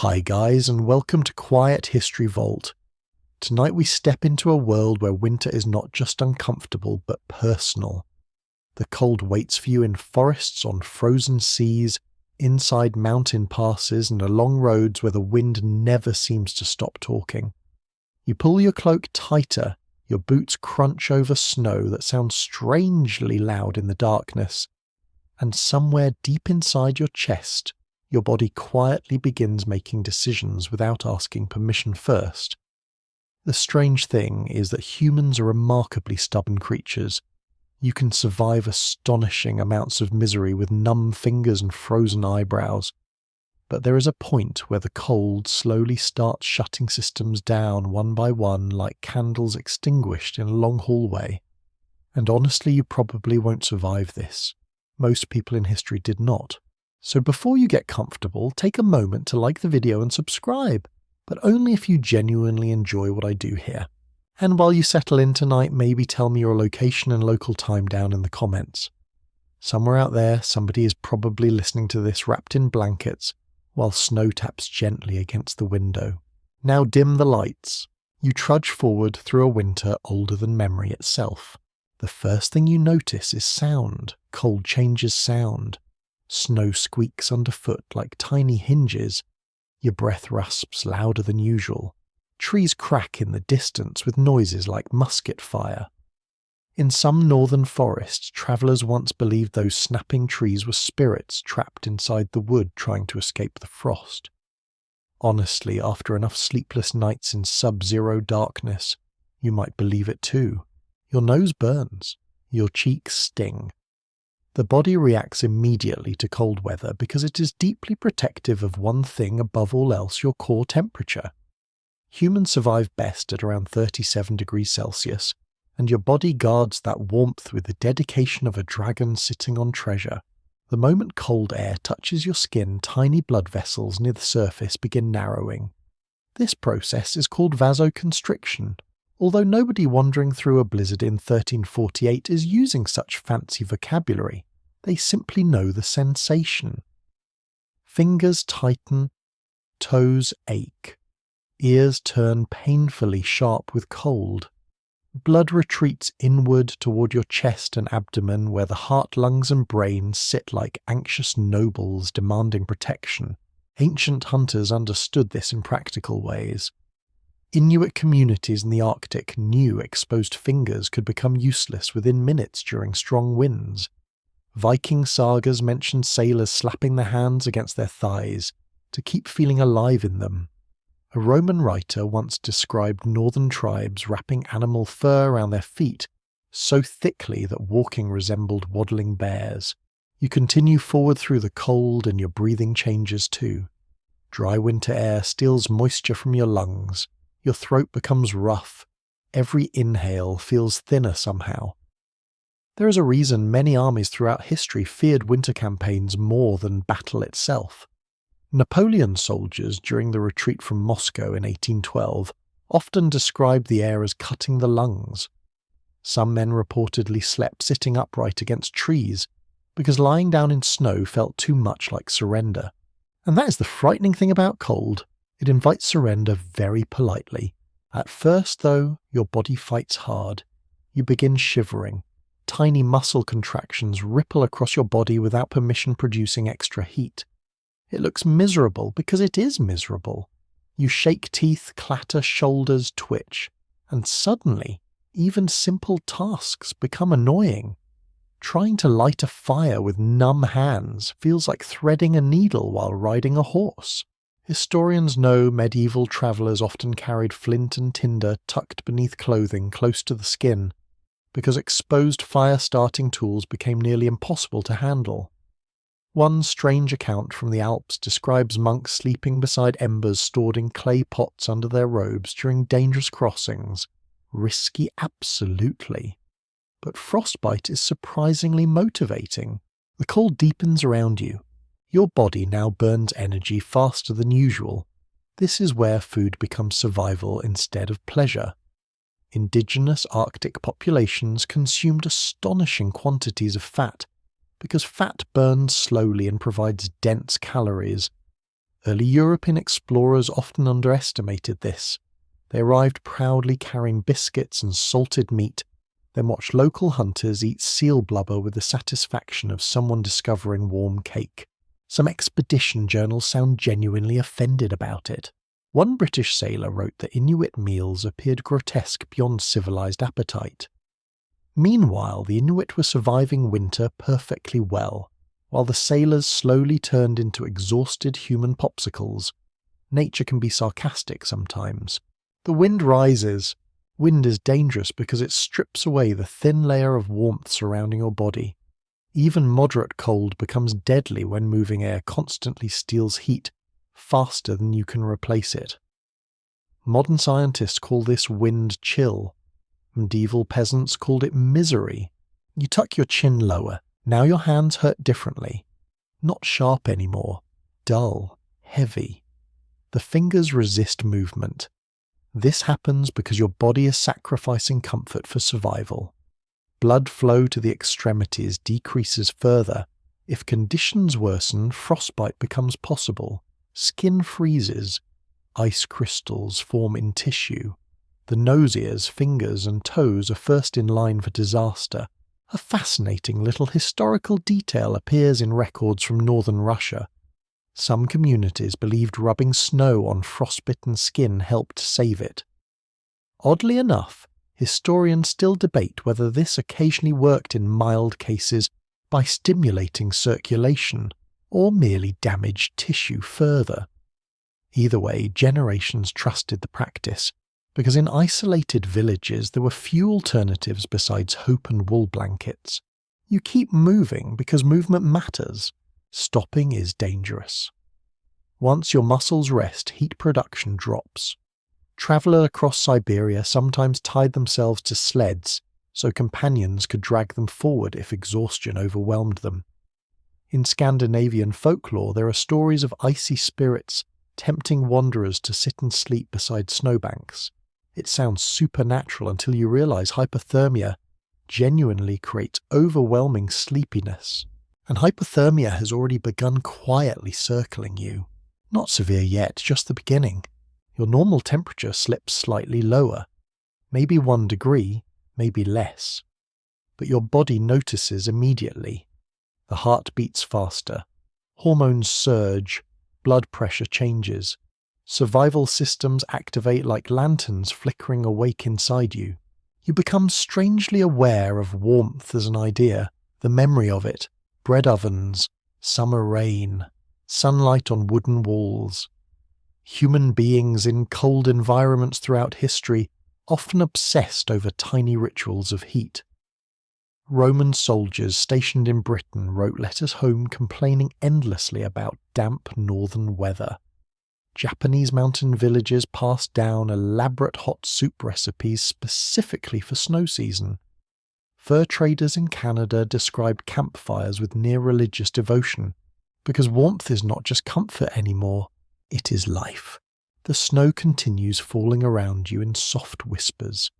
Hi guys, and welcome to Quiet History Vault. Tonight we step into a world where winter is not just uncomfortable but personal. The cold waits for you in forests, on frozen seas, inside mountain passes, and along roads where the wind never seems to stop talking. You pull your cloak tighter, your boots crunch over snow that sounds strangely loud in the darkness, and somewhere deep inside your chest, your body quietly begins making decisions without asking permission first. The strange thing is that humans are remarkably stubborn creatures. You can survive astonishing amounts of misery with numb fingers and frozen eyebrows. But there is a point where the cold slowly starts shutting systems down one by one like candles extinguished in a long hallway. And honestly, you probably won't survive this. Most people in history did not. So before you get comfortable, take a moment to like the video and subscribe, but only if you genuinely enjoy what I do here. And while you settle in tonight, maybe tell me your location and local time down in the comments. Somewhere out there, somebody is probably listening to this wrapped in blankets, while snow taps gently against the window. Now dim the lights. You trudge forward through a winter older than memory itself. The first thing you notice is sound. Cold changes sound. Snow squeaks underfoot like tiny hinges. Your breath rasps louder than usual. Trees crack in the distance with noises like musket fire. In some northern forests, travellers once believed those snapping trees were spirits trapped inside the wood trying to escape the frost. Honestly, after enough sleepless nights in sub-zero darkness, you might believe it too. Your nose burns. Your cheeks sting. The body reacts immediately to cold weather because it is deeply protective of one thing above all else, your core temperature. Humans survive best at around 37 degrees Celsius, and your body guards that warmth with the dedication of a dragon sitting on treasure. The moment cold air touches your skin, tiny blood vessels near the surface begin narrowing. This process is called vasoconstriction, although nobody wandering through a blizzard in 1348 is using such fancy vocabulary. They simply know the sensation. Fingers tighten, toes ache, ears turn painfully sharp with cold. Blood retreats inward toward your chest and abdomen where the heart, lungs and brain sit like anxious nobles demanding protection. Ancient hunters understood this in practical ways. Inuit communities in the Arctic knew exposed fingers could become useless within minutes during strong winds. Viking sagas mentioned sailors slapping their hands against their thighs to keep feeling alive in them. A Roman writer once described northern tribes wrapping animal fur around their feet so thickly that walking resembled waddling bears. You continue forward through the cold and your breathing changes too. Dry winter air steals moisture from your lungs. Your throat becomes rough. Every inhale feels thinner somehow. There is a reason many armies throughout history feared winter campaigns more than battle itself. Napoleon's soldiers during the retreat from Moscow in 1812 often described the air as cutting the lungs. Some men reportedly slept sitting upright against trees because lying down in snow felt too much like surrender. And that is the frightening thing about cold. It invites surrender very politely. At first, though, your body fights hard. You begin shivering. Tiny muscle contractions ripple across your body without permission, producing extra heat. It looks miserable because it is miserable. You shake teeth, clatter, shoulders twitch, and suddenly, even simple tasks become annoying. Trying to light a fire with numb hands feels like threading a needle while riding a horse. Historians know medieval travellers often carried flint and tinder tucked beneath clothing close to the skin, because exposed fire-starting tools became nearly impossible to handle. One strange account from the Alps describes monks sleeping beside embers stored in clay pots under their robes during dangerous crossings. Risky, absolutely. But frostbite is surprisingly motivating. The cold deepens around you. Your body now burns energy faster than usual. This is where food becomes survival instead of pleasure. Indigenous Arctic populations consumed astonishing quantities of fat, because fat burns slowly and provides dense calories. Early European explorers often underestimated this. They arrived proudly carrying biscuits and salted meat, then watched local hunters eat seal blubber with the satisfaction of someone discovering warm cake. Some expedition journals sound genuinely offended about it. One British sailor wrote that Inuit meals appeared grotesque beyond civilized appetite. Meanwhile, the Inuit were surviving winter perfectly well, while the sailors slowly turned into exhausted human popsicles. Nature can be sarcastic sometimes. The wind rises. Wind is dangerous because it strips away the thin layer of warmth surrounding your body. Even moderate cold becomes deadly when moving air constantly steals heat faster than you can replace it. Modern scientists call this wind chill. Medieval peasants called it misery. You tuck your chin lower. Now your hands hurt differently. Not sharp anymore. Dull. Heavy. The fingers resist movement. This happens because your body is sacrificing comfort for survival. Blood flow to the extremities decreases further. If conditions worsen, frostbite becomes possible. Skin freezes. Ice crystals form in tissue. The nose, ears, fingers, and toes are first in line for disaster. A fascinating little historical detail appears in records from northern Russia. Some communities believed rubbing snow on frostbitten skin helped save it. Oddly enough, historians still debate whether this occasionally worked in mild cases by stimulating circulation or merely damaged tissue further. Either way, generations trusted the practice, because in isolated villages there were few alternatives besides hope and wool blankets. You keep moving because movement matters. Stopping is dangerous. Once your muscles rest, heat production drops. Travellers across Siberia sometimes tied themselves to sleds so companions could drag them forward if exhaustion overwhelmed them. In Scandinavian folklore, there are stories of icy spirits tempting wanderers to sit and sleep beside snowbanks. It sounds supernatural until you realize hypothermia genuinely creates overwhelming sleepiness. And hypothermia has already begun quietly circling you. Not severe yet, just the beginning. Your normal temperature slips slightly lower. Maybe 1 degree, maybe less. But your body notices immediately. The heart beats faster. Hormones surge. Blood pressure changes. Survival systems activate like lanterns flickering awake inside you. You become strangely aware of warmth as an idea, the memory of it, bread ovens, summer rain, sunlight on wooden walls. Human beings in cold environments throughout history often obsessed over tiny rituals of heat. Roman soldiers stationed in Britain wrote letters home complaining endlessly about damp northern weather. Japanese mountain villages passed down elaborate hot soup recipes specifically for snow season. Fur traders in Canada described campfires with near-religious devotion, because warmth is not just comfort anymore, it is life. The snow continues falling around you in soft whispers.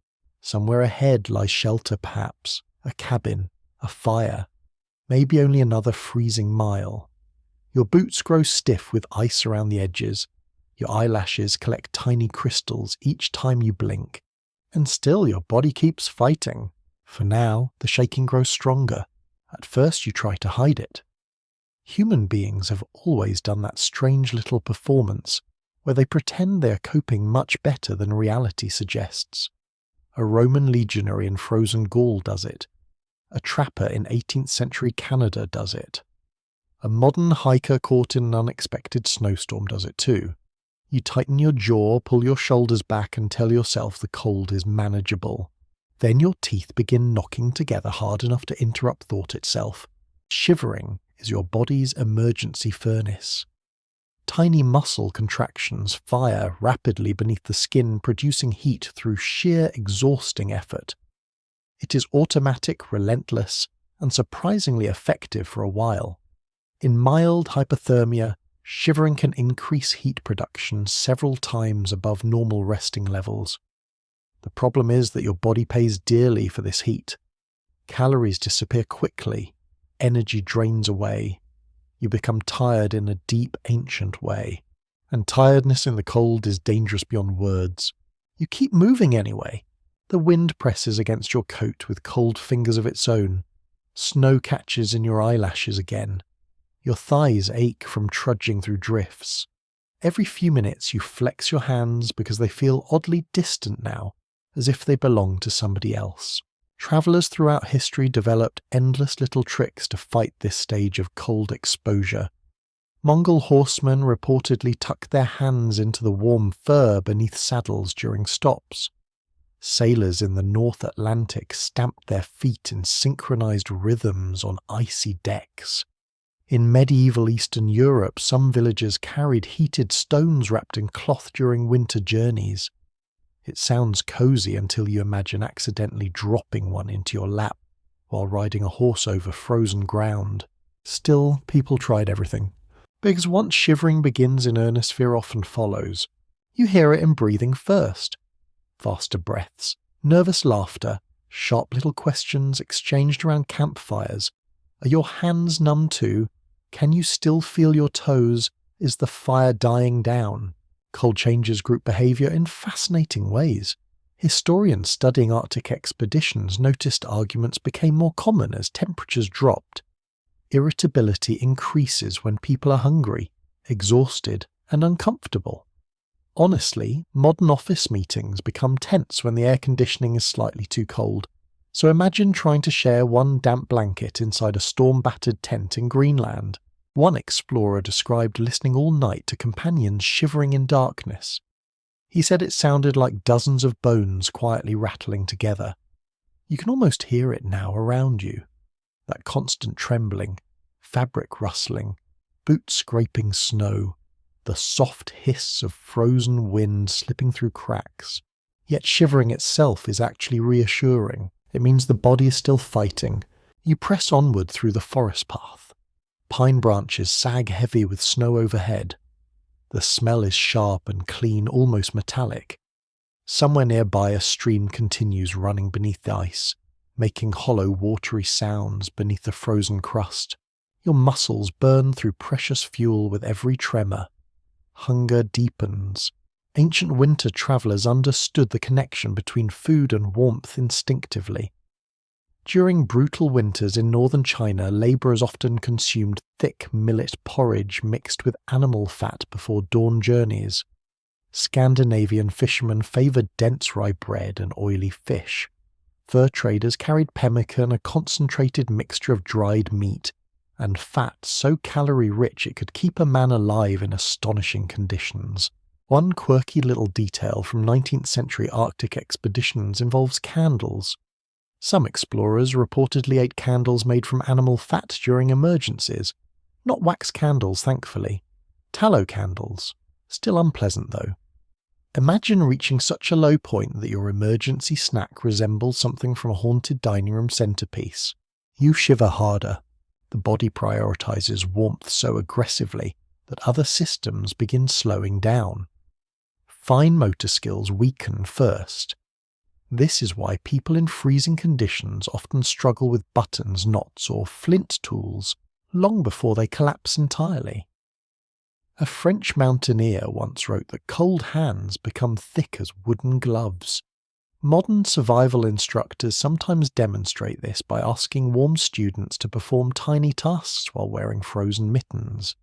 Somewhere ahead lies shelter perhaps, a cabin, a fire, maybe only another freezing mile. Your boots grow stiff with ice around the edges. Your eyelashes collect tiny crystals each time you blink. And still your body keeps fighting. For now, the shaking grows stronger. At first you try to hide it. Human beings have always done that strange little performance where they pretend they are coping much better than reality suggests. A Roman legionary in frozen Gaul does it. A trapper in 18th century Canada does it. A modern hiker caught in an unexpected snowstorm does it too. You tighten your jaw, pull your shoulders back and tell yourself the cold is manageable. Then your teeth begin knocking together hard enough to interrupt thought itself. Shivering is your body's emergency furnace. Tiny muscle contractions fire rapidly beneath the skin, producing heat through sheer exhausting effort. It is automatic, relentless, and surprisingly effective for a while. In mild hypothermia, shivering can increase heat production several times above normal resting levels. The problem is that your body pays dearly for this heat. Calories disappear quickly, energy drains away. You become tired in a deep, ancient way. And tiredness in the cold is dangerous beyond words. You keep moving anyway. The wind presses against your coat with cold fingers of its own. Snow catches in your eyelashes again. Your thighs ache from trudging through drifts. Every few minutes you flex your hands because they feel oddly distant now, as if they belong to somebody else. Travellers throughout history developed endless little tricks to fight this stage of cold exposure. Mongol horsemen reportedly tucked their hands into the warm fur beneath saddles during stops. Sailors in the North Atlantic stamped their feet in synchronized rhythms on icy decks. In medieval Eastern Europe, some villagers carried heated stones wrapped in cloth during winter journeys. It sounds cozy until you imagine accidentally dropping one into your lap while riding a horse over frozen ground. Still, people tried everything. Because once shivering begins in earnest, fear often follows. You hear it in breathing first. Faster breaths, nervous laughter, sharp little questions exchanged around campfires. Are your hands numb too? Can you still feel your toes? Is the fire dying down? Cold changes group behaviour in fascinating ways. Historians studying Arctic expeditions noticed arguments became more common as temperatures dropped. Irritability increases when people are hungry, exhausted, and uncomfortable. Honestly, modern office meetings become tense when the air conditioning is slightly too cold. So imagine trying to share one damp blanket inside a storm-battered tent in Greenland. One explorer described listening all night to companions shivering in darkness. He said it sounded like dozens of bones quietly rattling together. You can almost hear it now around you. That constant trembling, fabric rustling, boots scraping snow, the soft hiss of frozen wind slipping through cracks. Yet shivering itself is actually reassuring. It means the body is still fighting. You press onward through the forest path. Pine branches sag heavy with snow overhead. The smell is sharp and clean, almost metallic. Somewhere nearby a stream continues running beneath the ice, making hollow watery sounds beneath the frozen crust. Your muscles burn through precious fuel with every tremor. Hunger deepens. Ancient winter travellers understood the connection between food and warmth instinctively. During brutal winters in northern China, labourers often consumed thick millet porridge mixed with animal fat before dawn journeys. Scandinavian fishermen favoured dense rye bread and oily fish. Fur traders carried pemmican, a concentrated mixture of dried meat, and fat so calorie-rich it could keep a man alive in astonishing conditions. One quirky little detail from 19th century Arctic expeditions involves candles. Some explorers reportedly ate candles made from animal fat during emergencies. Not wax candles, thankfully. Tallow candles. Still unpleasant, though. Imagine reaching such a low point that your emergency snack resembles something from a haunted dining room centerpiece. You shiver harder. The body prioritizes warmth so aggressively that other systems begin slowing down. Fine motor skills weaken first. This is why people in freezing conditions often struggle with buttons, knots, or flint tools long before they collapse entirely. A French mountaineer once wrote that cold hands become thick as wooden gloves. Modern survival instructors sometimes demonstrate this by asking warm students to perform tiny tasks while wearing frozen mittens.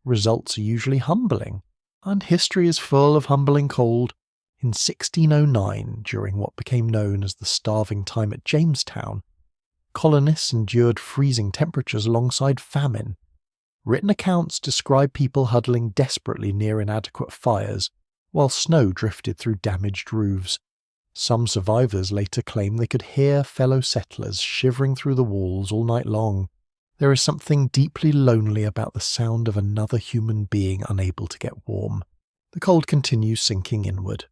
Results are usually humbling, and history is full of humbling cold. In 1609, during what became known as the starving time at Jamestown, colonists endured freezing temperatures alongside famine. Written accounts describe people huddling desperately near inadequate fires, while snow drifted through damaged roofs. Some survivors later claim they could hear fellow settlers shivering through the walls all night long. There is something deeply lonely about the sound of another human being unable to get warm. The cold continues sinking inward.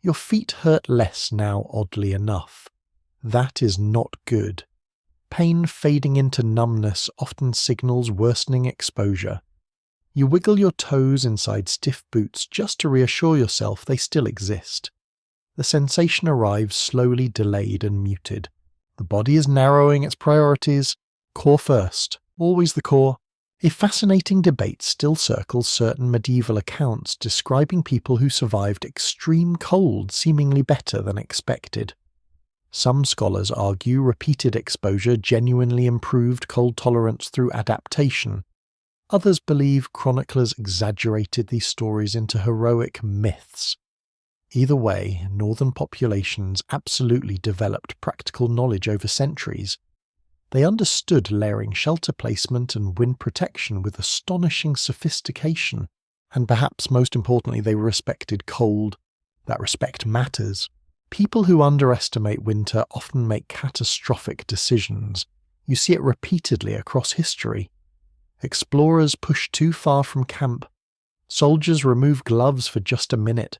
Your feet hurt less now, oddly enough. That is not good. Pain fading into numbness often signals worsening exposure. You wiggle your toes inside stiff boots just to reassure yourself they still exist. The sensation arrives slowly, delayed and muted. The body is narrowing its priorities. Core first, always the core. A fascinating debate still circles certain medieval accounts describing people who survived extreme cold seemingly better than expected. Some scholars argue repeated exposure genuinely improved cold tolerance through adaptation. Others believe chroniclers exaggerated these stories into heroic myths. Either way, northern populations absolutely developed practical knowledge over centuries. They understood layering shelter placement and wind protection with astonishing sophistication, and perhaps most importantly, they respected cold. That respect matters. People who underestimate winter often make catastrophic decisions. You see it repeatedly across history. Explorers push too far from camp. Soldiers remove gloves for just a minute.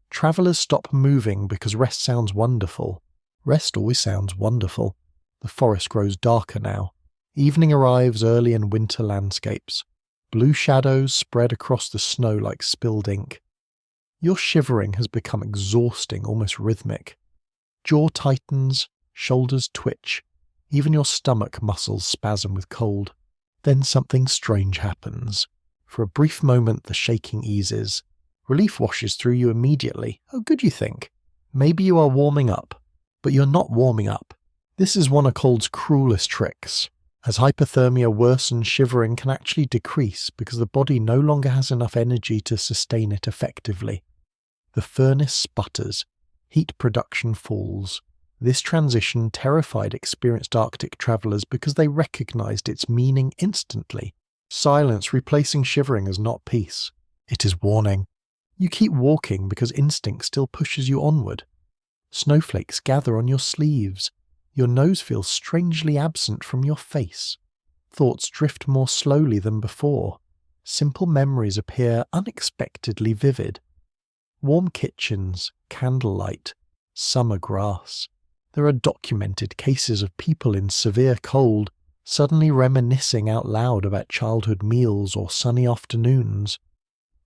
Travellers stop moving because rest sounds wonderful. Rest always sounds wonderful. The forest grows darker now. Evening arrives early in winter landscapes. Blue shadows spread across the snow like spilled ink. Your shivering has become exhausting, almost rhythmic. Jaw tightens, shoulders twitch, even your stomach muscles spasm with cold. Then something strange happens. For a brief moment the shaking eases. Relief washes through you immediately. Oh, good, you think. Maybe you are warming up. But you're not warming up. This is one of cold's cruelest tricks. As hypothermia worsens, shivering can actually decrease because the body no longer has enough energy to sustain it effectively. The furnace sputters. Heat production falls. This transition terrified experienced Arctic travellers because they recognised its meaning instantly. Silence replacing shivering as not peace. It is warning. You keep walking because instinct still pushes you onward. Snowflakes gather on your sleeves. Your nose feels strangely absent from your face. Thoughts drift more slowly than before. Simple memories appear unexpectedly vivid. Warm kitchens, candlelight, summer grass. There are documented cases of people in severe cold suddenly reminiscing out loud about childhood meals or sunny afternoons.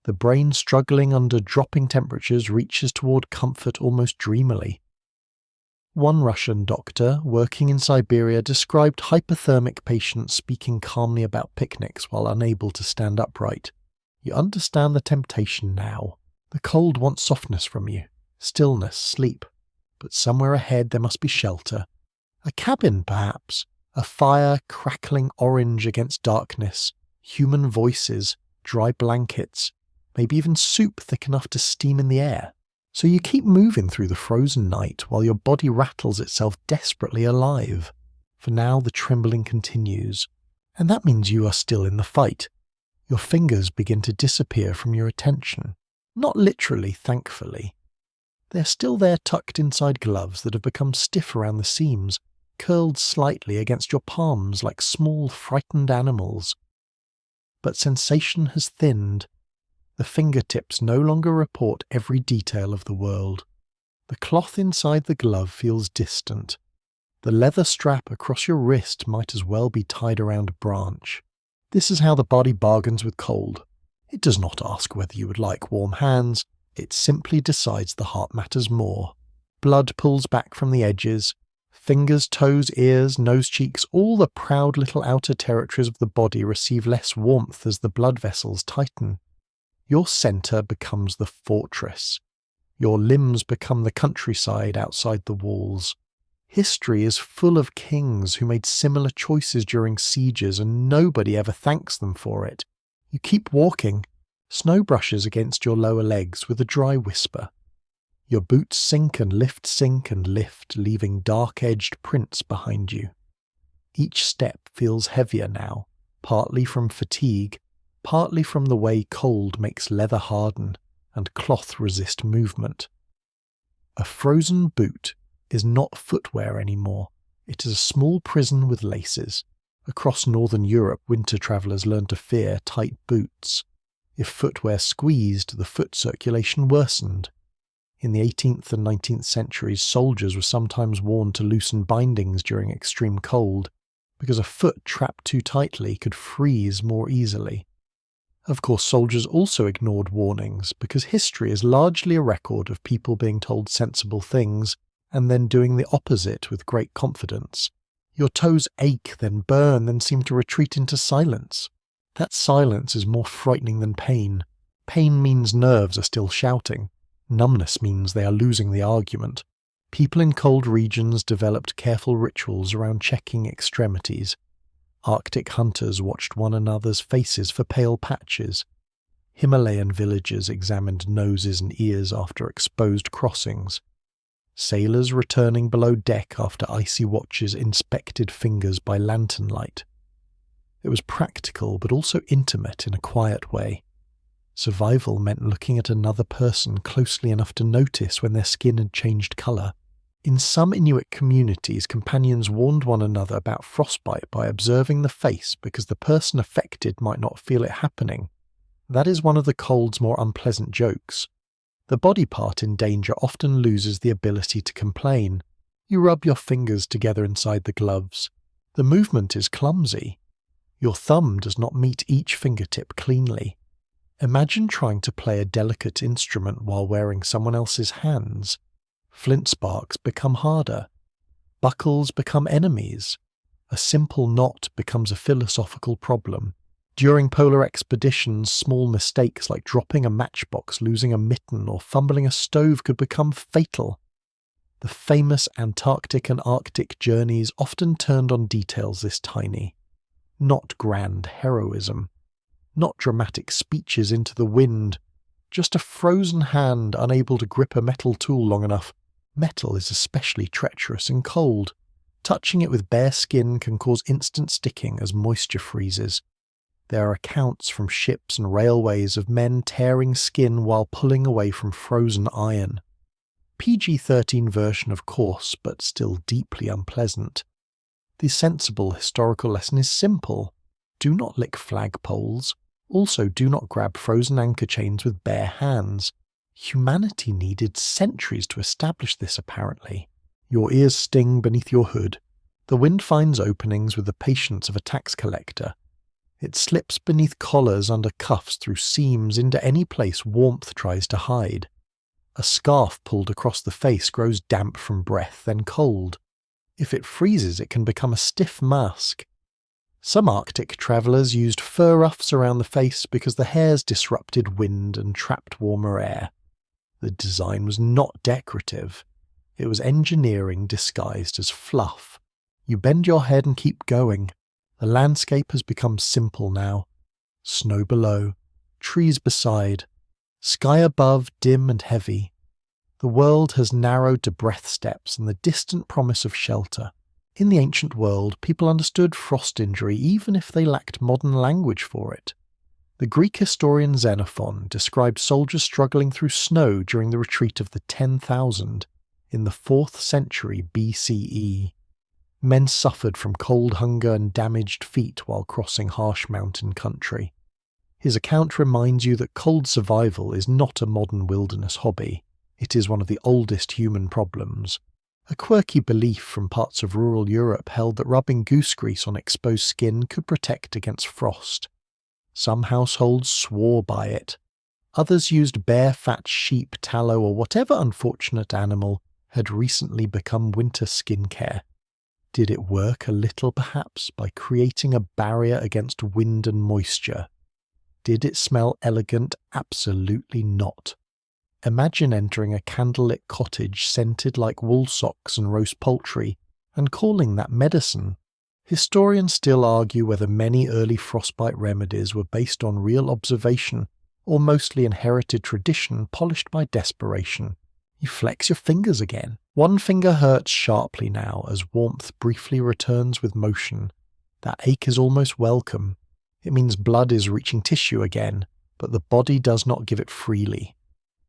The brain struggling under dropping temperatures reaches toward comfort almost dreamily. One Russian doctor working in Siberia described hypothermic patients speaking calmly about picnics while unable to stand upright. You understand the temptation now. The cold wants softness from you, stillness, sleep. But somewhere ahead there must be shelter. A cabin, perhaps. A fire crackling orange against darkness. Human voices, dry blankets. Maybe even soup thick enough to steam in the air. So you keep moving through the frozen night while your body rattles itself desperately alive. For now the trembling continues. And that means you are still in the fight. Your fingers begin to disappear from your attention. Not literally, thankfully. They're still there tucked inside gloves that have become stiff around the seams, curled slightly against your palms like small, frightened animals. But sensation has thinned. The fingertips no longer report every detail of the world. The cloth inside the glove feels distant. The leather strap across your wrist might as well be tied around a branch. This is how the body bargains with cold. It does not ask whether you would like warm hands. It simply decides the heart matters more. Blood pulls back from the edges. Fingers, toes, ears, nose, cheeks, all the proud little outer territories of the body receive less warmth as the blood vessels tighten. Your centre becomes the fortress. Your limbs become the countryside outside the walls. History is full of kings who made similar choices during sieges and nobody ever thanks them for it. You keep walking. Snow brushes against your lower legs with a dry whisper. Your boots sink and lift, leaving dark-edged prints behind you. Each step feels heavier now, partly from fatigue, partly from the way cold makes leather harden and cloth resist movement. A frozen boot is not footwear anymore. It is a small prison with laces. Across northern Europe, winter travellers learned to fear tight boots. If footwear squeezed, the foot circulation worsened. In the 18th and 19th centuries, soldiers were sometimes warned to loosen bindings during extreme cold, because a foot trapped too tightly could freeze more easily. Of course, soldiers also ignored warnings, because history is largely a record of people being told sensible things and then doing the opposite with great confidence. Your toes ache, then burn, then seem to retreat into silence. That silence is more frightening than pain. Pain means nerves are still shouting. Numbness means they are losing the argument. People in cold regions developed careful rituals around checking extremities. Arctic hunters watched one another's faces for pale patches. Himalayan villagers examined noses and ears after exposed crossings. Sailors returning below deck after icy watches inspected fingers by lantern light. It was practical but also intimate in a quiet way. Survival meant looking at another person closely enough to notice when their skin had changed colour. In some Inuit communities, companions warned one another about frostbite by observing the face because the person affected might not feel it happening. That is one of the cold's more unpleasant jokes. The body part in danger often loses the ability to complain. You rub your fingers together inside the gloves. The movement is clumsy. Your thumb does not meet each fingertip cleanly. Imagine trying to play a delicate instrument while wearing someone else's hands. Flint sparks become harder. Buckles become enemies. A simple knot becomes a philosophical problem. During polar expeditions, small mistakes like dropping a matchbox, losing a mitten, or fumbling a stove could become fatal. The famous Antarctic and Arctic journeys often turned on details this tiny. Not grand heroism. Not dramatic speeches into the wind. Just a frozen hand unable to grip a metal tool long enough. Metal is especially treacherous and cold. Touching it with bare skin can cause instant sticking as moisture freezes. There are accounts from ships and railways of men tearing skin while pulling away from frozen iron. PG-13 version of course, but still deeply unpleasant. The sensible historical lesson is simple. Do not lick flagpoles. Also, do not grab frozen anchor chains with bare hands. Humanity needed centuries to establish this, apparently. Your ears sting beneath your hood. The wind finds openings with the patience of a tax collector. It slips beneath collars, under cuffs, through seams, into any place warmth tries to hide. A scarf pulled across the face grows damp from breath, then cold. If it freezes, it can become a stiff mask. Some Arctic travellers used fur ruffs around the face because the hairs disrupted wind and trapped warmer air. The design was not decorative. It was engineering disguised as fluff. You bend your head and keep going. The landscape has become simple now. Snow below, trees beside, sky above dim and heavy. The world has narrowed to breath steps and the distant promise of shelter. In the ancient world, people understood frost injury even if they lacked modern language for it. The Greek historian Xenophon described soldiers struggling through snow during the retreat of the 10,000 in the 4th century BCE. Men suffered from cold hunger and damaged feet while crossing harsh mountain country. His account reminds you that cold survival is not a modern wilderness hobby. It is one of the oldest human problems. A quirky belief from parts of rural Europe held that rubbing goose grease on exposed skin could protect against frost. Some households swore by it. Others used bare fat sheep, tallow, or whatever unfortunate animal had recently become winter skincare. Did it work a little, perhaps, by creating a barrier against wind and moisture? Did it smell elegant? Absolutely not. Imagine entering a candlelit cottage scented like wool socks and roast poultry, and calling that medicine. Historians still argue whether many early frostbite remedies were based on real observation, or mostly inherited tradition polished by desperation. You flex your fingers again. One finger hurts sharply now as warmth briefly returns with motion. That ache is almost welcome. It means blood is reaching tissue again, but the body does not give it freely.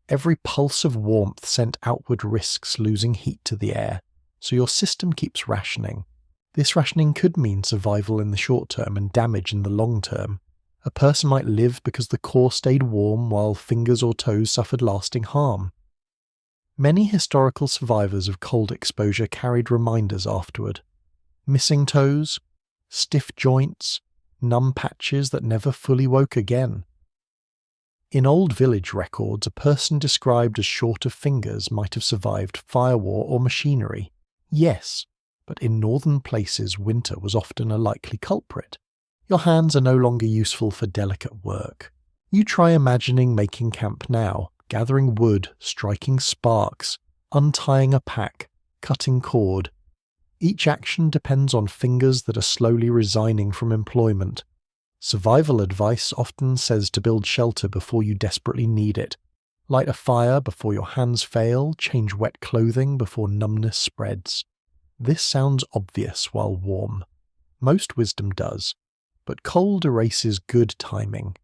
Every pulse of warmth sent outward risks losing heat to the air, so your system keeps rationing. This rationing could mean survival in the short term and damage in the long term. A person might live because the core stayed warm while fingers or toes suffered lasting harm. Many historical survivors of cold exposure carried reminders afterward. Missing toes, stiff joints, numb patches that never fully woke again. In old village records, a person described as short of fingers might have survived fire war or machinery. Yes, but in northern places winter was often a likely culprit. Your hands are no longer useful for delicate work. You try imagining making camp now, gathering wood, striking sparks, untying a pack, cutting cord. Each action depends on fingers that are slowly resigning from employment. Survival advice often says to build shelter before you desperately need it. Light a fire before your hands fail, change wet clothing before numbness spreads. This sounds obvious while warm. Most wisdom does, but cold erases good timing.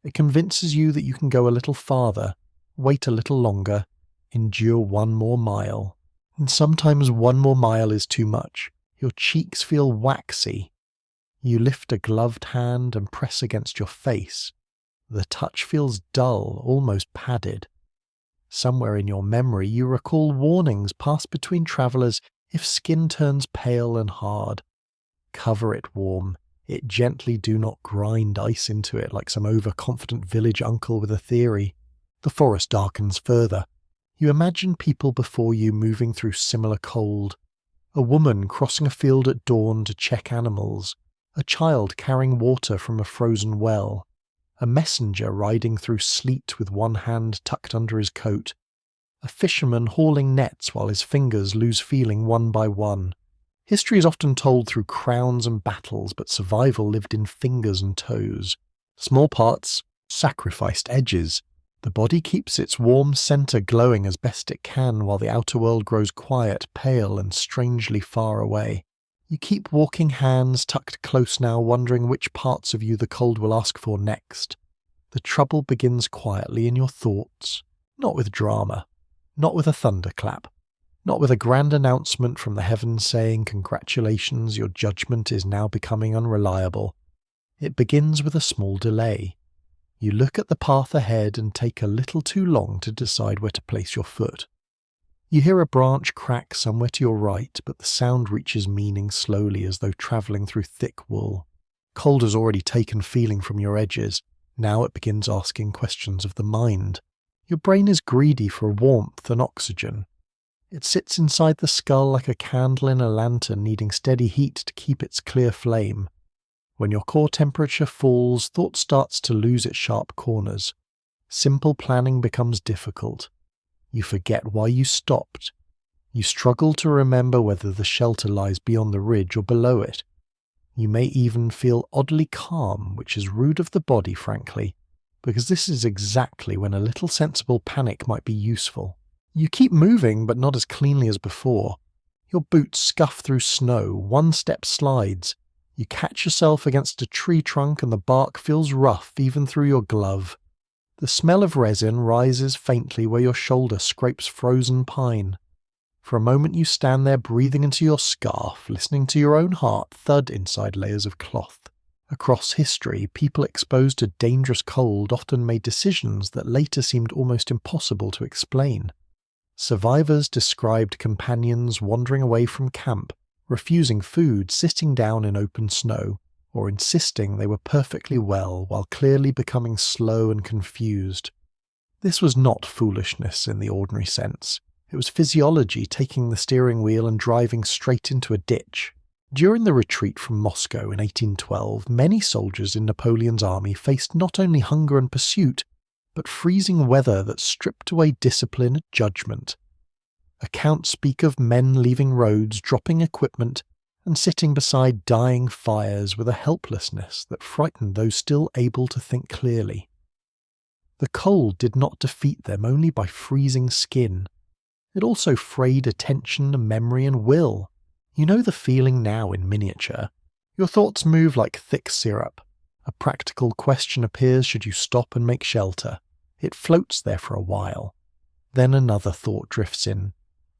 It convinces you that you can go a little farther, wait a little longer, endure one more mile. And sometimes one more mile is too much. Your cheeks feel waxy. You lift a gloved hand and press against your face. The touch feels dull, almost padded. Somewhere in your memory you recall warnings passed between travellers if skin turns pale and hard. Cover it warm. It gently, do not grind ice into it like some overconfident village uncle with a theory. The forest darkens further. You imagine people before you moving through similar cold. A woman crossing a field at dawn to check animals. A child carrying water from a frozen well. A messenger riding through sleet with one hand tucked under his coat. A fisherman hauling nets while his fingers lose feeling one by one. History is often told through crowns and battles, but survival lived in fingers and toes. Small parts, sacrificed edges. The body keeps its warm centre glowing as best it can while the outer world grows quiet, pale, and strangely far away. You keep walking, hands tucked close now, wondering which parts of you the cold will ask for next. The trouble begins quietly in your thoughts, not with drama, not with a thunderclap, not with a grand announcement from the heavens saying, "Congratulations, your judgment is now becoming unreliable." It begins with a small delay. You look at the path ahead and take a little too long to decide where to place your foot. You hear a branch crack somewhere to your right, but the sound reaches meaning slowly as though travelling through thick wool. Cold has already taken feeling from your edges. Now it begins asking questions of the mind. Your brain is greedy for warmth and oxygen. It sits inside the skull like a candle in a lantern needing steady heat to keep its clear flame. When your core temperature falls, thought starts to lose its sharp corners. Simple planning becomes difficult. You forget why you stopped. You struggle to remember whether the shelter lies beyond the ridge or below it. You may even feel oddly calm, which is rude of the body, frankly, because this is exactly when a little sensible panic might be useful. You keep moving, but not as cleanly as before. Your boots scuff through snow, one step slides. You catch yourself against a tree trunk and the bark feels rough even through your glove. The smell of resin rises faintly where your shoulder scrapes frozen pine. For a moment you stand there breathing into your scarf, listening to your own heart thud inside layers of cloth. Across history, people exposed to dangerous cold often made decisions that later seemed almost impossible to explain. Survivors described companions wandering away from camp, refusing food, sitting down in open snow, or insisting they were perfectly well while clearly becoming slow and confused. This was not foolishness in the ordinary sense. It was physiology taking the steering wheel and driving straight into a ditch. During the retreat from Moscow in 1812, many soldiers in Napoleon's army faced not only hunger and pursuit, but freezing weather that stripped away discipline and judgment. Accounts speak of men leaving roads, dropping equipment, and sitting beside dying fires with a helplessness that frightened those still able to think clearly. The cold did not defeat them only by freezing skin. It also frayed attention, memory, and will. You know the feeling now in miniature. Your thoughts move like thick syrup. A practical question appears should you stop and make shelter. It floats there for a while. Then another thought drifts in.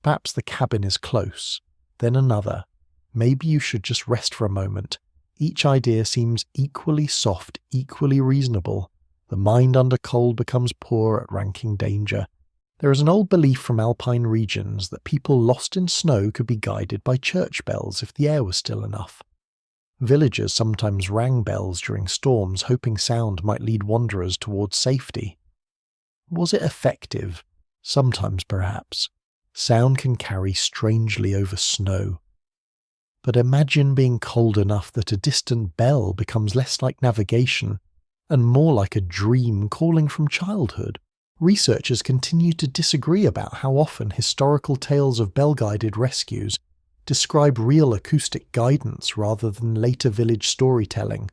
Perhaps the cabin is close. Then another. Maybe you should just rest for a moment. Each idea seems equally soft, equally reasonable. The mind under cold becomes poor at ranking danger. There is an old belief from alpine regions that people lost in snow could be guided by church bells if the air was still enough. Villagers sometimes rang bells during storms, hoping sound might lead wanderers towards safety. Was it effective? Sometimes, perhaps. Sound can carry strangely over snow. But imagine being cold enough that a distant bell becomes less like navigation and more like a dream calling from childhood. Researchers continue to disagree about how often historical tales of bell-guided rescues describe real acoustic guidance rather than later village storytelling.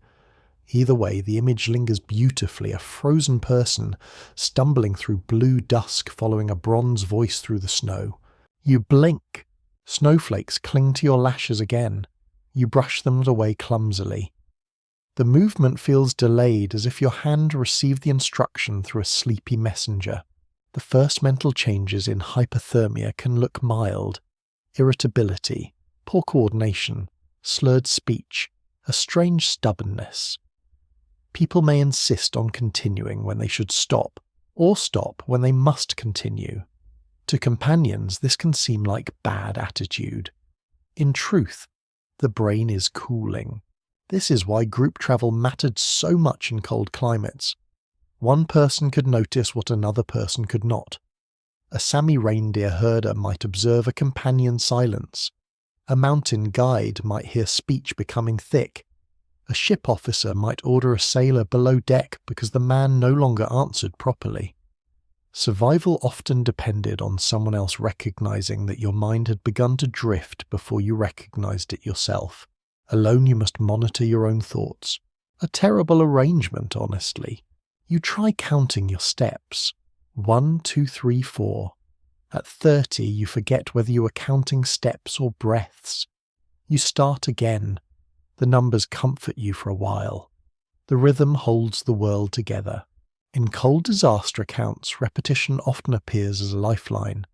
Either way, the image lingers beautifully, a frozen person stumbling through blue dusk following a bronze voice through the snow. You blink. Snowflakes cling to your lashes again. You brush them away clumsily. The movement feels delayed, as if your hand received the instruction through a sleepy messenger. The first mental changes in hypothermia can look mild. Irritability, poor coordination, slurred speech, a strange stubbornness. People may insist on continuing when they should stop, or stop when they must continue. To companions, this can seem like bad attitude. In truth, the brain is cooling. This is why group travel mattered so much in cold climates. One person could notice what another person could not. A Sami reindeer herder might observe a companion's silence. A mountain guide might hear speech becoming thick. A ship officer might order a sailor below deck because the man no longer answered properly. Survival often depended on someone else recognizing that your mind had begun to drift before you recognized it yourself. Alone you must monitor your own thoughts. A terrible arrangement, honestly. You try counting your steps. 1, 2, 3, 4. At 30 you forget whether you are counting steps or breaths. You start again. The numbers comfort you for a while. The rhythm holds the world together. In cold disaster accounts, repetition often appears as a lifeline.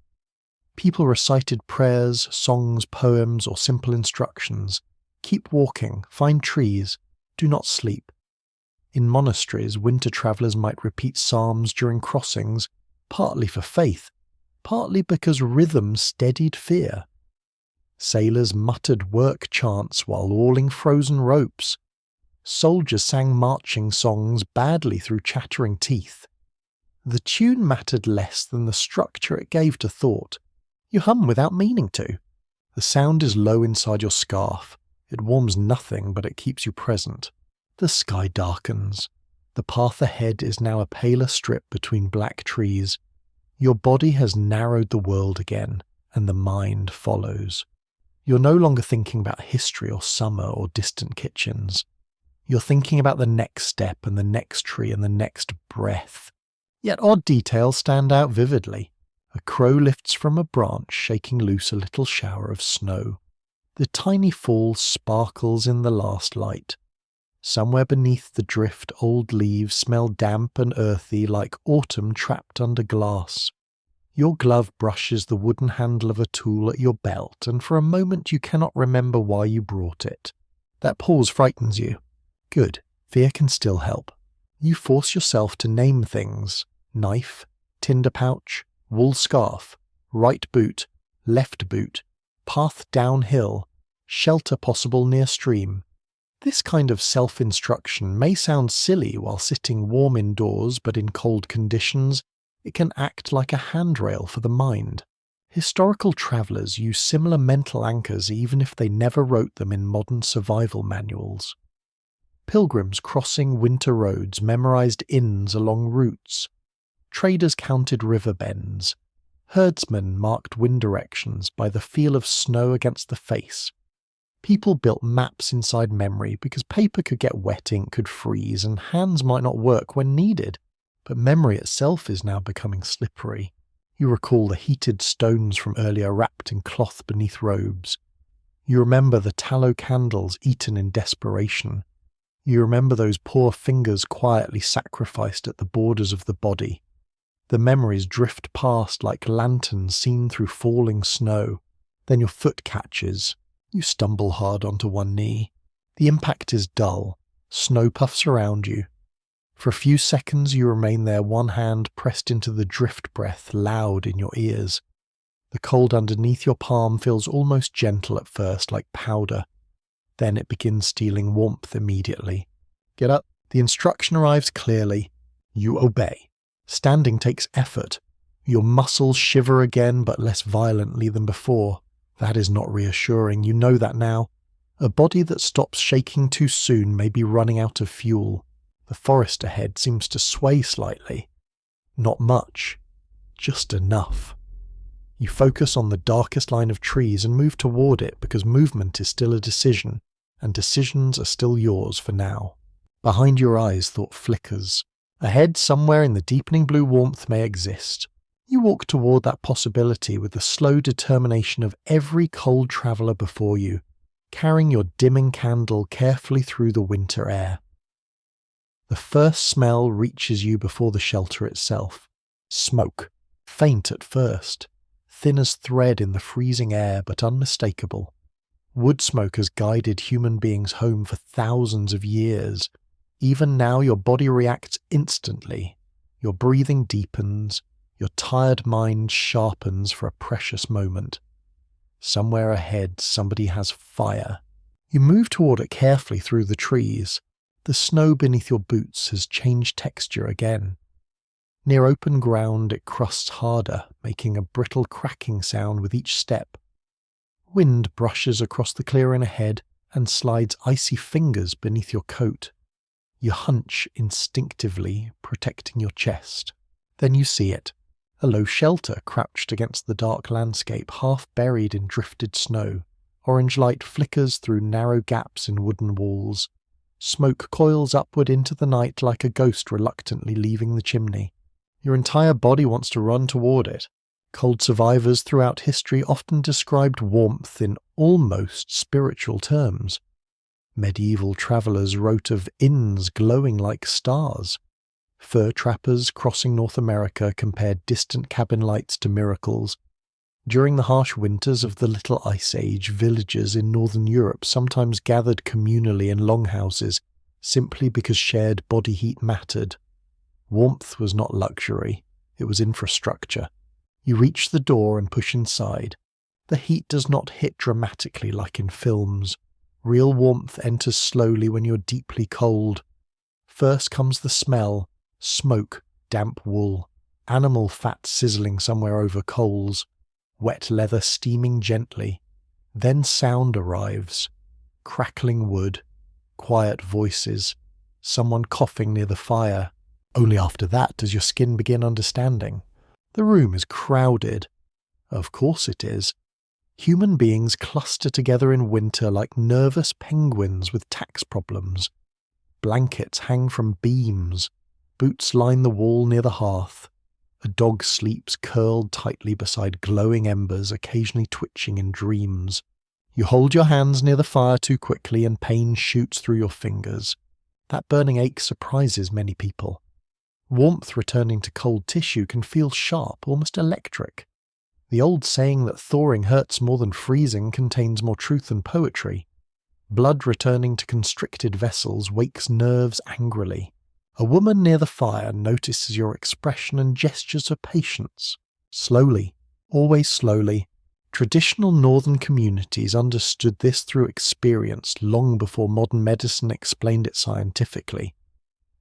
People recited prayers, songs, poems, or simple instructions. Keep walking, find trees, do not sleep. In monasteries, winter travellers might repeat psalms during crossings, partly for faith, partly because rhythm steadied fear. Sailors muttered work chants while hauling frozen ropes. Soldiers sang marching songs badly through chattering teeth. The tune mattered less than the structure it gave to thought. You hum without meaning to. The sound is low inside your scarf. It warms nothing, but it keeps you present. The sky darkens. The path ahead is now a paler strip between black trees. Your body has narrowed the world again, and the mind follows. You're no longer thinking about history or summer or distant kitchens. You're thinking about the next step and the next tree and the next breath. Yet odd details stand out vividly. A crow lifts from a branch, shaking loose a little shower of snow. The tiny fall sparkles in the last light. Somewhere beneath the drift, old leaves smell damp and earthy like autumn trapped under glass. Your glove brushes the wooden handle of a tool at your belt, and for a moment you cannot remember why you brought it. That pause frightens you. Good, fear can still help. You force yourself to name things: knife, tinder pouch, wool scarf, right boot, left boot, path downhill, shelter possible near stream. This kind of self-instruction may sound silly while sitting warm indoors, but in cold conditions, it can act like a handrail for the mind. Historical travellers use similar mental anchors even if they never wrote them in modern survival manuals. Pilgrims crossing winter roads memorized inns along routes. Traders counted river bends. Herdsmen marked wind directions by the feel of snow against the face. People built maps inside memory because paper could get wet, ink could freeze, and hands might not work when needed. But memory itself is now becoming slippery. You recall the heated stones from earlier wrapped in cloth beneath robes. You remember the tallow candles eaten in desperation. You remember those poor fingers quietly sacrificed at the borders of the body. The memories drift past like lanterns seen through falling snow. Then your foot catches. You stumble hard onto one knee. The impact is dull. Snow puffs around you. For a few seconds you remain there, one hand pressed into the drift breath loud in your ears. The cold underneath your palm feels almost gentle at first, like powder. Then it begins stealing warmth immediately. Get up. The instruction arrives clearly. You obey. Standing takes effort. Your muscles shiver again, but less violently than before. That is not reassuring. You know that now. A body that stops shaking too soon may be running out of fuel. The forest ahead seems to sway slightly. Not much, just enough. You focus on the darkest line of trees and move toward it because movement is still a decision, and decisions are still yours for now. Behind your eyes, thought flickers. Ahead, somewhere in the deepening blue warmth may exist. You walk toward that possibility with the slow determination of every cold traveller before you, carrying your dimming candle carefully through the winter air. The first smell reaches you before the shelter itself. Smoke, faint at first, thin as thread in the freezing air but unmistakable. Wood smoke has guided human beings home for thousands of years. Even now your body reacts instantly. Your breathing deepens, your tired mind sharpens for a precious moment. Somewhere ahead somebody has fire. You move toward it carefully through the trees. The snow beneath your boots has changed texture again. Near open ground it crusts harder, making a brittle cracking sound with each step. Wind brushes across the clearing ahead and slides icy fingers beneath your coat. You hunch instinctively, protecting your chest. Then you see it. A low shelter crouched against the dark landscape, half buried in drifted snow. Orange light flickers through narrow gaps in wooden walls. Smoke coils upward into the night like a ghost reluctantly leaving the chimney. Your entire body wants to run toward it. Cold survivors throughout history often described warmth in almost spiritual terms. Medieval travellers wrote of inns glowing like stars. Fur trappers crossing North America compared distant cabin lights to miracles. During the harsh winters of the Little Ice Age, villagers in northern Europe sometimes gathered communally in longhouses, simply because shared body heat mattered. Warmth was not luxury, it was infrastructure. You reach the door and push inside. The heat does not hit dramatically like in films. Real warmth enters slowly when you're deeply cold. First comes the smell, smoke, damp wool, animal fat sizzling somewhere over coals, wet leather steaming gently. Then sound arrives. Crackling wood, quiet voices, someone coughing near the fire. Only after that does your skin begin understanding. The room is crowded. Of course it is. Human beings cluster together in winter like nervous penguins with tax problems. Blankets hang from beams. Boots line the wall near the hearth. A dog sleeps curled tightly beside glowing embers, occasionally twitching in dreams. You hold your hands near the fire too quickly and pain shoots through your fingers. That burning ache surprises many people. Warmth returning to cold tissue can feel sharp, almost electric. The old saying that thawing hurts more than freezing contains more truth than poetry. Blood returning to constricted vessels wakes nerves angrily. A woman near the fire notices your expression and gestures of patience. Slowly, always slowly. Traditional northern communities understood this through experience long before modern medicine explained it scientifically.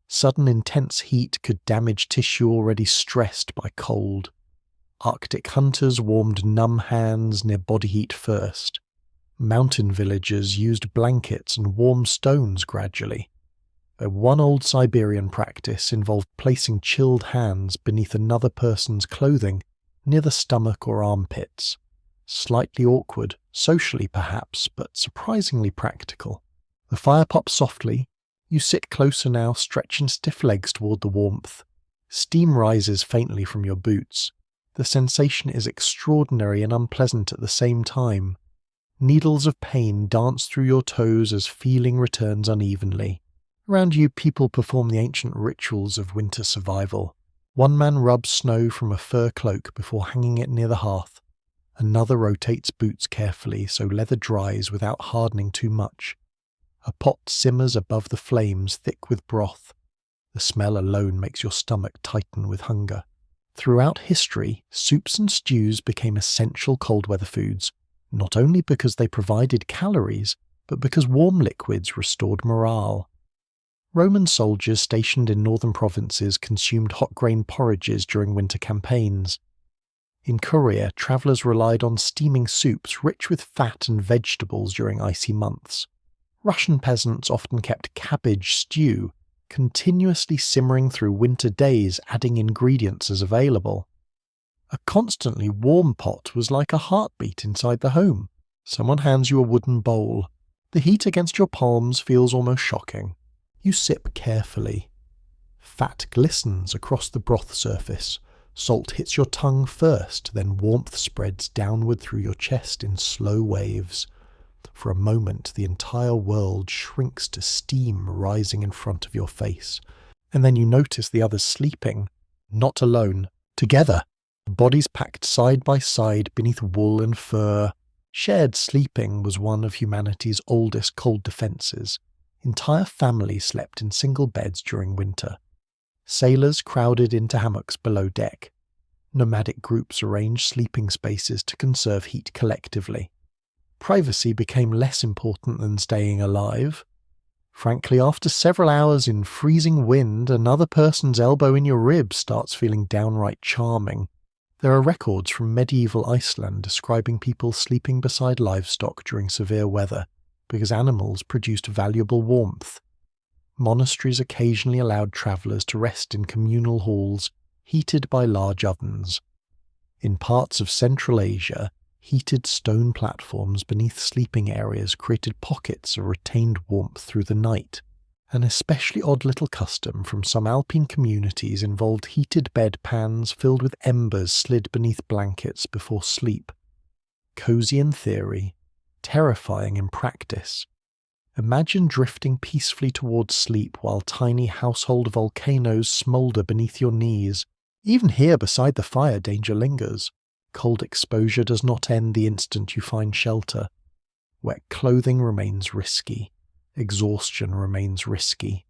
Sudden intense heat could damage tissue already stressed by cold. Arctic hunters warmed numb hands near body heat first. Mountain villagers used blankets and warm stones gradually. One old Siberian practice involved placing chilled hands beneath another person's clothing near the stomach or armpits. Slightly awkward, socially perhaps, but surprisingly practical. The fire pops softly. You sit closer now, stretching stiff legs toward the warmth. Steam rises faintly from your boots. The sensation is extraordinary and unpleasant at the same time. Needles of pain dance through your toes as feeling returns unevenly. Around you, people perform the ancient rituals of winter survival. One man rubs snow from a fur cloak before hanging it near the hearth. Another rotates boots carefully so leather dries without hardening too much. A pot simmers above the flames, thick with broth. The smell alone makes your stomach tighten with hunger. Throughout history, soups and stews became essential cold weather foods, not only because they provided calories, but because warm liquids restored morale. Roman soldiers stationed in northern provinces consumed hot grain porridges during winter campaigns. In Korea, travellers relied on steaming soups rich with fat and vegetables during icy months. Russian peasants often kept cabbage stew, continuously simmering through winter days, adding ingredients as available. A constantly warm pot was like a heartbeat inside the home. Someone hands you a wooden bowl. The heat against your palms feels almost shocking. You sip carefully. Fat glistens across the broth surface. Salt hits your tongue first, then warmth spreads downward through your chest in slow waves. For a moment, the entire world shrinks to steam rising in front of your face. And then you notice the others sleeping, not alone, together. Bodies packed side by side beneath wool and fur. Shared sleeping was one of humanity's oldest cold defences. Entire families slept in single beds during winter. Sailors crowded into hammocks below deck. Nomadic groups arranged sleeping spaces to conserve heat collectively. Privacy became less important than staying alive. Frankly, after several hours in freezing wind, another person's elbow in your ribs starts feeling downright charming. There are records from medieval Iceland describing people sleeping beside livestock during severe weather, because animals produced valuable warmth. Monasteries occasionally allowed travellers to rest in communal halls, heated by large ovens. In parts of Central Asia, heated stone platforms beneath sleeping areas created pockets of retained warmth through the night. An especially odd little custom from some alpine communities involved heated bed pans filled with embers slid beneath blankets before sleep. Cozy in theory, terrifying in practice. Imagine drifting peacefully towards sleep while tiny household volcanoes smoulder beneath your knees. Even here beside the fire, danger lingers. Cold exposure does not end the instant you find shelter. Wet clothing remains risky. Exhaustion remains risky.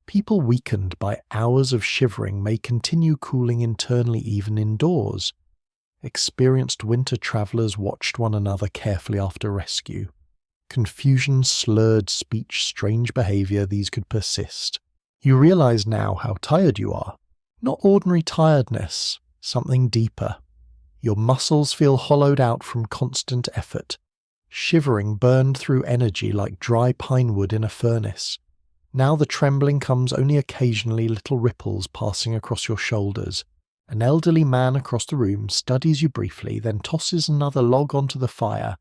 People weakened by hours of shivering may continue cooling internally even indoors. Experienced winter travellers watched one another carefully after rescue. Confusion, slurred speech, strange behaviour, these could persist. You realise now how tired you are. Not ordinary tiredness, something deeper. Your muscles feel hollowed out from constant effort. Shivering burned through energy like dry pine wood in a furnace. Now the trembling comes only occasionally, little ripples passing across your shoulders. An elderly man across the room studies you briefly, then tosses another log onto the fire.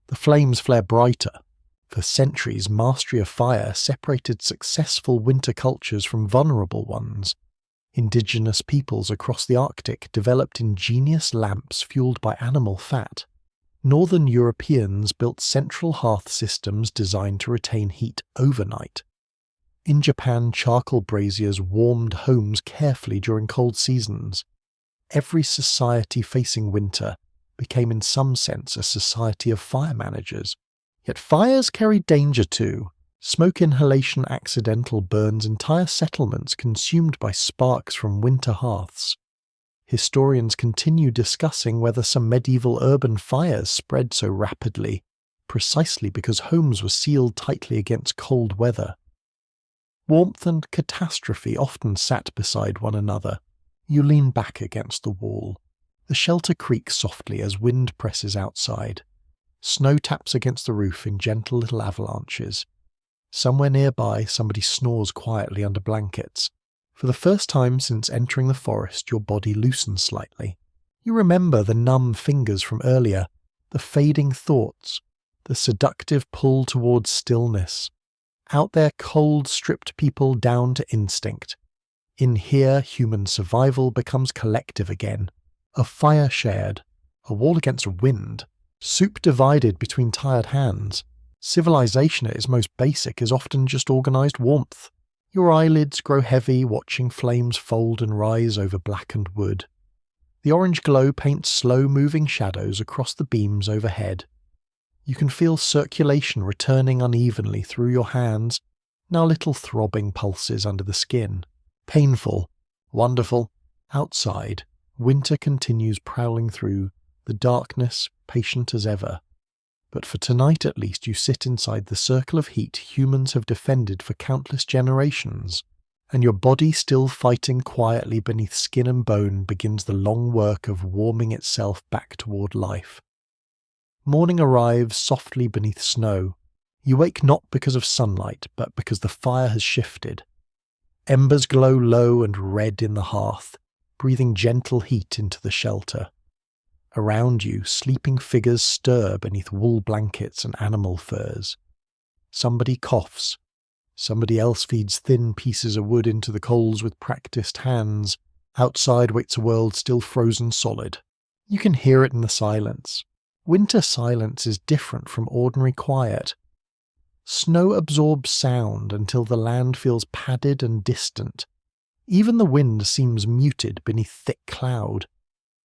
The flames flare brighter. For centuries, mastery of fire separated successful winter cultures from vulnerable ones. Indigenous peoples across the Arctic developed ingenious lamps fueled by animal fat. Northern Europeans built central hearth systems designed to retain heat overnight. In Japan, charcoal braziers warmed homes carefully during cold seasons. Every society facing winter became in some sense a society of fire managers. Yet fires carried danger too. Smoke inhalation accidental burns entire settlements consumed by sparks from winter hearths. Historians continue discussing whether some medieval urban fires spread so rapidly, precisely because homes were sealed tightly against cold weather. Warmth and catastrophe often sat beside one another. You lean back against the wall. The shelter creaks softly as wind presses outside. Snow taps against the roof in gentle little avalanches. Somewhere nearby, somebody snores quietly under blankets. For the first time since entering the forest, your body loosens slightly. You remember the numb fingers from earlier, the fading thoughts, the seductive pull towards stillness. Out there, cold stripped people down to instinct. In here, human survival becomes collective again. A fire shared, a wall against wind, soup divided between tired hands. Civilization at its most basic is often just organised warmth. Your eyelids grow heavy watching flames fold and rise over blackened wood. The orange glow paints slow-moving shadows across the beams overhead. You can feel circulation returning unevenly through your hands, now little throbbing pulses under the skin. Painful, wonderful. Outside, winter continues prowling through, the darkness patient as ever. But for tonight at least you sit inside the circle of heat humans have defended for countless generations. and your body still fighting quietly beneath skin and bone begins the long work of warming itself back toward life. Morning arrives softly beneath snow. You wake not because of sunlight, but because the fire has shifted. Embers glow low and red in the hearth, breathing gentle heat into the shelter. Around you, sleeping figures stir beneath wool blankets and animal furs. Somebody coughs. Somebody else feeds thin pieces of wood into the coals with practiced hands. Outside waits a world still frozen solid. You can hear it in the silence. Winter silence is different from ordinary quiet. Snow absorbs sound until the land feels padded and distant. Even the wind seems muted beneath thick cloud.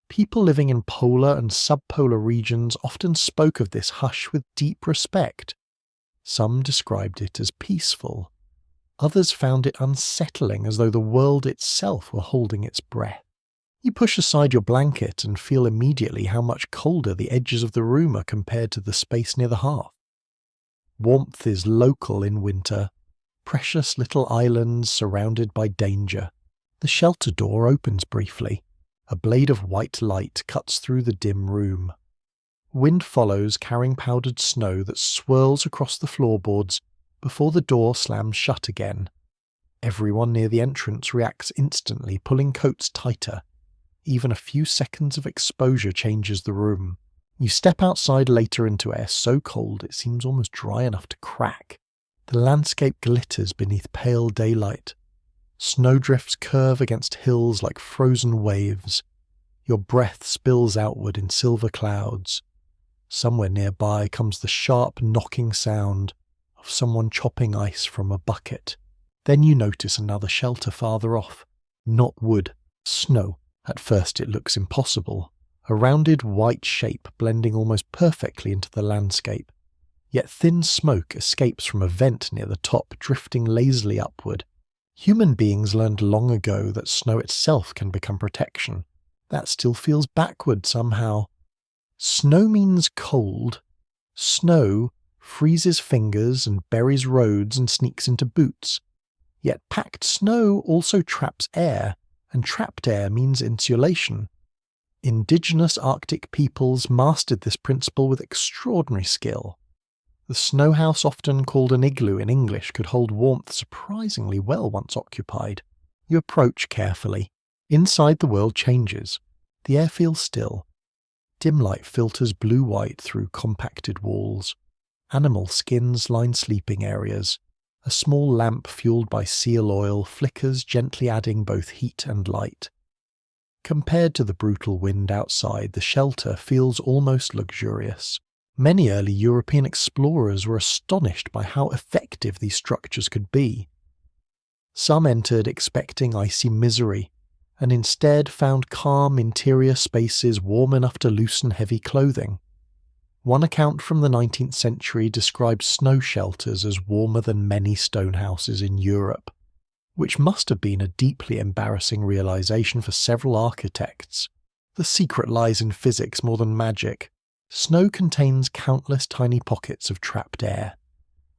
People living in polar and subpolar regions often spoke of this hush with deep respect. Some described it as peaceful. Others found it unsettling, as though the world itself were holding its breath. You push aside your blanket and feel immediately how much colder the edges of the room are compared to the space near the hearth. Warmth is local in winter, precious little islands surrounded by danger. The shelter door opens briefly. A blade of white light cuts through the dim room. Wind follows, carrying powdered snow that swirls across the floorboards before the door slams shut again. Everyone near the entrance reacts instantly, pulling coats tighter. Even a few seconds of exposure changes the room. You step outside later into air so cold it seems almost dry enough to crack. The landscape glitters beneath pale daylight. Snowdrifts curve against hills like frozen waves. Your breath spills outward in silver clouds. Somewhere nearby comes the sharp knocking sound of someone chopping ice from a bucket. Then you notice another shelter farther off. Not wood, snow. At first it looks impossible. A rounded white shape blending almost perfectly into the landscape. Yet thin smoke escapes from a vent near the top, drifting lazily upward. Human beings learned long ago that snow itself can become protection. That still feels backward somehow. Snow means cold. Snow freezes fingers and buries roads and sneaks into boots. Yet packed snow also traps air, and trapped air means insulation. Indigenous Arctic peoples mastered this principle with extraordinary skill. The snow house, often called an igloo in English, could hold warmth surprisingly well once occupied. You approach carefully. Inside the world changes. The air feels still. Dim light filters blue-white through compacted walls. Animal skins line sleeping areas. A small lamp fueled by seal oil flickers, gently adding both heat and light. Compared to the brutal wind outside, the shelter feels almost luxurious. Many early European explorers were astonished by how effective these structures could be. Some entered expecting icy misery, and instead found calm interior spaces warm enough to loosen heavy clothing. One account from the 19th century describes snow shelters as warmer than many stone houses in Europe, which must have been a deeply embarrassing realization for several architects. The secret lies in physics more than magic. Snow contains countless tiny pockets of trapped air.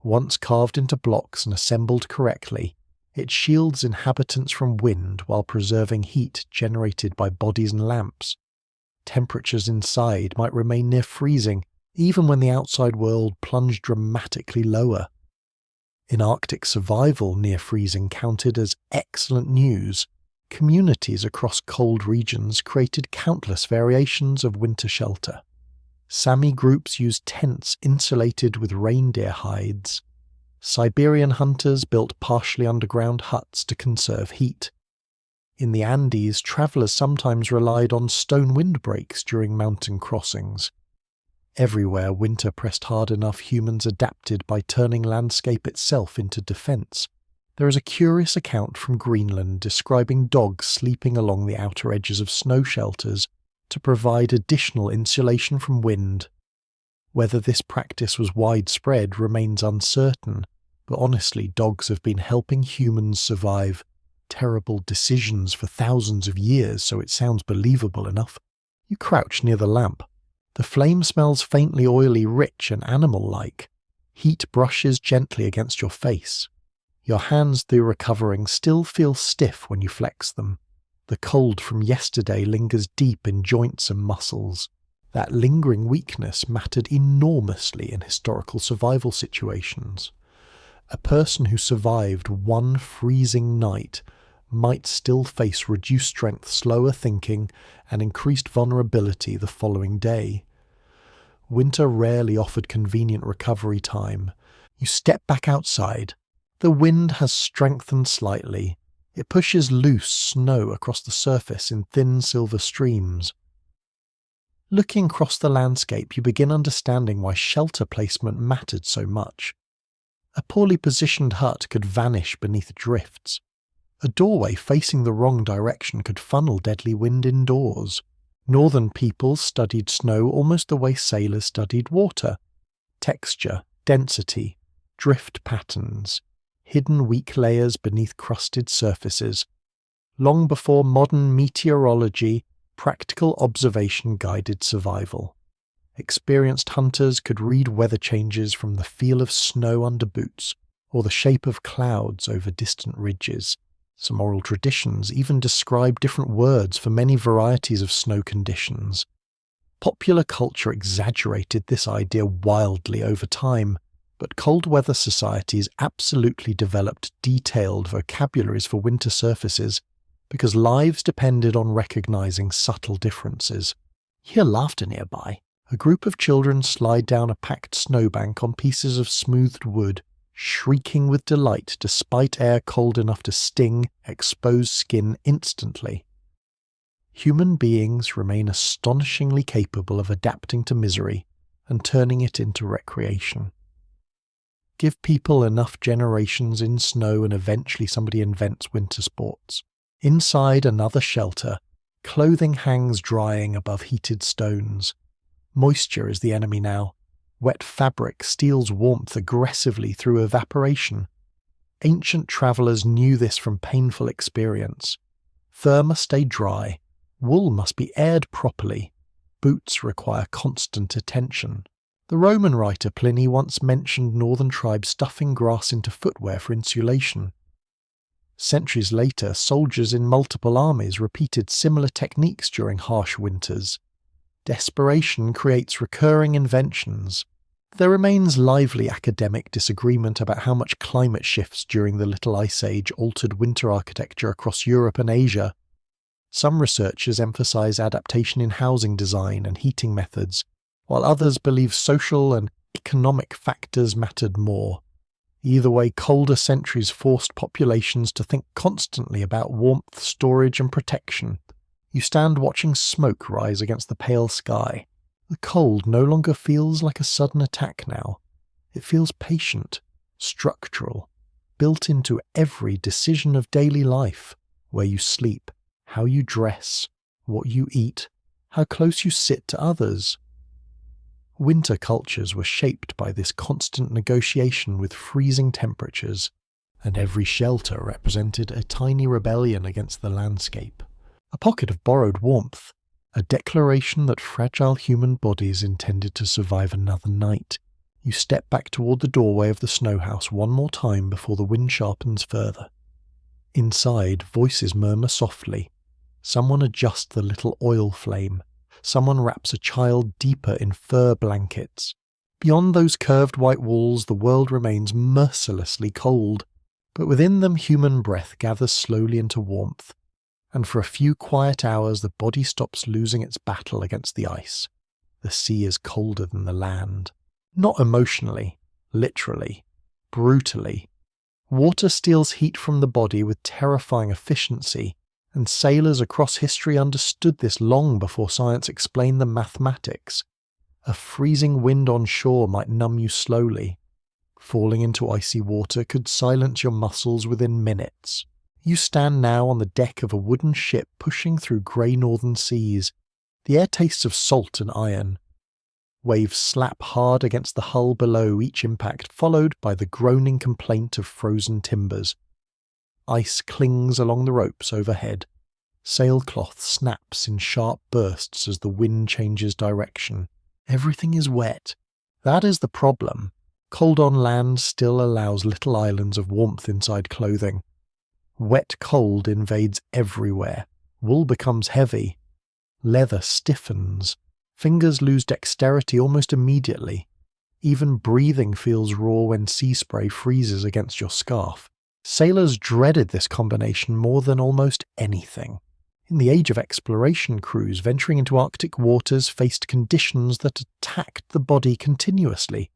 Once carved into blocks and assembled correctly, it shields inhabitants from wind while preserving heat generated by bodies and lamps. Temperatures inside might remain near freezing, even when the outside world plunged dramatically lower. In Arctic survival, near freezing counted as excellent news. Communities across cold regions created countless variations of winter shelter. Sami groups used tents insulated with reindeer hides. Siberian hunters built partially underground huts to conserve heat. In the Andes, travellers sometimes relied on stone windbreaks during mountain crossings. Everywhere winter pressed hard enough, humans adapted by turning landscape itself into defence. There is a curious account from Greenland describing dogs sleeping along the outer edges of snow shelters to provide additional insulation from wind. Whether this practice was widespread remains uncertain, but honestly, dogs have been helping humans survive terrible decisions for thousands of years, so it sounds believable enough. You crouch near the lamp. The flame smells faintly oily, rich and animal-like. Heat brushes gently against your face. Your hands, though recovering, still feel stiff when you flex them. The cold from yesterday lingers deep in joints and muscles. That lingering weakness mattered enormously in historical survival situations. A person who survived one freezing night might still face reduced strength, slower thinking, and increased vulnerability the following day. Winter rarely offered convenient recovery time. You step back outside. The wind has strengthened slightly. It pushes loose snow across the surface in thin silver streams. Looking across the landscape, you begin understanding why shelter placement mattered so much. A poorly positioned hut could vanish beneath drifts. A doorway facing the wrong direction could funnel deadly wind indoors. Northern peoples studied snow almost the way sailors studied water. Texture, density, drift patterns, hidden weak layers beneath crusted surfaces. Long before modern meteorology, practical observation guided survival. Experienced hunters could read weather changes from the feel of snow under boots or the shape of clouds over distant ridges. Some oral traditions even describe different words for many varieties of snow conditions. Popular culture exaggerated this idea wildly over time, but cold weather societies absolutely developed detailed vocabularies for winter surfaces because lives depended on recognizing subtle differences. You hear laughter nearby. A group of children slide down a packed snowbank on pieces of smoothed wood, shrieking with delight despite air cold enough to sting exposed skin instantly. Human beings remain astonishingly capable of adapting to misery and turning it into recreation. Give people enough generations in snow and eventually somebody invents winter sports. Inside another shelter, clothing hangs drying above heated stones. Moisture is the enemy now. Wet fabric steals warmth aggressively through evaporation. Ancient travellers knew this from painful experience. Fur must stay dry. Wool must be aired properly. Boots require constant attention. The Roman writer Pliny once mentioned northern tribes stuffing grass into footwear for insulation. Centuries later, soldiers in multiple armies repeated similar techniques during harsh winters. Desperation creates recurring inventions. There remains lively academic disagreement about how much climate shifts during the Little Ice Age altered winter architecture across Europe and Asia. Some researchers emphasize adaptation in housing design and heating methods, while others believe social and economic factors mattered more. Either way, colder centuries forced populations to think constantly about warmth, storage, and protection. You stand watching smoke rise against the pale sky. The cold no longer feels like a sudden attack now. It feels patient, structural, built into every decision of daily life: where you sleep, how you dress, what you eat, how close you sit to others. Winter cultures were shaped by this constant negotiation with freezing temperatures, and every shelter represented a tiny rebellion against the landscape. A pocket of borrowed warmth, a declaration that fragile human bodies intended to survive another night. You step back toward the doorway of the snow house one more time before the wind sharpens further. Inside, voices murmur softly. Someone adjusts the little oil flame. Someone wraps a child deeper in fur blankets. Beyond those curved white walls, the world remains mercilessly cold, but within them human breath gathers slowly into warmth. And for a few quiet hours the body stops losing its battle against the ice. The sea is colder than the land. Not emotionally, literally, brutally. Water steals heat from the body with terrifying efficiency, and sailors across history understood this long before science explained the mathematics. A freezing wind on shore might numb you slowly. Falling into icy water could silence your muscles within minutes. You stand now on the deck of a wooden ship pushing through grey northern seas. The air tastes of salt and iron. Waves slap hard against the hull below each impact, followed by the groaning complaint of frozen timbers. Ice clings along the ropes overhead. Sailcloth snaps in sharp bursts as the wind changes direction. Everything is wet. That is the problem. Cold on land still allows little islands of warmth inside clothing. Wet cold invades everywhere. Wool becomes heavy. Leather stiffens. Fingers lose dexterity almost immediately. Even breathing feels raw when sea spray freezes against your scarf. Sailors dreaded this combination more than almost anything. In the age of exploration, crews venturing into Arctic waters faced conditions that attacked the body continuously.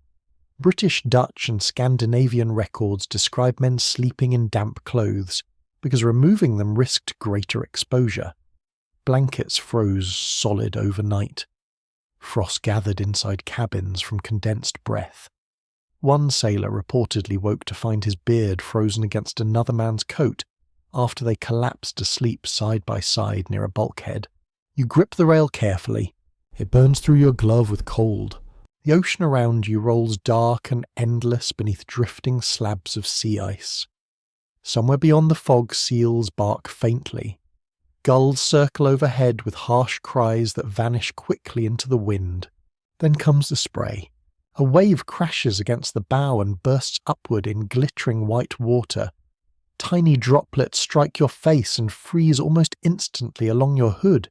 British, Dutch, and Scandinavian records describe men sleeping in damp clothes, because removing them risked greater exposure. Blankets froze solid overnight. Frost gathered inside cabins from condensed breath. One sailor reportedly woke to find his beard frozen against another man's coat after they collapsed to sleep side by side near a bulkhead. You grip the rail carefully. It burns through your glove with cold. The ocean around you rolls dark and endless beneath drifting slabs of sea ice. Somewhere beyond the fog, seals bark faintly. Gulls circle overhead with harsh cries that vanish quickly into the wind. Then comes the spray. A wave crashes against the bow and bursts upward in glittering white water. Tiny droplets strike your face and freeze almost instantly along your hood.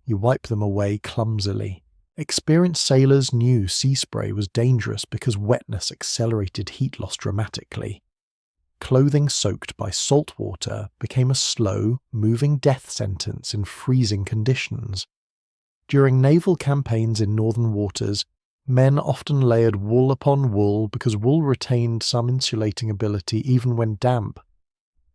You wipe them away clumsily. Experienced sailors knew sea spray was dangerous because wetness accelerated heat loss dramatically. Clothing soaked by salt water became a slow, moving death sentence in freezing conditions. During naval campaigns in northern waters, men often layered wool upon wool because wool retained some insulating ability even when damp.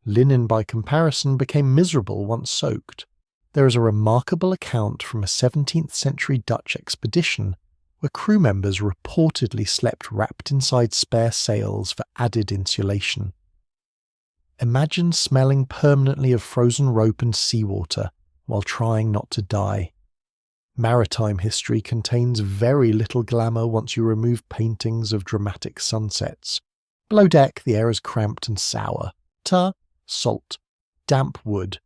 Linen, by comparison, became miserable once soaked. There is a remarkable account from a 17th century Dutch expedition where crew members reportedly slept wrapped inside spare sails for added insulation. Imagine smelling permanently of frozen rope and seawater while trying not to die. Maritime history contains very little glamour once you remove paintings of dramatic sunsets. Below deck, the air is cramped and sour. Tar, salt, damp wood,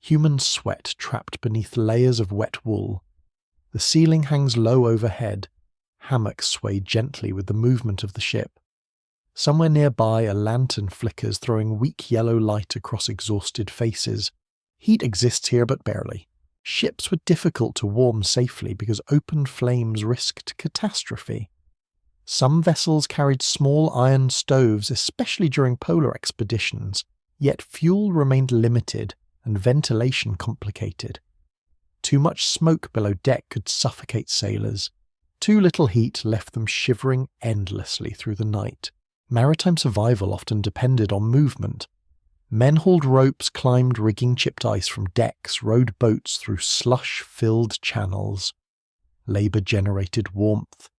human sweat trapped beneath layers of wet wool. The ceiling hangs low overhead. Hammocks sway gently with the movement of the ship. Somewhere nearby, a lantern flickers, throwing weak yellow light across exhausted faces. Heat exists here, but barely. Ships were difficult to warm safely because open flames risked catastrophe. Some vessels carried small iron stoves, especially during polar expeditions, yet fuel remained limited and ventilation complicated. Too much smoke below deck could suffocate sailors. Too little heat left them shivering endlessly through the night. Maritime survival often depended on movement. Men hauled ropes, climbed rigging chipped ice from decks, rowed boats through slush-filled channels. Labour generated warmth.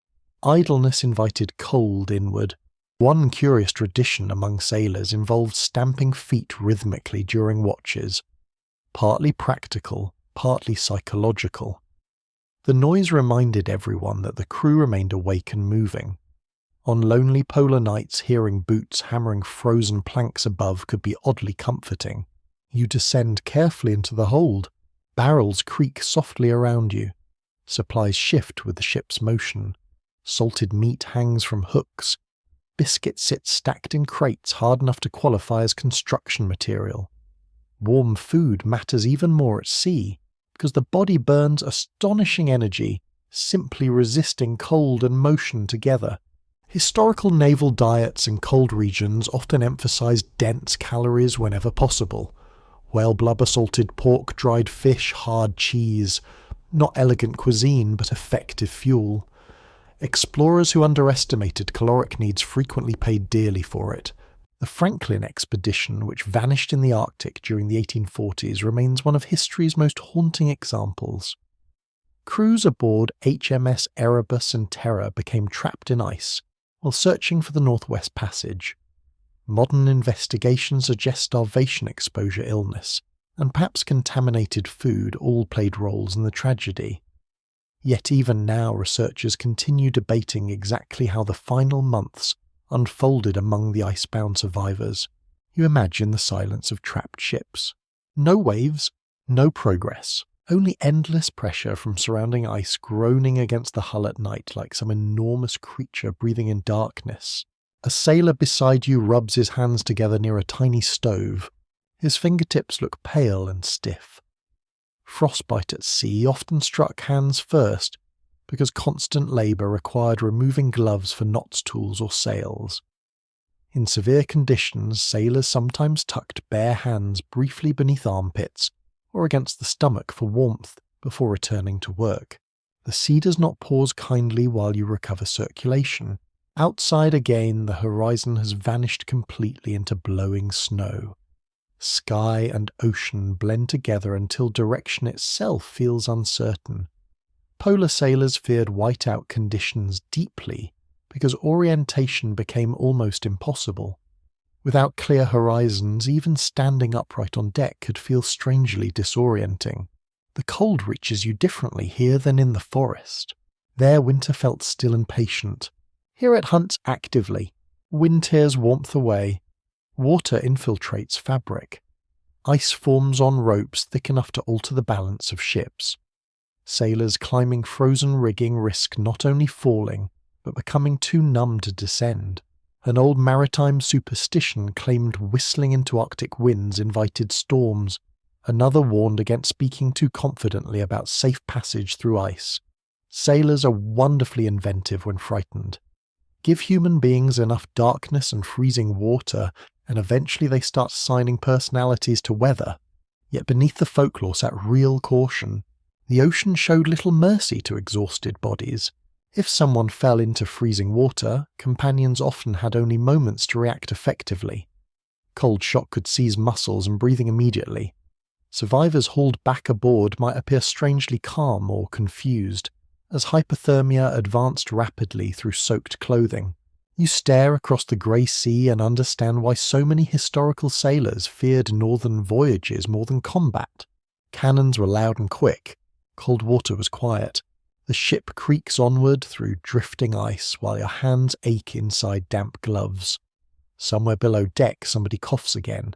Idleness invited cold inward. One curious tradition among sailors involved stamping feet rhythmically during watches. Partly practical, partly psychological. The noise reminded everyone that the crew remained awake and moving. On lonely polar nights, hearing boots hammering frozen planks above could be oddly comforting. You descend carefully into the hold. Barrels creak softly around you. Supplies shift with the ship's motion. Salted meat hangs from hooks. Biscuit sits stacked in crates hard enough to qualify as construction material. Warm food matters even more at sea, because the body burns astonishing energy, simply resisting cold and motion together. Historical naval diets in cold regions often emphasized dense calories whenever possible. Whale blubber, salted pork, dried fish, hard cheese. Not elegant cuisine, but effective fuel. Explorers who underestimated caloric needs frequently paid dearly for it. The Franklin expedition, which vanished in the Arctic during the 1840s, remains one of history's most haunting examples. Crews aboard HMS Erebus and Terror became trapped in ice while searching for the Northwest Passage. Modern investigations suggest starvation exposure illness, and perhaps contaminated food all played roles in the tragedy. Yet even now researchers continue debating exactly how the final months unfolded among the icebound survivors. You imagine the silence of trapped ships. No waves, no progress. only endless pressure from surrounding ice groaning against the hull at night like some enormous creature breathing in darkness. A sailor beside you rubs his hands together near a tiny stove. His fingertips look pale and stiff. Frostbite at sea often struck hands first because constant labour required removing gloves for knots tools or sails. In severe conditions, sailors sometimes tucked bare hands briefly beneath armpits or against the stomach for warmth before returning to work. The sea does not pause kindly while you recover circulation. Outside again, the horizon has vanished completely into blowing snow. Sky and ocean blend together until direction itself feels uncertain. Polar sailors feared whiteout conditions deeply because orientation became almost impossible. Without clear horizons, even standing upright on deck could feel strangely disorienting. The cold reaches you differently here than in the forest. There winter felt still and patient. Here it hunts actively. Wind tears warmth away. Water infiltrates fabric. Ice forms on ropes thick enough to alter the balance of ships. Sailors climbing frozen rigging risk not only falling, but becoming too numb to descend. An old maritime superstition claimed whistling into Arctic winds invited storms. Another warned against speaking too confidently about safe passage through ice. Sailors are wonderfully inventive when frightened. Give human beings enough darkness and freezing water, and eventually they start assigning personalities to weather. Yet beneath the folklore sat real caution. The ocean showed little mercy to exhausted bodies. If someone fell into freezing water, companions often had only moments to react effectively. Cold shock could seize muscles and breathing immediately. Survivors hauled back aboard might appear strangely calm or confused, as hypothermia advanced rapidly through soaked clothing. You stare across the grey sea and understand why so many historical sailors feared northern voyages more than combat. Cannons were loud and quick. Cold water was quiet. The ship creaks onward through drifting ice while your hands ache inside damp gloves. Somewhere below deck somebody coughs again.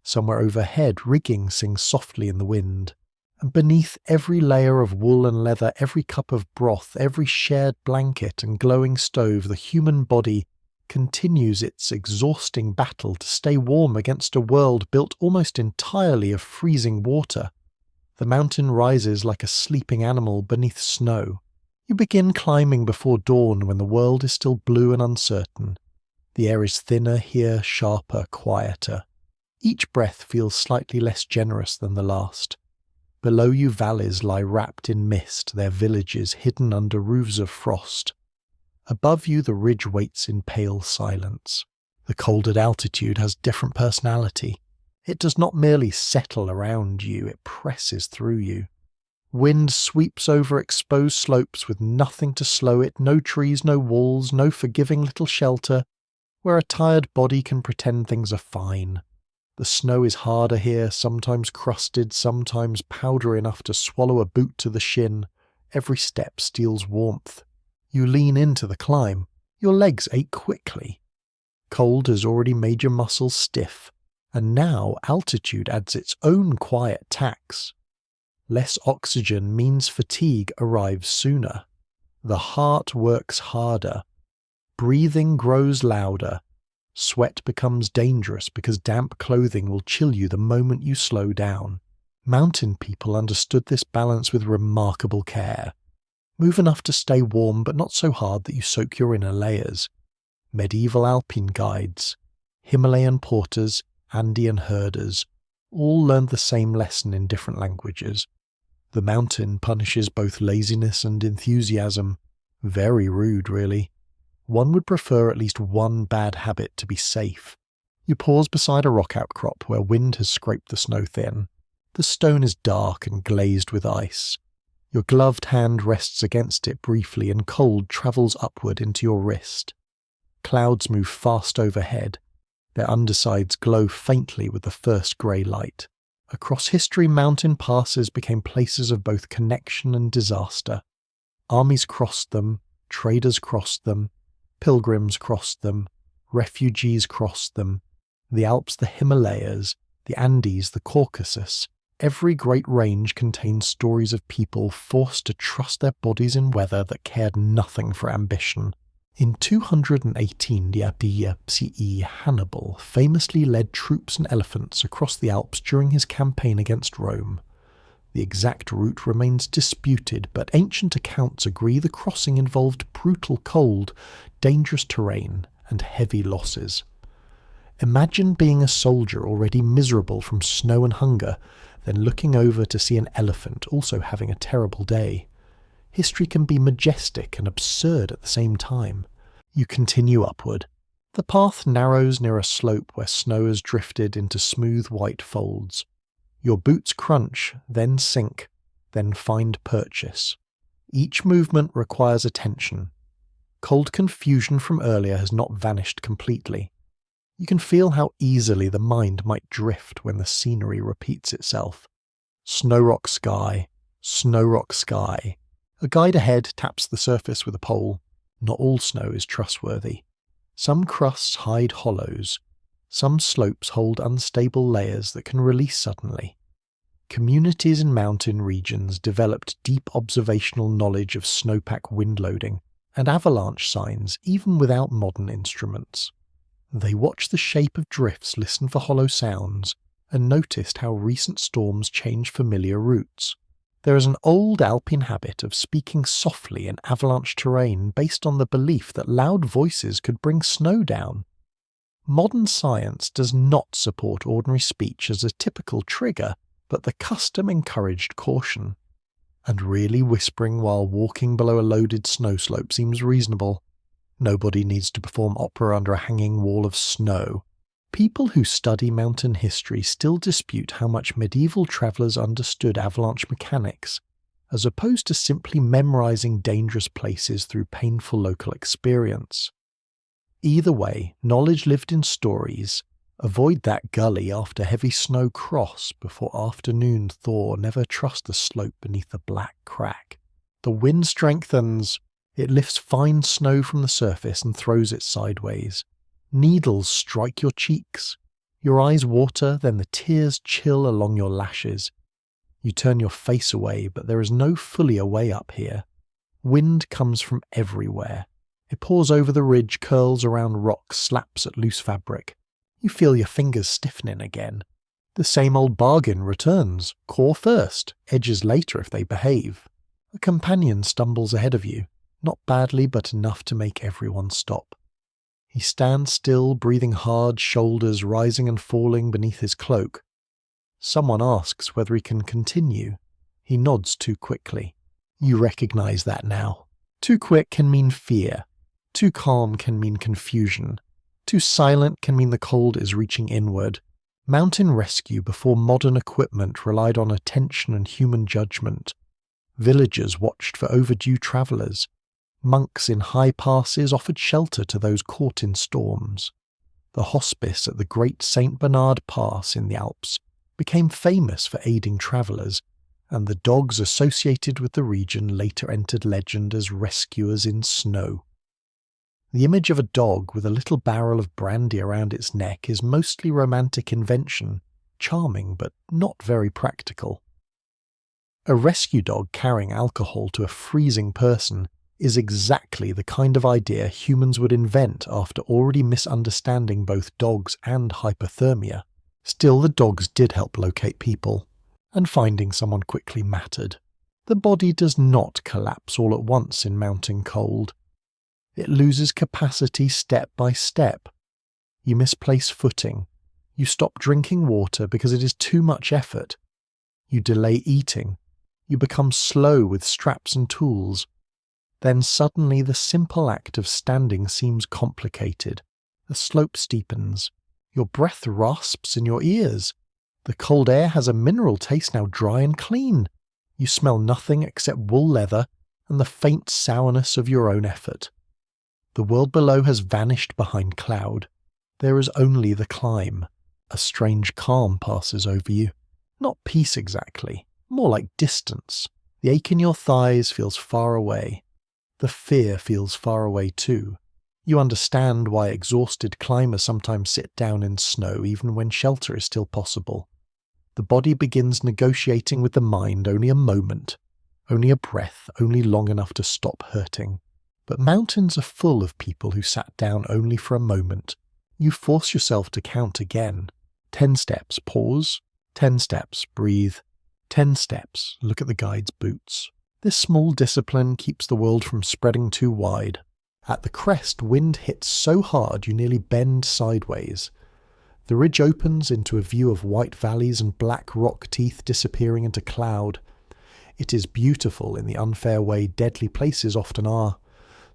Somewhere overhead rigging sings softly in the wind. And beneath every layer of wool and leather, every cup of broth, every shared blanket and glowing stove, the human body continues its exhausting battle to stay warm against a world built almost entirely of freezing water. The mountain rises like a sleeping animal beneath snow. You begin climbing before dawn when the world is still blue and uncertain. The air is thinner here, sharper, quieter. Each breath feels slightly less generous than the last. Below you valleys lie wrapped in mist, their villages hidden under roofs of frost. Above you the ridge waits in pale silence. The cold at altitude has different personality. It does not merely settle around you, it presses through you. Wind sweeps over exposed slopes with nothing to slow it, no trees, no walls, no forgiving little shelter, where a tired body can pretend things are fine. The snow is harder here, sometimes crusted, sometimes powder enough to swallow a boot to the shin. Every step steals warmth. You lean into the climb. Your legs ache quickly. Cold has already made your muscles stiff. And now altitude adds its own quiet tax. Less oxygen means fatigue arrives sooner. The heart works harder. Breathing grows louder. Sweat becomes dangerous because damp clothing will chill you the moment you slow down. Mountain people understood this balance with remarkable care. Move enough to stay warm but not so hard that you soak your inner layers. Medieval alpine guides, Himalayan porters, Andean herders, all learned the same lesson in different languages. The mountain punishes both laziness and enthusiasm. Very rude, really. One would prefer at least one bad habit to be safe. You pause beside a rock outcrop where wind has scraped the snow thin. The stone is dark and glazed with ice. Your gloved hand rests against it briefly and cold travels upward into your wrist. Clouds move fast overhead. Their undersides glow faintly with the first grey light. Across history, mountain passes became places of both connection and disaster. Armies crossed them, traders crossed them, pilgrims crossed them, refugees crossed them. The Alps, the Himalayas, the Andes, the Caucasus. Every great range contains stories of people forced to trust their bodies in weather that cared nothing for ambition. In 218 CE, Hannibal famously led troops and elephants across the Alps during his campaign against Rome. The exact route remains disputed, but ancient accounts agree the crossing involved brutal cold, dangerous terrain, and heavy losses. Imagine being a soldier already miserable from snow and hunger, then looking over to see an elephant also having a terrible day. History can be majestic and absurd at the same time. You continue upward. The path narrows near a slope where snow has drifted into smooth white folds. Your boots crunch, then sink, then find purchase. Each movement requires attention. Cold confusion from earlier has not vanished completely. You can feel how easily the mind might drift when the scenery repeats itself. Snow rock sky, snow rock sky. A guide ahead taps the surface with a pole. Not all snow is trustworthy. Some crusts hide hollows. Some slopes hold unstable layers that can release suddenly. Communities in mountain regions developed deep observational knowledge of snowpack wind loading and avalanche signs even without modern instruments. They watched the shape of drifts, listened for hollow sounds, and noticed how recent storms changed familiar routes. There is an old Alpine habit of speaking softly in avalanche terrain based on the belief that loud voices could bring snow down. Modern science does not support ordinary speech as a typical trigger, but the custom encouraged caution. And really whispering while walking below a loaded snow slope seems reasonable. Nobody needs to perform opera under a hanging wall of snow. People who study mountain history still dispute how much medieval travellers understood avalanche mechanics, as opposed to simply memorising dangerous places through painful local experience. Either way, knowledge lived in stories. Avoid that gully after heavy snow cross before afternoon thaw. Never trust the slope beneath the black crack. The wind strengthens. It lifts fine snow from the surface and throws it sideways. Needles strike your cheeks. Your eyes water, then the tears chill along your lashes. You turn your face away, but there is no fully away up here. Wind comes from everywhere. It pours over the ridge, curls around rocks, slaps at loose fabric. You feel your fingers stiffening again. The same old bargain returns. Core first, edges later if they behave. A companion stumbles ahead of you, not badly but enough to make everyone stop. He stands still, breathing hard, shoulders rising and falling beneath his cloak. Someone asks whether he can continue. He nods too quickly. You recognize that now. Too quick can mean fear. Too calm can mean confusion. Too silent can mean the cold is reaching inward. Mountain rescue before modern equipment relied on attention and human judgment. Villagers watched for overdue travellers. Monks in high passes offered shelter to those caught in storms. The hospice at the Great St. Bernard Pass in the Alps became famous for aiding travellers, and the dogs associated with the region later entered legend as rescuers in snow. The image of a dog with a little barrel of brandy around its neck is mostly romantic invention, charming but not very practical. A rescue dog carrying alcohol to a freezing person is exactly the kind of idea humans would invent after already misunderstanding both dogs and hypothermia. Still, the dogs did help locate people, and finding someone quickly mattered. The body does not collapse all at once in mountain cold. It loses capacity step by step. You misplace footing. You stop drinking water because it is too much effort. You delay eating. You become slow with straps and tools. Then suddenly the simple act of standing seems complicated. The slope steepens. Your breath rasps in your ears. The cold air has a mineral taste now dry and clean. You smell nothing except wool leather and the faint sourness of your own effort. The world below has vanished behind cloud. There is only the climb. A strange calm passes over you. Not peace exactly, more like distance. The ache in your thighs feels far away. The fear feels far away too. You understand why exhausted climbers sometimes sit down in snow even when shelter is still possible. The body begins negotiating with the mind only a moment, only a breath, only long enough to stop hurting. But mountains are full of people who sat down only for a moment. You force yourself to count again. 10 steps, pause. 10 steps, breathe. 10 steps, look at the guide's boots. This small discipline keeps the world from spreading too wide. At the crest, wind hits so hard you nearly bend sideways. The ridge opens into a view of white valleys and black rock teeth disappearing into cloud. It is beautiful in the unfair way deadly places often are.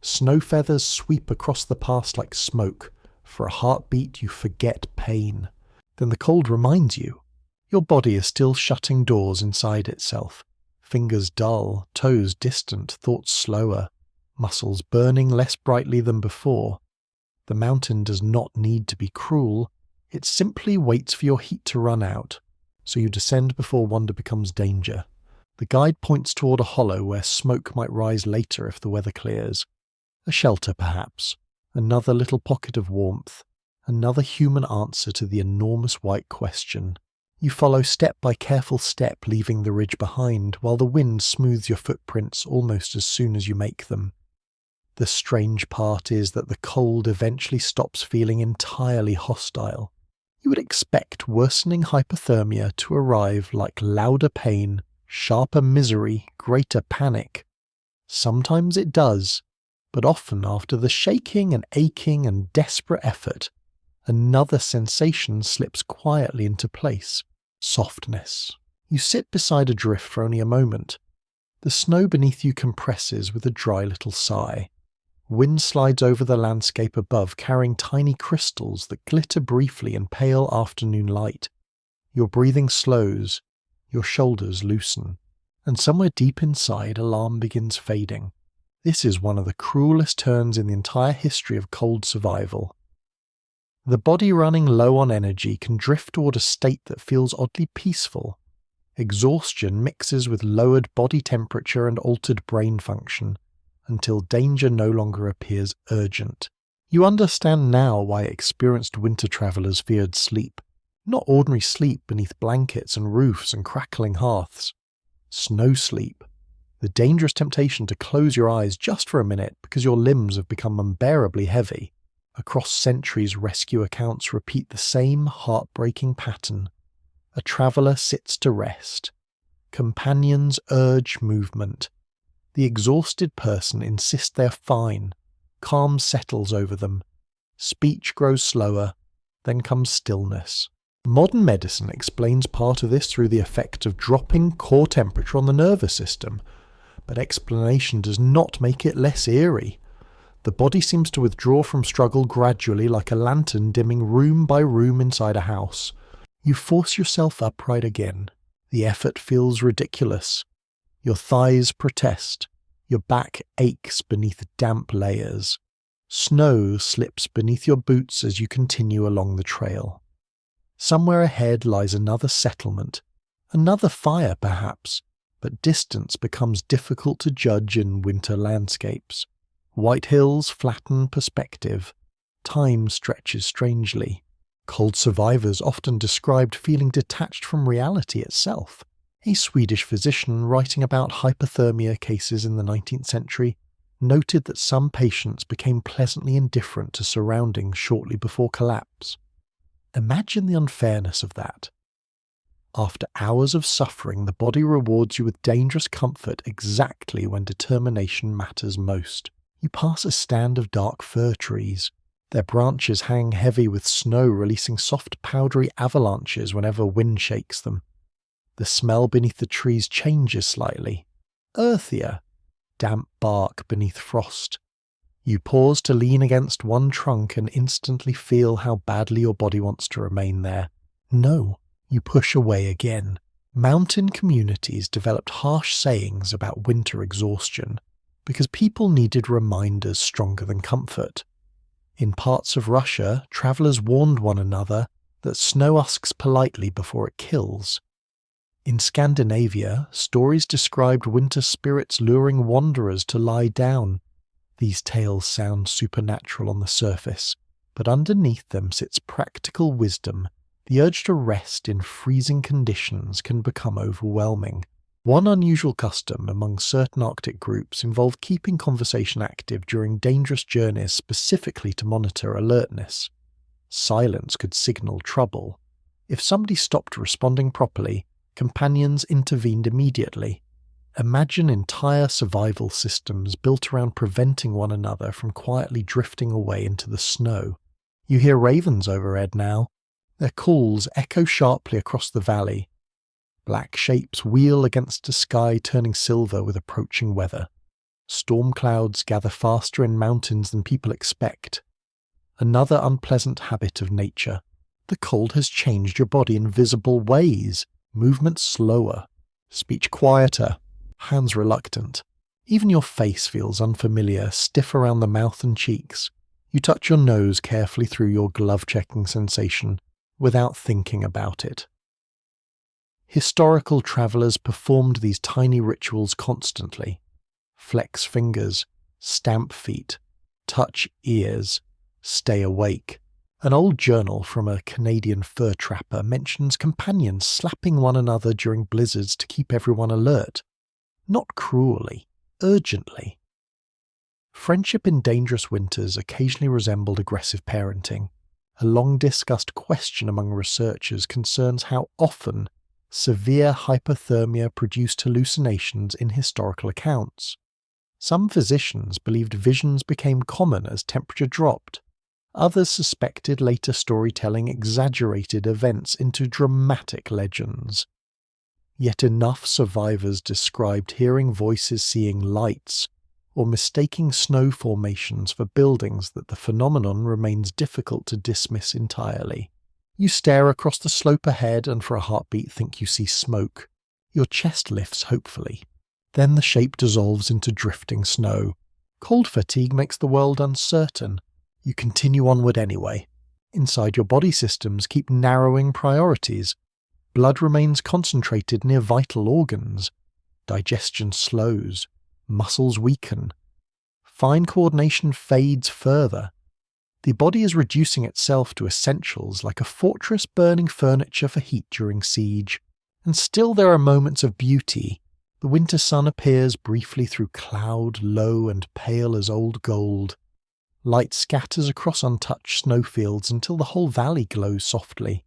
Snow feathers sweep across the pass like smoke. For a heartbeat you forget pain. Then the cold reminds you. Your body is still shutting doors inside itself. Fingers dull, toes distant, thoughts slower, muscles burning less brightly than before. The mountain does not need to be cruel. It simply waits for your heat to run out, so you descend before wonder becomes danger. The guide points toward a hollow where smoke might rise later if the weather clears. A shelter, perhaps. Another little pocket of warmth. Another human answer to the enormous white question. You follow step by careful step, leaving the ridge behind, while the wind smooths your footprints almost as soon as you make them. The strange part is that the cold eventually stops feeling entirely hostile. You would expect worsening hypothermia to arrive like louder pain, sharper misery, greater panic. Sometimes it does, but often after the shaking and aching and desperate effort, another sensation slips quietly into place. Softness. You sit beside a drift for only a moment. The snow beneath you compresses with a dry little sigh. Wind slides over the landscape above, carrying tiny crystals that glitter briefly in pale afternoon light. Your breathing slows, your shoulders loosen, and somewhere deep inside alarm begins fading. This is one of the cruelest turns in the entire history of cold survival. The body running low on energy can drift toward a state that feels oddly peaceful. Exhaustion mixes with lowered body temperature and altered brain function, until danger no longer appears urgent. You understand now why experienced winter travellers feared sleep. Not ordinary sleep beneath blankets and roofs and crackling hearths. Snow sleep. The dangerous temptation to close your eyes just for a minute because your limbs have become unbearably heavy. Across centuries, rescue accounts repeat the same heartbreaking pattern. A traveller sits to rest. Companions urge movement. The exhausted person insists they're fine. Calm settles over them. Speech grows slower. Then comes stillness. Modern medicine explains part of this through the effect of dropping core temperature on the nervous system, but explanation does not make it less eerie. The body seems to withdraw from struggle gradually, like a lantern dimming room by room inside a house. You force yourself upright again. The effort feels ridiculous. Your thighs protest. Your back aches beneath damp layers. Snow slips beneath your boots as you continue along the trail. Somewhere ahead lies another settlement. Another fire, perhaps, but distance becomes difficult to judge in winter landscapes. White hills flatten perspective. Time stretches strangely. Cold survivors often described feeling detached from reality itself. A Swedish physician writing about hypothermia cases in the 19th century noted that some patients became pleasantly indifferent to surroundings shortly before collapse. Imagine the unfairness of that. After hours of suffering, the body rewards you with dangerous comfort exactly when determination matters most. You pass a stand of dark fir trees. Their branches hang heavy with snow, releasing soft powdery avalanches whenever wind shakes them. The smell beneath the trees changes slightly. Earthier. Damp bark beneath frost. You pause to lean against one trunk and instantly feel how badly your body wants to remain there. No, you push away again. Mountain communities developed harsh sayings about winter exhaustion because people needed reminders stronger than comfort. In parts of Russia, travellers warned one another that snow asks politely before it kills. In Scandinavia, stories described winter spirits luring wanderers to lie down. These tales sound supernatural on the surface, but underneath them sits practical wisdom The urge to rest in freezing conditions can become overwhelming. One unusual custom among certain Arctic groups involved keeping conversation active during dangerous journeys specifically to monitor alertness. Silence could signal trouble. If somebody stopped responding properly, companions intervened immediately. Imagine entire survival systems built around preventing one another from quietly drifting away into the snow. You hear ravens overhead now. Their calls echo sharply across the valley. Black shapes wheel against a sky turning silver with approaching weather. Storm clouds gather faster in mountains than people expect. Another unpleasant habit of nature. The cold has changed your body in visible ways. Movement slower. Speech quieter. Hands reluctant. Even your face feels unfamiliar, stiff around the mouth and cheeks. You touch your nose carefully through your glove-checking sensation, without thinking about it. Historical travellers performed these tiny rituals constantly. Flex fingers, stamp feet, touch ears, stay awake. An old journal from a Canadian fur trapper mentions companions slapping one another during blizzards to keep everyone alert. Not cruelly, urgently. Friendship in dangerous winters occasionally resembled aggressive parenting. A long-discussed question among researchers concerns how often severe hypothermia produced hallucinations in historical accounts. Some physicians believed visions became common as temperature dropped. Others suspected later storytelling exaggerated events into dramatic legends. Yet enough survivors described hearing voices, seeing lights, or mistaking snow formations for buildings that the phenomenon remains difficult to dismiss entirely. You stare across the slope ahead and for a heartbeat think you see smoke. Your chest lifts hopefully. Then the shape dissolves into drifting snow. Cold fatigue makes the world uncertain. You continue onward anyway. Inside your body systems keep narrowing priorities. Blood remains concentrated near vital organs. Digestion slows. Muscles weaken. Fine coordination fades further. The body is reducing itself to essentials like a fortress burning furniture for heat during siege. And still there are moments of beauty. The winter sun appears briefly through cloud, low and pale as old gold. Light scatters across untouched snowfields until the whole valley glows softly.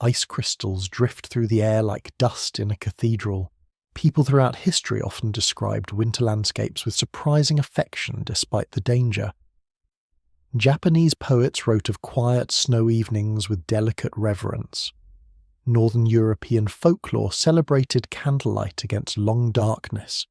Ice crystals drift through the air like dust in a cathedral. People throughout history often described winter landscapes with surprising affection despite the danger. Japanese poets wrote of quiet snow evenings with delicate reverence. Northern European folklore celebrated candlelight against long darkness.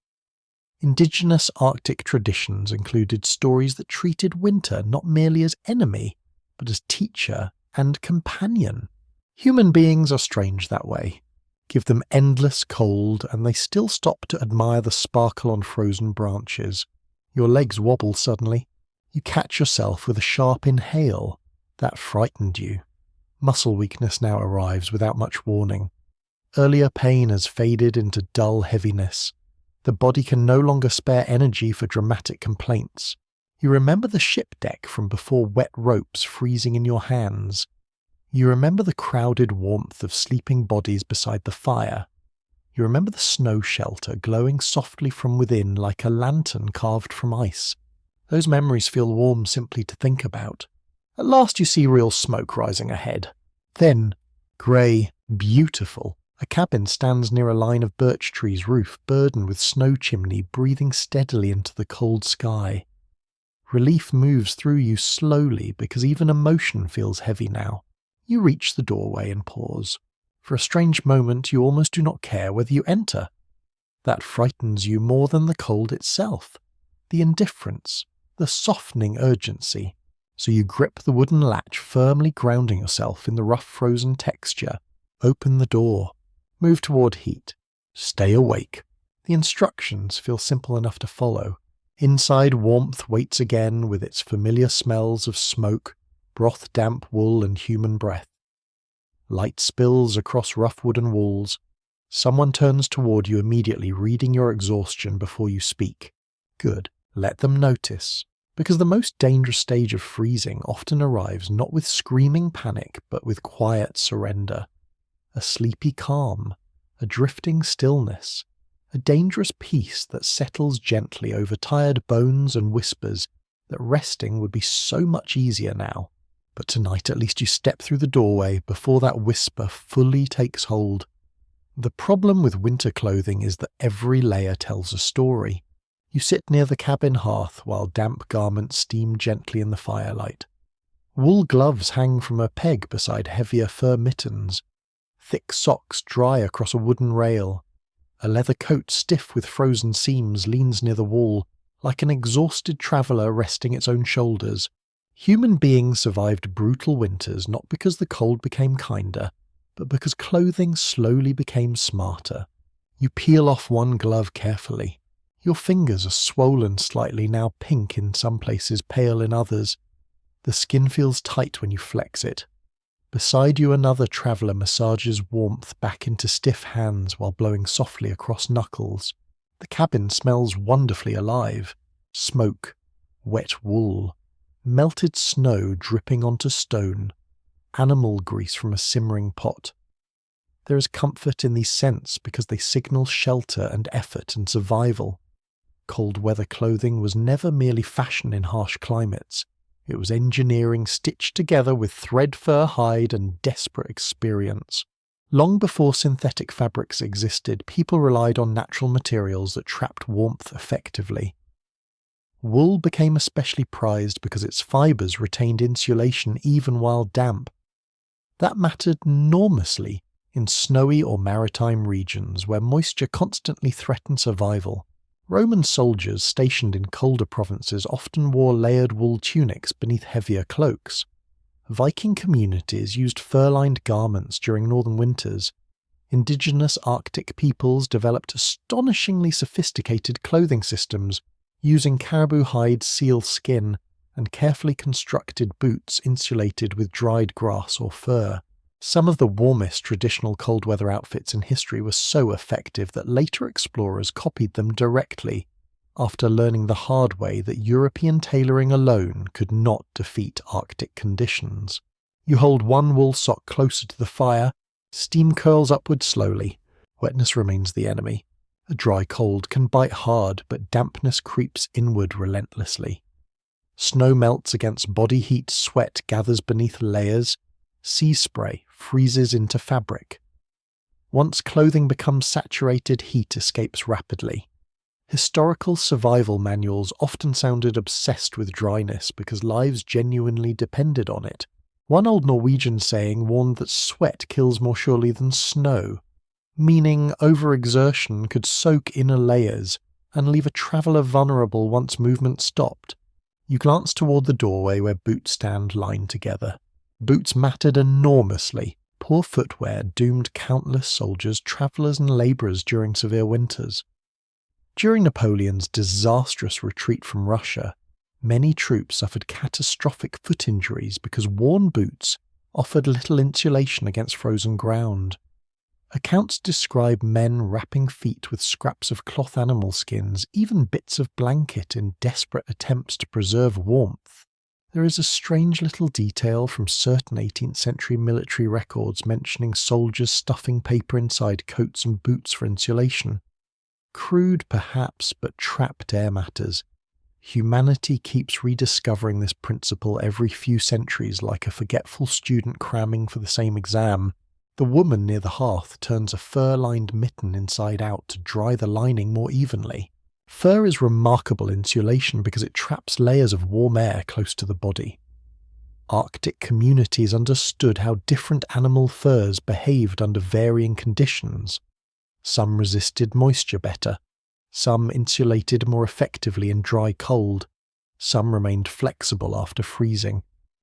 Indigenous Arctic traditions included stories that treated winter not merely as enemy, but as teacher and companion. Human beings are strange that way. Give them endless cold, and they still stop to admire the sparkle on frozen branches. Your legs wobble suddenly. You catch yourself with a sharp inhale. That frightened you. Muscle weakness now arrives without much warning. Earlier pain has faded into dull heaviness. The body can no longer spare energy for dramatic complaints. You remember the ship deck from before wet ropes freezing in your hands. You remember the crowded warmth of sleeping bodies beside the fire. You remember the snow shelter glowing softly from within like a lantern carved from ice. Those memories feel warm simply to think about. At last you see real smoke rising ahead. Then, grey, beautiful, a cabin stands near a line of birch trees' roof burdened with snow chimney breathing steadily into the cold sky. Relief moves through you slowly because even emotion feels heavy now. You reach the doorway and pause. For a strange moment you almost do not care whether you enter. That frightens you more than the cold itself. The indifference, the softening urgency. So you grip the wooden latch, firmly grounding yourself in the rough frozen texture. Open the door. Move toward heat. Stay awake. The instructions feel simple enough to follow. Inside, warmth waits again with its familiar smells of smoke, broth damp wool and human breath. Light spills across rough wooden walls. Someone turns toward you immediately, reading your exhaustion before you speak. Good. Let them notice. Because the most dangerous stage of freezing often arrives not with screaming panic but with quiet surrender. A sleepy calm, a drifting stillness, a dangerous peace that settles gently over tired bones and whispers that resting would be so much easier now. But tonight at least you step through the doorway before that whisper fully takes hold. The problem with winter clothing is that every layer tells a story. You sit near the cabin hearth while damp garments steam gently in the firelight. Wool gloves hang from a peg beside heavier fur mittens. Thick socks dry across a wooden rail. A leather coat stiff with frozen seams leans near the wall, like an exhausted traveller resting its own shoulders. Human beings survived brutal winters not because the cold became kinder, but because clothing slowly became smarter. You peel off one glove carefully. Your fingers are swollen slightly, now pink in some places, pale in others. The skin feels tight when you flex it. Beside you another traveller massages warmth back into stiff hands while blowing softly across knuckles. The cabin smells wonderfully alive. Smoke, wet wool, melted snow dripping onto stone, animal grease from a simmering pot. There is comfort in these scents because they signal shelter and effort and survival. Cold weather clothing was never merely fashion in harsh climates. It was engineering stitched together with thread fur hide and desperate experience. Long before synthetic fabrics existed, people relied on natural materials that trapped warmth effectively. Wool became especially prized because its fibres retained insulation even while damp. That mattered enormously in snowy or maritime regions where moisture constantly threatened survival. Roman soldiers stationed in colder provinces often wore layered wool tunics beneath heavier cloaks. Viking communities used fur-lined garments during northern winters. Indigenous Arctic peoples developed astonishingly sophisticated clothing systems, using caribou hide, seal skin, and carefully constructed boots insulated with dried grass or fur. Some of the warmest traditional cold weather outfits in history were so effective that later explorers copied them directly, after learning the hard way that European tailoring alone could not defeat Arctic conditions. You hold one wool sock closer to the fire, steam curls upward slowly, wetness remains the enemy. A dry cold can bite hard, but dampness creeps inward relentlessly. Snow melts against body heat, sweat gathers beneath layers, sea spray freezes into fabric. Once clothing becomes saturated, heat escapes rapidly. Historical survival manuals often sounded obsessed with dryness because lives genuinely depended on it. One old Norwegian saying warned that sweat kills more surely than snow, meaning overexertion could soak inner layers and leave a traveller vulnerable once movement stopped. You glance toward the doorway where boots stand lined together. Boots mattered enormously. Poor footwear doomed countless soldiers, travellers and labourers during severe winters. During Napoleon's disastrous retreat from Russia, many troops suffered catastrophic foot injuries because worn boots offered little insulation against frozen ground. Accounts describe men wrapping feet with scraps of cloth animal skins, even bits of blanket, in desperate attempts to preserve warmth. There is a strange little detail from certain 18th century military records mentioning soldiers stuffing paper inside coats and boots for insulation. Crude perhaps, but trapped air matters. Humanity keeps rediscovering this principle every few centuries, like a forgetful student cramming for the same exam. The woman near the hearth turns a fur-lined mitten inside out to dry the lining more evenly. Fur is remarkable insulation because it traps layers of warm air close to the body. Arctic communities understood how different animal furs behaved under varying conditions. Some resisted moisture better, some insulated more effectively in dry cold, some remained flexible after freezing.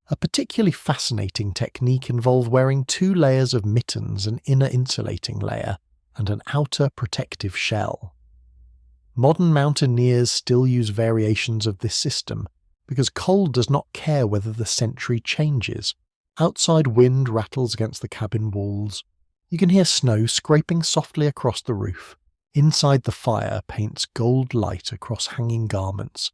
A particularly fascinating technique involved wearing 2 layers of mittens, an inner insulating layer, and an outer protective shell. Modern mountaineers still use variations of this system, because cold does not care whether the century changes. Outside wind rattles against the cabin walls. You can hear snow scraping softly across the roof. Inside the fire paints gold light across hanging garments,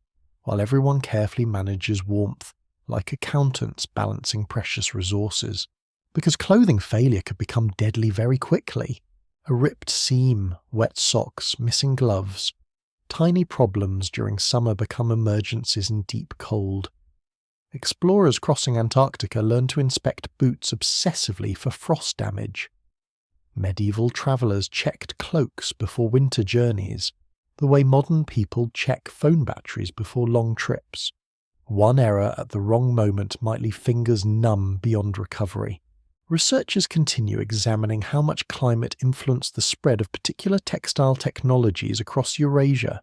while everyone carefully manages warmth, like accountants balancing precious resources. Because clothing failure could become deadly very quickly. A ripped seam, wet socks, missing gloves. Tiny problems during summer become emergencies in deep cold. Explorers crossing Antarctica learned to inspect boots obsessively for frost damage. Medieval travellers checked cloaks before winter journeys, the way modern people check phone batteries before long trips. One error at the wrong moment might leave fingers numb beyond recovery. Researchers continue examining how much climate influenced the spread of particular textile technologies across Eurasia.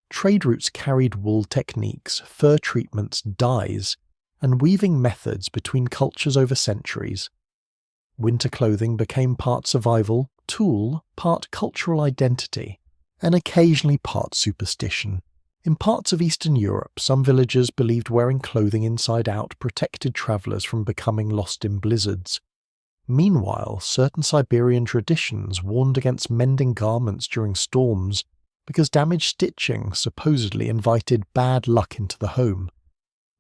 Trade routes carried wool techniques, fur treatments, dyes, and weaving methods between cultures over centuries. Winter clothing became part survival, tool, part cultural identity, and occasionally part superstition. In parts of Eastern Europe, some villagers believed wearing clothing inside out protected travellers from becoming lost in blizzards. Meanwhile, certain Siberian traditions warned against mending garments during storms because damaged stitching supposedly invited bad luck into the home.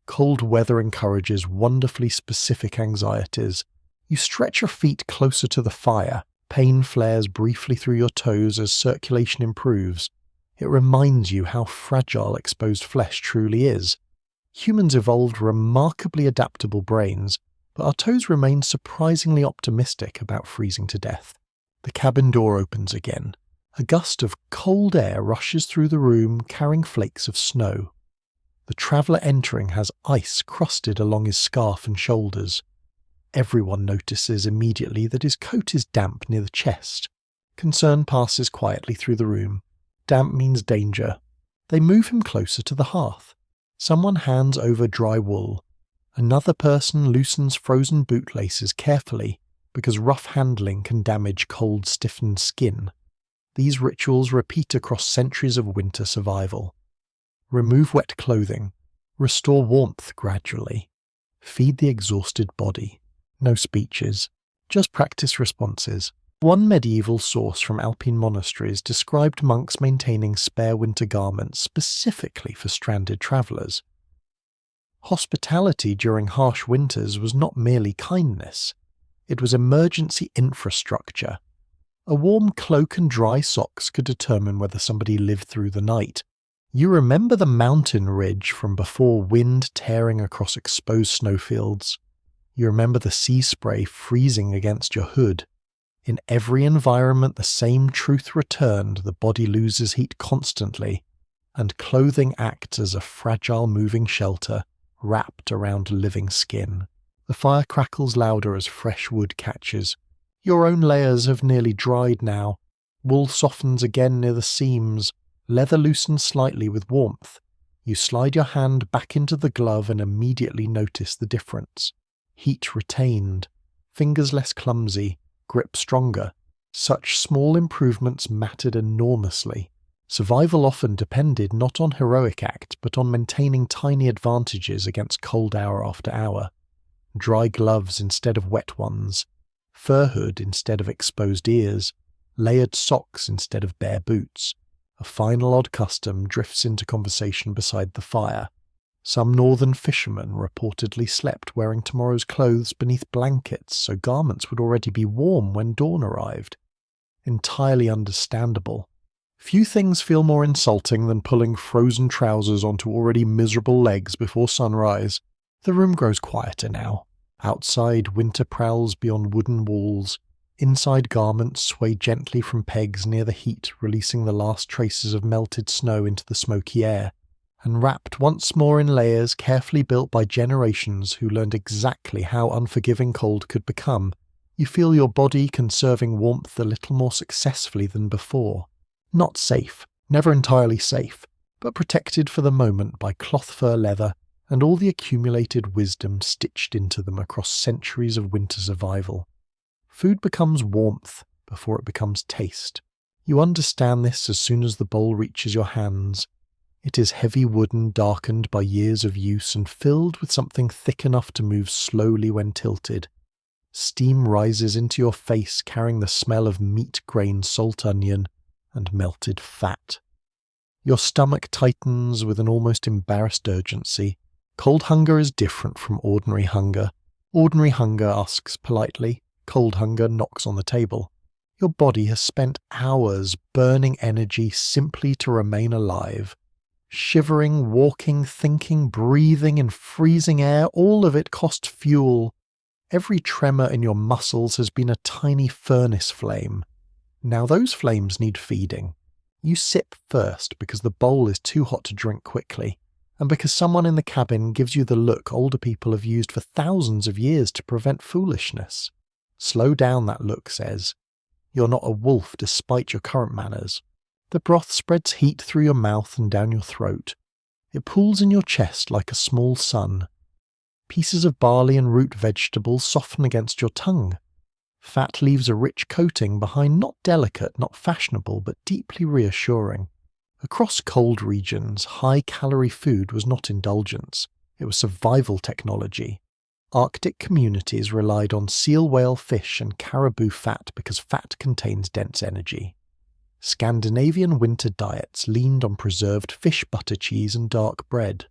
Cold weather encourages wonderfully specific anxieties. You stretch your feet closer to the fire, pain flares briefly through your toes as circulation improves. It reminds you how fragile exposed flesh truly is. Humans evolved remarkably adaptable brains, but our toes remain surprisingly optimistic about freezing to death. The cabin door opens again. A gust of cold air rushes through the room, carrying flakes of snow. The traveller entering has ice crusted along his scarf and shoulders. Everyone notices immediately that his coat is damp near the chest. Concern passes quietly through the room. Damp means danger. They move him closer to the hearth. Someone hands over dry wool. Another person loosens frozen bootlaces carefully because rough handling can damage cold, stiffened skin. These rituals repeat across centuries of winter survival. Remove wet clothing. Restore warmth gradually. Feed the exhausted body. No speeches, just practice responses. One medieval source from Alpine monasteries described monks maintaining spare winter garments specifically for stranded travellers. Hospitality during harsh winters was not merely kindness, it was emergency infrastructure. A warm cloak and dry socks could determine whether somebody lived through the night. You remember the mountain ridge from before wind tearing across exposed snowfields. You remember the sea spray freezing against your hood. In every environment the same truth returned: the body loses heat constantly, and clothing acts as a fragile moving shelter wrapped around living skin. The fire crackles louder as fresh wood catches. Your own layers have nearly dried now. Wool softens again near the seams. Leather loosens slightly with warmth. You slide your hand back into the glove and immediately notice the difference. Heat retained. Fingers less clumsy. Grip stronger. Such small improvements mattered enormously. Survival often depended not on heroic act, but on maintaining tiny advantages against cold hour after hour. Dry gloves instead of wet ones. Fur hood instead of exposed ears. Layered socks instead of bare boots. A final odd custom drifts into conversation beside the fire. Some northern fishermen reportedly slept wearing tomorrow's clothes beneath blankets, so garments would already be warm when dawn arrived. Entirely understandable. Few things feel more insulting than pulling frozen trousers onto already miserable legs before sunrise. The room grows quieter now. Outside, winter prowls beyond wooden walls. Inside, garments sway gently from pegs near the heat, releasing the last traces of melted snow into the smoky air. And wrapped once more in layers carefully built by generations who learned exactly how unforgiving cold could become, you feel your body conserving warmth a little more successfully than before. Not safe, never entirely safe, but protected for the moment by cloth fur leather and all the accumulated wisdom stitched into them across centuries of winter survival. Food becomes warmth before it becomes taste. You understand this as soon as the bowl reaches your hands. It is heavy wooden, darkened by years of use and filled with something thick enough to move slowly when tilted. Steam rises into your face, carrying the smell of meat, grain, salt, onion, and melted fat. Your stomach tightens with an almost embarrassed urgency. Cold hunger is different from ordinary hunger. Ordinary hunger asks politely. Cold hunger knocks on the table. Your body has spent hours burning energy simply to remain alive. Shivering, walking, thinking, breathing in freezing air, all of it costs fuel. Every tremor in your muscles has been a tiny furnace flame. Now those flames need feeding. You sip first because the bowl is too hot to drink quickly, and because someone in the cabin gives you the look older people have used for thousands of years to prevent foolishness. Slow down, that look says. You're not a wolf despite your current manners. The broth spreads heat through your mouth and down your throat. It pools in your chest like a small sun. Pieces of barley and root vegetables soften against your tongue. Fat leaves a rich coating behind, not delicate, not fashionable, but deeply reassuring. Across cold regions, high-calorie food was not indulgence. It was survival technology. Arctic communities relied on seal whale fish and caribou fat because fat contains dense energy. Scandinavian winter diets leaned on preserved fish, butter, cheese, and dark bread.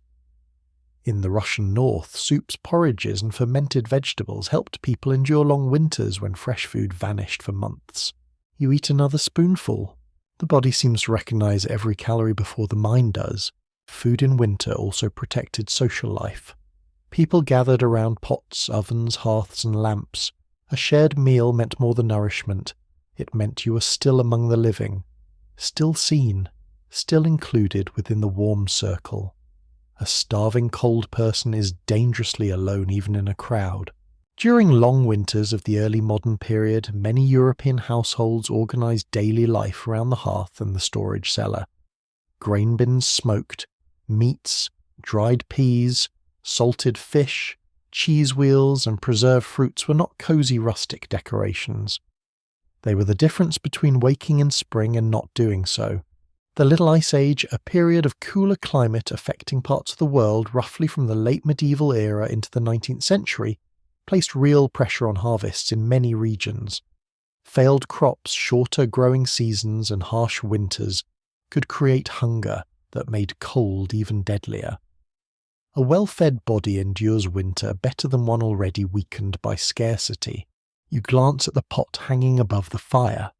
In the Russian north, soups, porridges, and fermented vegetables helped people endure long winters when fresh food vanished for months. You eat another spoonful. The body seems to recognize every calorie before the mind does. Food in winter also protected social life. People gathered around pots, ovens, hearths, and lamps. A shared meal meant more than nourishment. It meant you were still among the living, still seen, still included within the warm circle. A starving cold person is dangerously alone even in a crowd. During long winters of the early modern period, many European households organized daily life around the hearth and the storage cellar. Grain bins smoked, meats, dried peas, salted fish, cheese wheels, and preserved fruits were not cozy rustic decorations. They were the difference between waking in spring and not doing so. The Little Ice Age, a period of cooler climate affecting parts of the world roughly from the late medieval era into the 19th century, placed real pressure on harvests in many regions. Failed crops, shorter growing seasons, and harsh winters could create hunger that made cold even deadlier. A well-fed body endures winter better than one already weakened by scarcity. You glance at the pot hanging above the fire.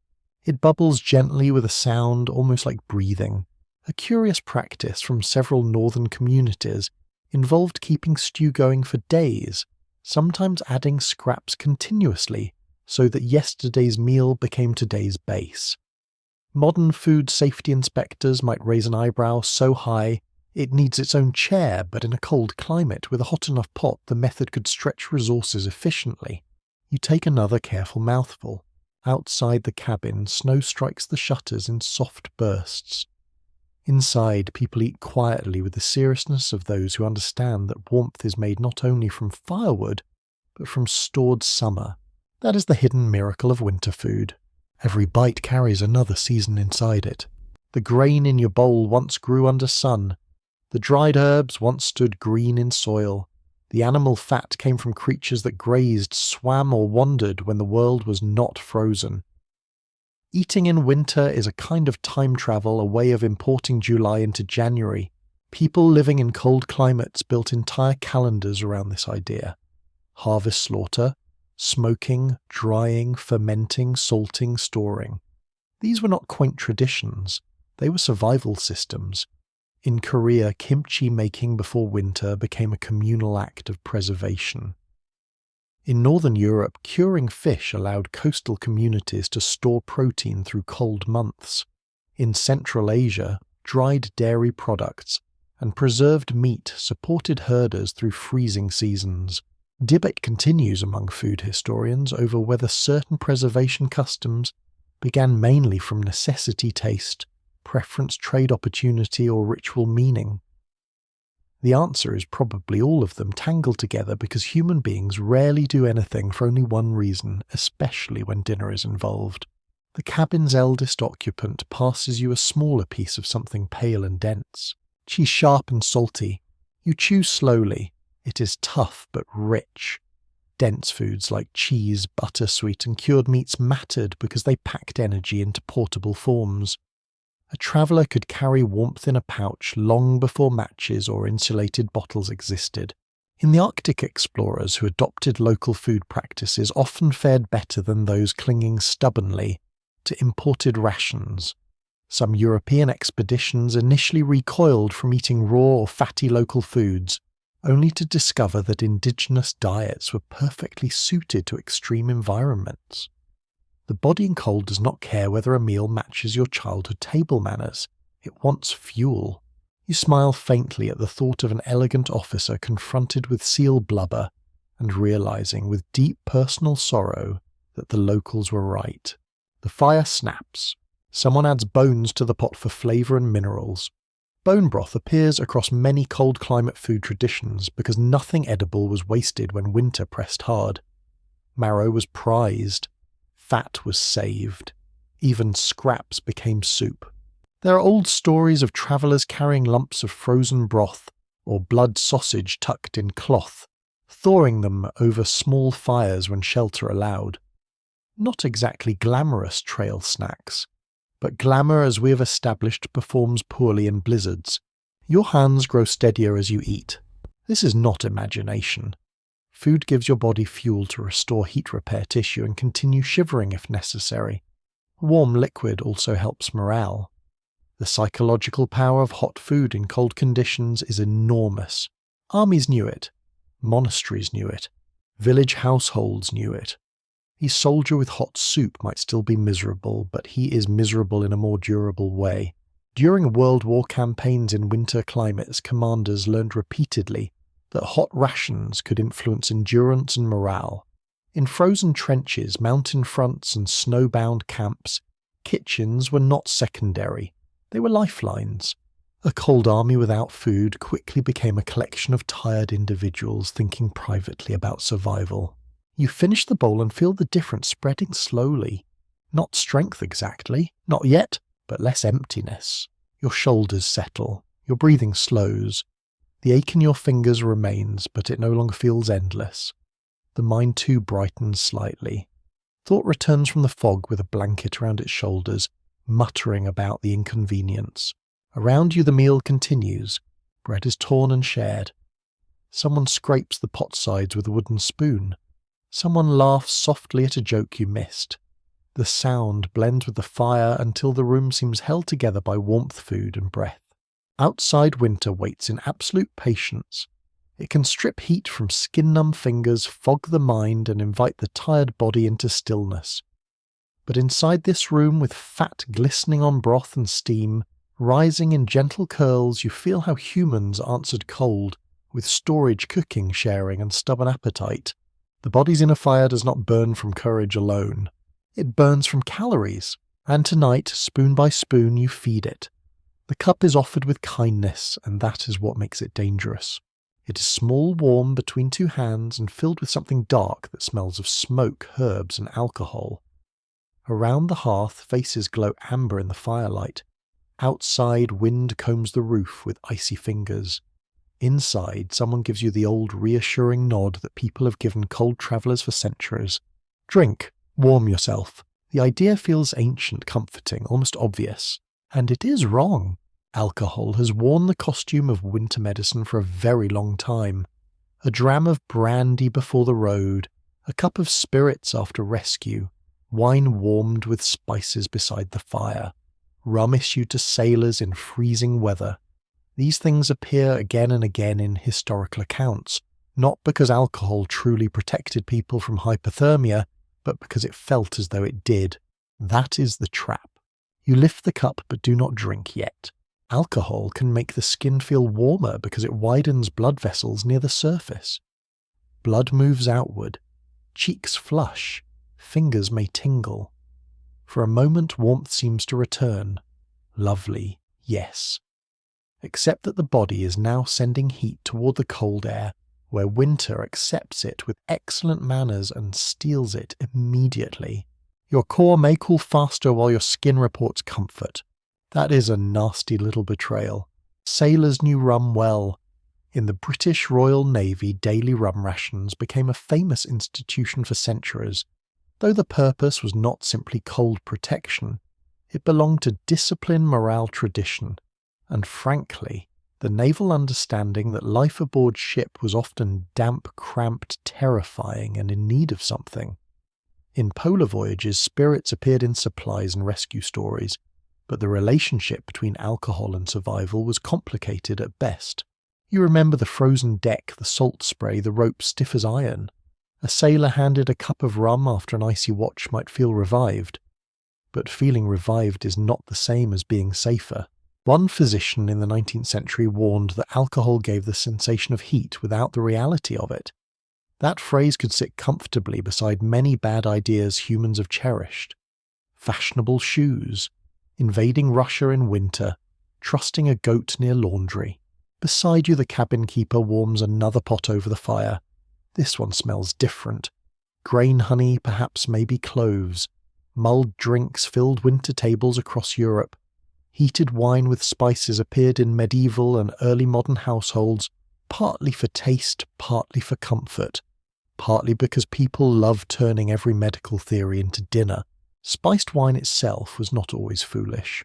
It bubbles gently with a sound almost like breathing. A curious practice from several northern communities involved keeping stew going for days, sometimes adding scraps continuously so that yesterday's meal became today's base. Modern food safety inspectors might raise an eyebrow so high it needs its own chair, but in a cold climate with a hot enough pot the method could stretch resources efficiently. You take another careful mouthful. Outside the cabin, snow strikes the shutters in soft bursts. Inside, people eat quietly with the seriousness of those who understand that warmth is made not only from firewood, but from stored summer. That is the hidden miracle of winter food. Every bite carries another season inside it. The grain in your bowl once grew under sun. The dried herbs once stood green in soil. The animal fat came from creatures that grazed, swam, or wandered when the world was not frozen. Eating in winter is a kind of time travel, a way of importing July into January. People living in cold climates built entire calendars around this idea. Harvest slaughter, smoking, drying, fermenting, salting, storing. These were not quaint traditions. They were survival systems. In Korea, kimchi making before winter became a communal act of preservation. In Northern Europe, curing fish allowed coastal communities to store protein through cold months. In Central Asia, dried dairy products and preserved meat supported herders through freezing seasons. Debate continues among food historians over whether certain preservation customs began mainly from necessity taste, preference, trade opportunity, or ritual meaning. The answer is probably all of them tangled together because human beings rarely do anything for only one reason, especially when dinner is involved. The cabin's eldest occupant passes you a smaller piece of something pale and dense. She's sharp and salty. You chew slowly. It is tough but rich. Dense foods like cheese, butter, sweet, and cured meats mattered because they packed energy into portable forms. A traveller could carry warmth in a pouch long before matches or insulated bottles existed. In the Arctic explorers who adopted local food practices often fared better than those clinging stubbornly to imported rations. Some European expeditions initially recoiled from eating raw or fatty local foods, only to discover that indigenous diets were perfectly suited to extreme environments. The body in cold does not care whether a meal matches your childhood table manners. It wants fuel. You smile faintly at the thought of an elegant officer confronted with seal blubber and realizing with deep personal sorrow that the locals were right. The fire snaps. Someone adds bones to the pot for flavour and minerals. Bone broth appears across many cold climate food traditions because nothing edible was wasted when winter pressed hard. Marrow was prized. Fat was saved. Even scraps became soup. There are old stories of travellers carrying lumps of frozen broth or blood sausage tucked in cloth, thawing them over small fires when shelter allowed. Not exactly glamorous trail snacks, but glamour, as we have established, performs poorly in blizzards. Your hands grow steadier as you eat. This is not imagination. Food gives your body fuel to restore heat repair tissue and continue shivering if necessary. Warm liquid also helps morale. The psychological power of hot food in cold conditions is enormous. Armies knew it. Monasteries knew it. Village households knew it. A soldier with hot soup might still be miserable, but he is miserable in a more durable way. During World War campaigns in winter climates, commanders learned repeatedly that hot rations could influence endurance and morale. In frozen trenches, mountain fronts and snowbound camps, kitchens were not secondary. They were lifelines. A cold army without food quickly became a collection of tired individuals thinking privately about survival. You finish the bowl and feel the difference spreading slowly. Not strength exactly, not yet, but less emptiness. Your shoulders settle, your breathing slows. The ache in your fingers remains, but it no longer feels endless. The mind too brightens slightly. Thought returns from the fog with a blanket around its shoulders, muttering about the inconvenience. Around you the meal continues. Bread is torn and shared. Someone scrapes the pot sides with a wooden spoon. Someone laughs softly at a joke you missed. The sound blends with the fire until the room seems held together by warmth, food, and breath. Outside winter waits in absolute patience. It can strip heat from skin-numb fingers, fog the mind, and invite the tired body into stillness. But inside this room, with fat glistening on broth and steam, rising in gentle curls, you feel how humans answered cold, with storage, cooking, sharing, and stubborn appetite. The body's inner fire does not burn from courage alone. It burns from calories, and tonight, spoon by spoon, you feed it. The cup is offered with kindness, and that is what makes it dangerous. It is small, warm, between two hands, and filled with something dark that smells of smoke, herbs, and alcohol. Around the hearth, faces glow amber in the firelight. Outside, wind combs the roof with icy fingers. Inside, someone gives you the old reassuring nod that people have given cold travellers for centuries. Drink, warm yourself. The idea feels ancient, comforting, almost obvious. And it is wrong. Alcohol has worn the costume of winter medicine for a very long time. A dram of brandy before the road, a cup of spirits after rescue, wine warmed with spices beside the fire, rum issued to sailors in freezing weather. These things appear again and again in historical accounts, not because alcohol truly protected people from hypothermia, but because it felt as though it did. That is the trap. You lift the cup but do not drink yet. Alcohol can make the skin feel warmer because it widens blood vessels near the surface. Blood moves outward. Cheeks flush. Fingers may tingle. For a moment warmth seems to return. Lovely, yes. Except that the body is now sending heat toward the cold air, where winter accepts it with excellent manners and steals it immediately. Your core may cool faster while your skin reports comfort. That is a nasty little betrayal. Sailors knew rum well. In the British Royal Navy, daily rum rations became a famous institution for centuries. Though the purpose was not simply cold protection, It belonged to discipline, morale, tradition, and frankly, the naval understanding that life aboard ship was often damp, cramped, terrifying, and in need of something. In polar voyages, spirits appeared in supplies and rescue stories, but the relationship between alcohol and survival was complicated at best. You remember the frozen deck, the salt spray, the rope stiff as iron. A sailor handed a cup of rum after an icy watch might feel revived. But feeling revived is not the same as being safer. One physician in the 19th century warned that alcohol gave the sensation of heat without the reality of it. That phrase could sit comfortably beside many bad ideas humans have cherished. Fashionable shoes, invading Russia in winter, trusting a goat near laundry. Beside you the cabin keeper warms another pot over the fire. This one smells different. Grain honey, perhaps maybe cloves. Mulled drinks filled winter tables across Europe. Heated wine with spices appeared in medieval and early modern households, partly for taste, partly for comfort. Partly because people loved turning every medical theory into dinner. Spiced wine itself was not always foolish.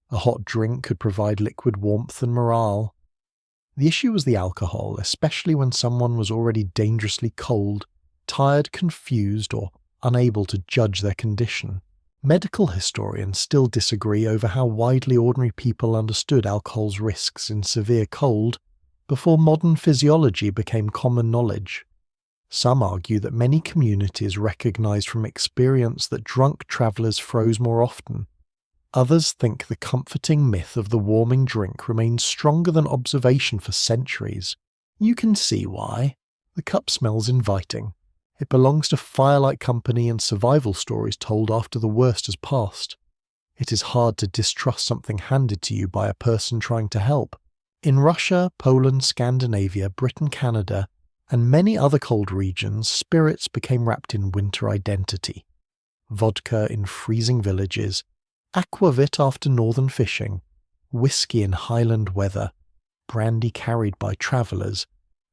A hot drink could provide liquid warmth and morale. The issue was the alcohol, especially when someone was already dangerously cold, tired, confused, or unable to judge their condition. Medical historians still disagree over how widely ordinary people understood alcohol's risks in severe cold before modern physiology became common knowledge. Some argue that many communities recognized from experience that drunk travellers froze more often. Others think the comforting myth of the warming drink remains stronger than observation for centuries. You can see why. The cup smells inviting. It belongs to firelight company and survival stories told after the worst has passed. It is hard to distrust something handed to you by a person trying to help. In Russia, Poland, Scandinavia, Britain, Canada, and many other cold regions, spirits became wrapped in winter identity. Vodka in freezing villages, aquavit after northern fishing, whiskey in highland weather, brandy carried by travellers.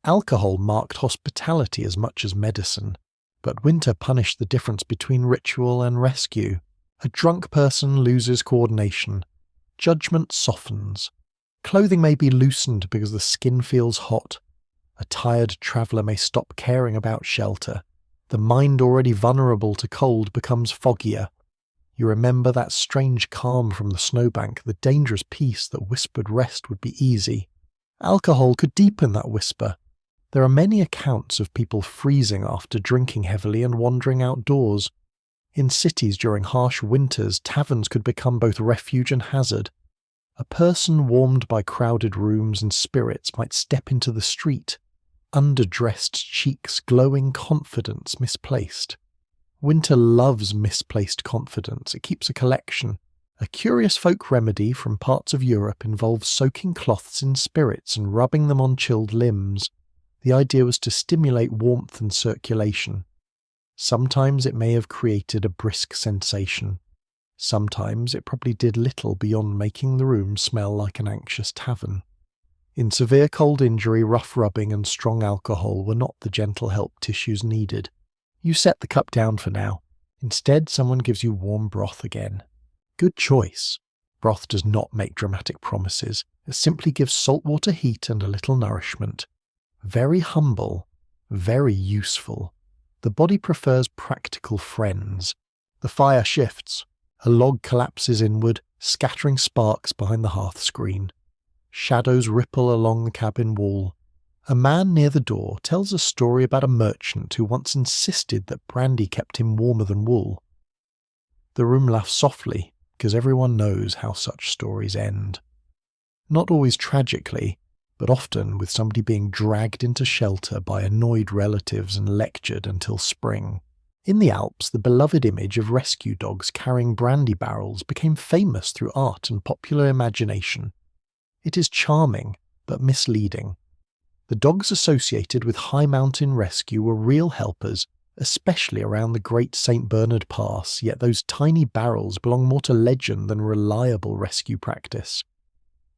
Alcohol marked hospitality as much as medicine, but winter punished the difference between ritual and rescue. A drunk person loses coordination. Judgment softens. Clothing may be loosened because the skin feels hot. A tired traveller may stop caring about shelter. The mind already vulnerable to cold becomes foggier. You remember that strange calm from the snowbank, the dangerous peace that whispered rest would be easy. Alcohol could deepen that whisper. There are many accounts of people freezing after drinking heavily and wandering outdoors. In cities during harsh winters, taverns could become both refuge and hazard. A person warmed by crowded rooms and spirits might step into the street, underdressed cheeks glowing, confidence misplaced. Winter loves misplaced confidence. It keeps a collection. A curious folk remedy from parts of Europe involves soaking cloths in spirits and rubbing them on chilled limbs. The idea was to stimulate warmth and circulation. Sometimes it may have created a brisk sensation. Sometimes it probably did little beyond making the room smell like an anxious tavern. In severe cold injury, rough rubbing and strong alcohol were not the gentle help tissues needed. You set the cup down for now. Instead, someone gives you warm broth again. Good choice. Broth does not make dramatic promises. It simply gives saltwater heat and a little nourishment. Very humble, very useful. The body prefers practical friends. The fire shifts. A log collapses inward, scattering sparks behind the hearth screen. Shadows ripple along the cabin wall. A man near the door tells a story about a merchant who once insisted that brandy kept him warmer than wool. The room laughs softly, because everyone knows how such stories end. Not always tragically, but often with somebody being dragged into shelter by annoyed relatives and lectured until spring. In the Alps, the beloved image of rescue dogs carrying brandy barrels became famous through art and popular imagination. It is charming, but misleading. The dogs associated with high mountain rescue were real helpers, especially around the Great St. Bernard Pass, yet those tiny barrels belong more to legend than reliable rescue practice.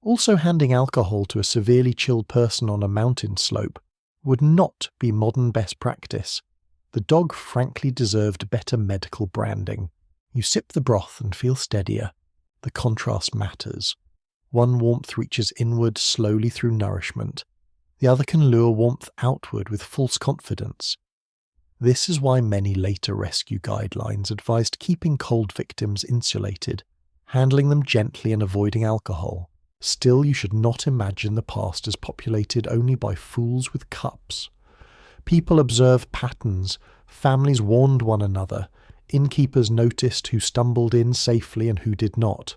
Also, handing alcohol to a severely chilled person on a mountain slope would not be modern best practice. The dog frankly deserved better medical branding. You sip the broth and feel steadier. The contrast matters. One warmth reaches inward slowly through nourishment. The other can lure warmth outward with false confidence. This is why many later rescue guidelines advised keeping cold victims insulated, handling them gently and avoiding alcohol. Still, you should not imagine the past as populated only by fools with cups. People observed patterns, families warned one another, innkeepers noticed who stumbled in safely and who did not.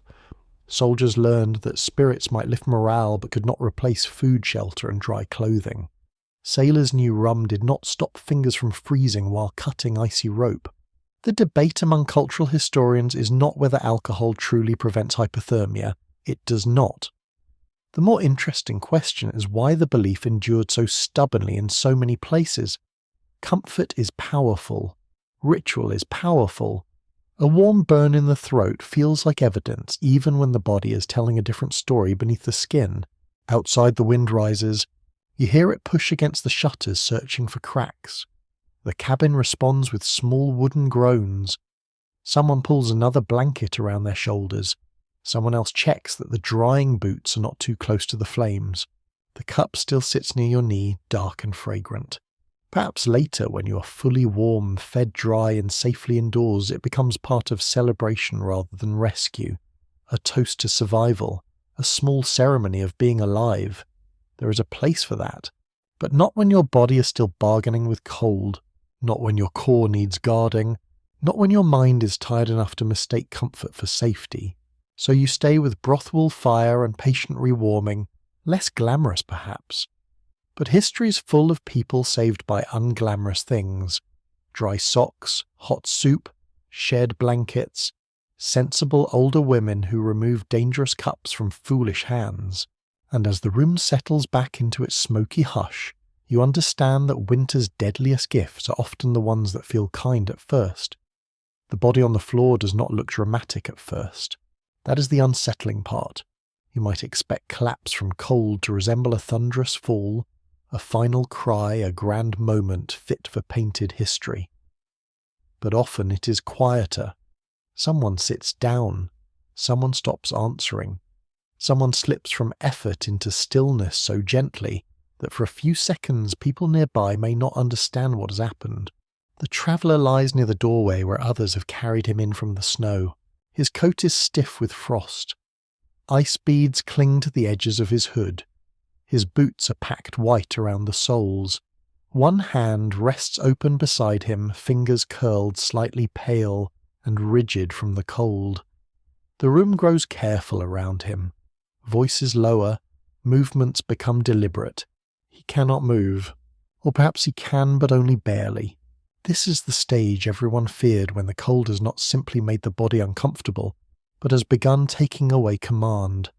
Soldiers learned that spirits might lift morale but could not replace food, shelter, and dry clothing. Sailors knew rum did not stop fingers from freezing while cutting icy rope. The debate among cultural historians is not whether alcohol truly prevents hypothermia. It does not. The more interesting question is why the belief endured so stubbornly in so many places. Comfort is powerful. Ritual is powerful. A warm burn in the throat feels like evidence even when the body is telling a different story beneath the skin. Outside the wind rises. You hear it push against the shutters searching for cracks. The cabin responds with small wooden groans. Someone pulls another blanket around their shoulders. Someone else checks that the drying boots are not too close to the flames. The cup still sits near your knee, dark and fragrant. Perhaps later, when you are fully warm, fed dry and safely indoors, it becomes part of celebration rather than rescue. A toast to survival, a small ceremony of being alive. There is a place for that. But not when your body is still bargaining with cold, not when your core needs guarding, not when your mind is tired enough to mistake comfort for safety. So you stay with brothwell fire and patient rewarming, less glamorous perhaps. But history is full of people saved by unglamorous things. Dry socks, hot soup, shared blankets, sensible older women who remove dangerous cups from foolish hands. And as the room settles back into its smoky hush, you understand that winter's deadliest gifts are often the ones that feel kind at first. The body on the floor does not look dramatic at first. That is the unsettling part. You might expect collapse from cold to resemble a thunderous fall, a final cry, a grand moment fit for painted history. But often it is quieter. Someone sits down. Someone stops answering. Someone slips from effort into stillness so gently that for a few seconds people nearby may not understand what has happened. The traveller lies near the doorway where others have carried him in from the snow. His coat is stiff with frost. Ice beads cling to the edges of his hood. His boots are packed white around the soles. One hand rests open beside him, fingers curled, slightly pale and rigid from the cold. The room grows careful around him. Voices lower, movements become deliberate. He cannot move. Or perhaps he can, but only barely. This is the stage everyone feared when the cold has not simply made the body uncomfortable, but has begun taking away command.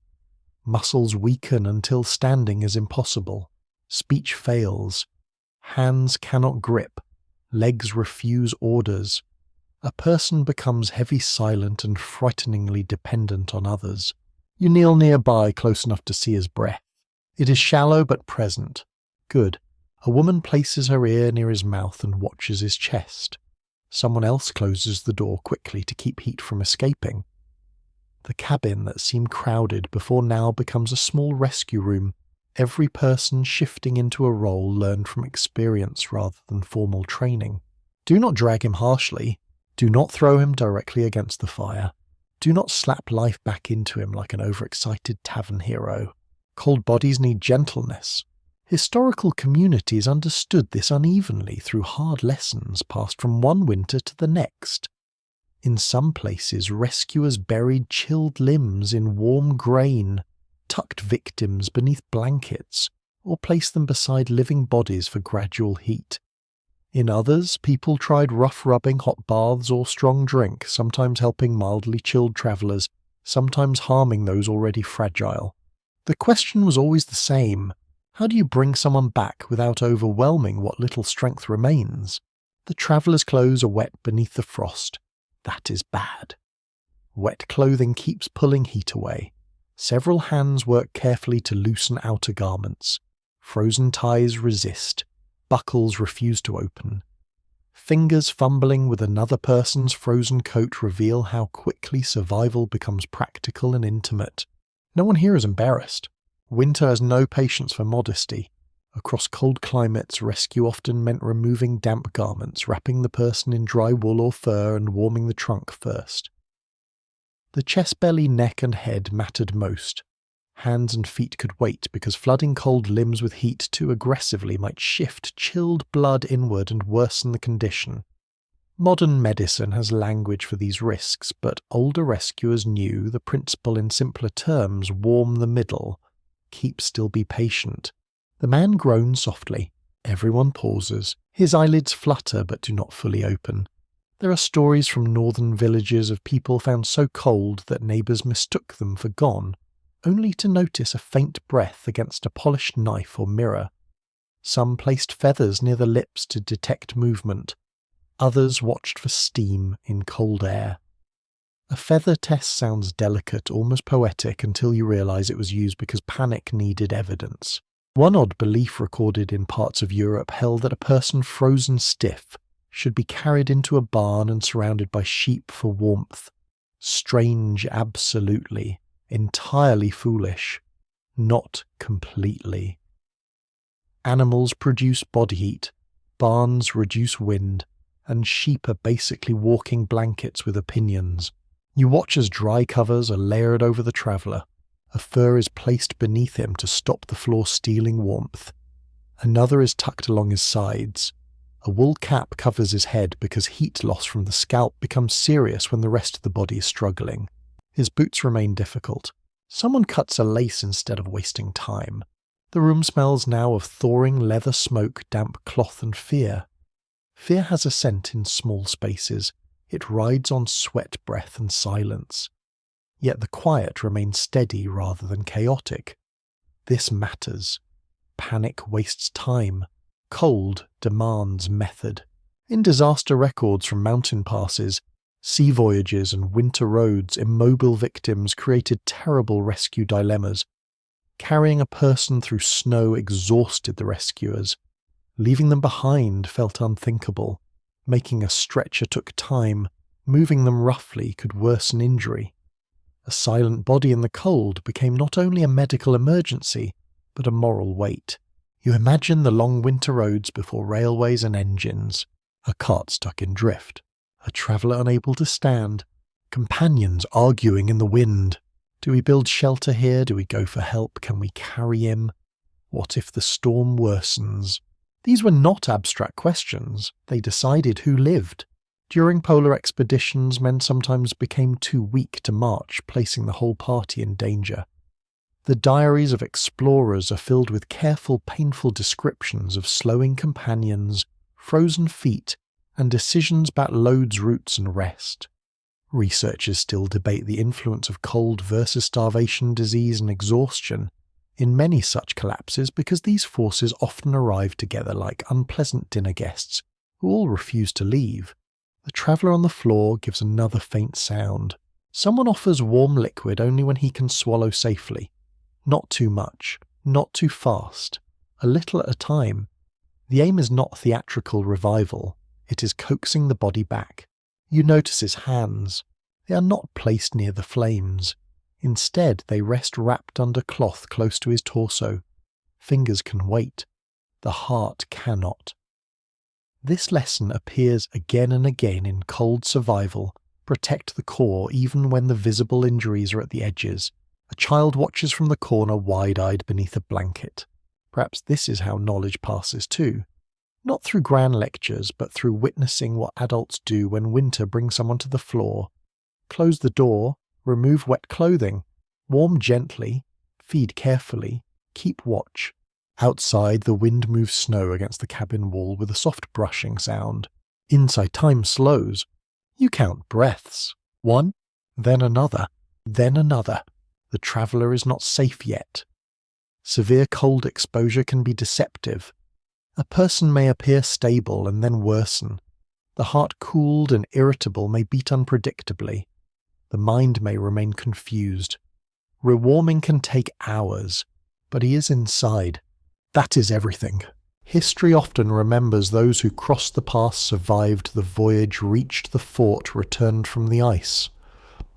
Muscles weaken until standing is impossible. Speech fails. Hands cannot grip. Legs refuse orders. A person becomes heavy, silent, and frighteningly dependent on others. You kneel nearby, close enough to see his breath. It is shallow but present. Good. A woman places her ear near his mouth and watches his chest. Someone else closes the door quickly to keep heat from escaping. The cabin that seemed crowded before now becomes a small rescue room, every person shifting into a role learned from experience rather than formal training. Do not drag him harshly. Do not throw him directly against the fire. Do not slap life back into him like an overexcited tavern hero. Cold bodies need gentleness. Historical communities understood this unevenly through hard lessons passed from one winter to the next. In some places, rescuers buried chilled limbs in warm grain, tucked victims beneath blankets, or placed them beside living bodies for gradual heat. In others, people tried rough rubbing, hot baths, or strong drink, sometimes helping mildly chilled travellers, sometimes harming those already fragile. The question was always the same. How do you bring someone back without overwhelming what little strength remains? The traveller's clothes are wet beneath the frost. That is bad. Wet clothing keeps pulling heat away. Several hands work carefully to loosen outer garments. Frozen ties resist. Buckles refuse to open. Fingers fumbling with another person's frozen coat reveal how quickly survival becomes practical and intimate. No one here is embarrassed. Winter has no patience for modesty. Across cold climates, rescue often meant removing damp garments, wrapping the person in dry wool or fur, and warming the trunk first. The chest, belly, neck, and head mattered most. Hands and feet could wait because flooding cold limbs with heat too aggressively might shift chilled blood inward and worsen the condition. Modern medicine has language for these risks, but older rescuers knew the principle in simpler terms: warm the middle, keep still, be patient. The man groans softly. Everyone pauses. His eyelids flutter but do not fully open. There are stories from northern villages of people found so cold that neighbours mistook them for gone, only to notice a faint breath against a polished knife or mirror. Some placed feathers near the lips to detect movement. Others watched for steam in cold air. A feather test sounds delicate, almost poetic, until you realise it was used because panic needed evidence. One odd belief recorded in parts of Europe held that a person frozen stiff should be carried into a barn and surrounded by sheep for warmth. Strange, absolutely. Entirely foolish. Not completely. Animals produce body heat, barns reduce wind, and sheep are basically walking blankets with opinions. You watch as dry covers are layered over the traveller. A fur is placed beneath him to stop the floor stealing warmth. Another is tucked along his sides. A wool cap covers his head because heat loss from the scalp becomes serious when the rest of the body is struggling. His boots remain difficult. Someone cuts a lace instead of wasting time. The room smells now of thawing leather smoke, damp cloth, and fear. Fear has a scent in small spaces. It rides on sweat, breath, and silence. Yet the quiet remains steady rather than chaotic. This matters. Panic wastes time. Cold demands method. In disaster records from mountain passes, sea voyages, and winter roads, immobile victims created terrible rescue dilemmas. Carrying a person through snow exhausted the rescuers. Leaving them behind felt unthinkable. Making a stretcher took time. Moving them roughly could worsen injury. A silent body in the cold became not only a medical emergency, but a moral weight. You imagine the long winter roads before railways and engines. A cart stuck in drift. A traveller unable to stand. Companions arguing in the wind. Do we build shelter here? Do we go for help? Can we carry him? What if the storm worsens? These were not abstract questions. They decided who lived. During polar expeditions, men sometimes became too weak to march, placing the whole party in danger. The diaries of explorers are filled with careful, painful descriptions of slowing companions, frozen feet, and decisions about loads, routes, and rest. Researchers still debate the influence of cold versus starvation, disease, and exhaustion in many such collapses because these forces often arrive together like unpleasant dinner guests who all refuse to leave. The traveller on the floor gives another faint sound. Someone offers warm liquid only when he can swallow safely. Not too much, not too fast, a little at a time. The aim is not theatrical revival, it is coaxing the body back. You notice his hands. They are not placed near the flames. Instead, they rest wrapped under cloth close to his torso. Fingers can wait. The heart cannot. This lesson appears again and again in cold survival. Protect the core even when the visible injuries are at the edges. A child watches from the corner wide-eyed beneath a blanket. Perhaps this is how knowledge passes too. Not through grand lectures, but through witnessing what adults do when winter brings someone to the floor. Close the door, remove wet clothing, warm gently, feed carefully, keep watch. Outside, the wind moves snow against the cabin wall with a soft brushing sound. Inside, time slows. You count breaths. One, then another, then another. The traveller is not safe yet. Severe cold exposure can be deceptive. A person may appear stable and then worsen. The heart, cooled and irritable, may beat unpredictably. The mind may remain confused. Rewarming can take hours, but he is inside. That is everything. History often remembers those who crossed the pass, survived the voyage, reached the fort, returned from the ice.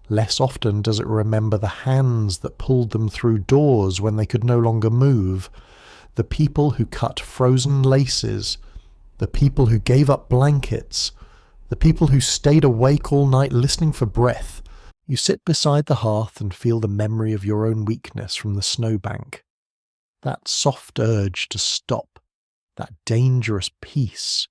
Less often does it remember the hands that pulled them through doors when they could no longer move, the people who cut frozen laces, the people who gave up blankets, the people who stayed awake all night listening for breath. You sit beside the hearth and feel the memory of your own weakness from the snowbank. That soft urge to stop, that dangerous peace.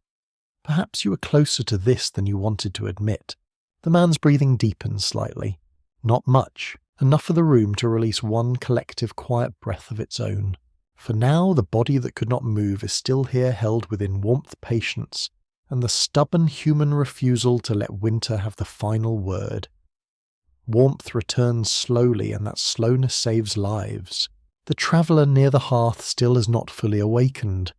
Perhaps you were closer to this than you wanted to admit. The man's breathing deepens slightly. Not much, enough for the room to release one collective quiet breath of its own. For now, the body that could not move is still here, held within warmth, patience, and the stubborn human refusal to let winter have the final word. Warmth returns slowly, and that slowness saves lives. The traveller near the hearth still is not fully awakened.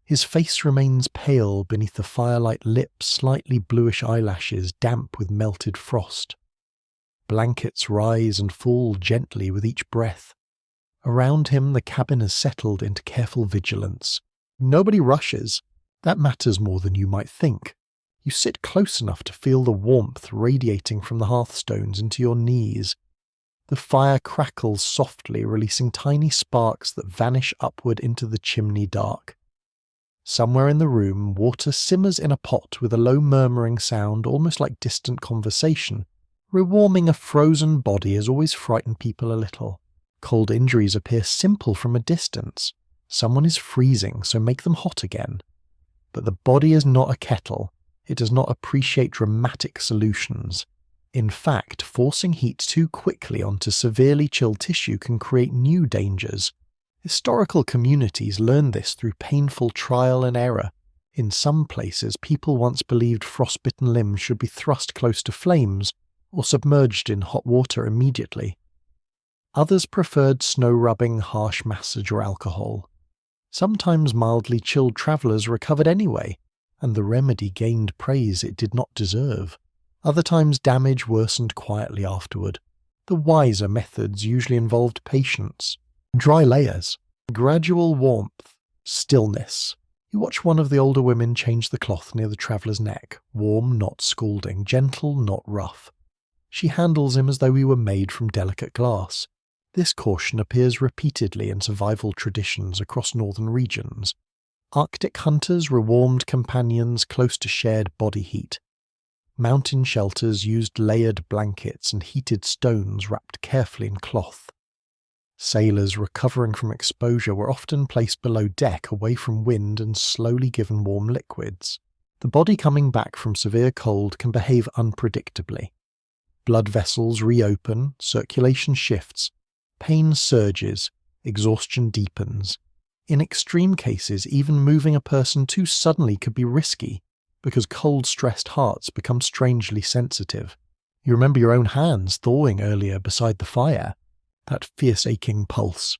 His face remains pale beneath the firelight lips, slightly bluish eyelashes damp with melted frost. Blankets rise and fall gently with each breath. Around him the cabin has settled into careful vigilance. Nobody rushes. That matters more than you might think. You sit close enough to feel the warmth radiating from the hearthstones into your knees. The fire crackles softly, releasing tiny sparks that vanish upward into the chimney dark. Somewhere in the room, water simmers in a pot with a low murmuring sound, almost like distant conversation. Rewarming a frozen body has always frightened people a little. Cold injuries appear simple from a distance. Someone is freezing, so make them hot again. But the body is not a kettle. It does not appreciate dramatic solutions. In fact, forcing heat too quickly onto severely chilled tissue can create new dangers. Historical communities learn this through painful trial and error. In some places, people once believed frostbitten limbs should be thrust close to flames or submerged in hot water immediately. Others preferred snow rubbing, harsh massage, or alcohol. Sometimes mildly chilled travellers recovered anyway, and the remedy gained praise it did not deserve. Other times damage worsened quietly afterward. The wiser methods usually involved patience. Dry layers, gradual warmth, stillness. You watch one of the older women change the cloth near the traveller's neck, warm, not scalding, gentle, not rough. She handles him as though he were made from delicate glass. This caution appears repeatedly in survival traditions across northern regions. Arctic hunters rewarmed companions close to shared body heat. Mountain shelters used layered blankets and heated stones wrapped carefully in cloth. Sailors recovering from exposure were often placed below deck away from wind and slowly given warm liquids. The body coming back from severe cold can behave unpredictably. Blood vessels reopen, circulation shifts, pain surges, exhaustion deepens. In extreme cases, even moving a person too suddenly could be risky, because cold-stressed hearts become strangely sensitive. You remember your own hands thawing earlier beside the fire. That fierce aching pulse.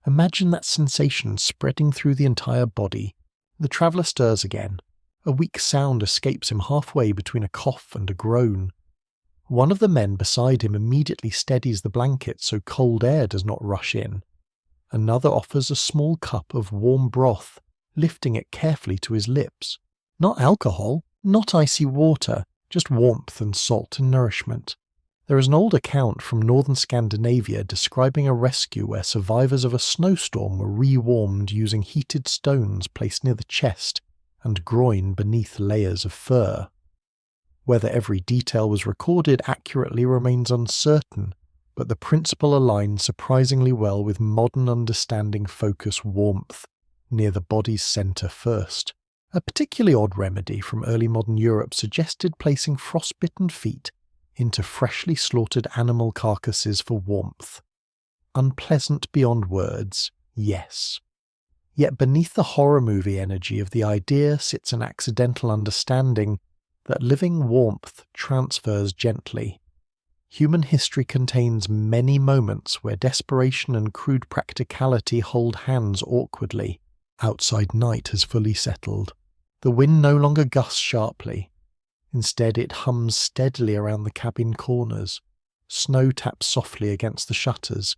Imagine that sensation spreading through the entire body. The traveller stirs again. A weak sound escapes him halfway between a cough and a groan. One of the men beside him immediately steadies the blanket so cold air does not rush in. Another offers a small cup of warm broth, lifting it carefully to his lips. Not alcohol, not icy water, just warmth and salt and nourishment. There is an old account from northern Scandinavia describing a rescue where survivors of a snowstorm were re-warmed using heated stones placed near the chest and groin beneath layers of fur. Whether every detail was recorded accurately remains uncertain, but the principle aligns surprisingly well with modern understanding focus warmth, near the body's centre first. A particularly odd remedy from early modern Europe suggested placing frostbitten feet into freshly slaughtered animal carcasses for warmth. Unpleasant beyond words, yes. Yet beneath the horror movie energy of the idea sits an accidental understanding that living warmth transfers gently. Human history contains many moments where desperation and crude practicality hold hands awkwardly. Outside night has fully settled. The wind no longer gusts sharply. Instead, it hums steadily around the cabin corners. Snow taps softly against the shutters.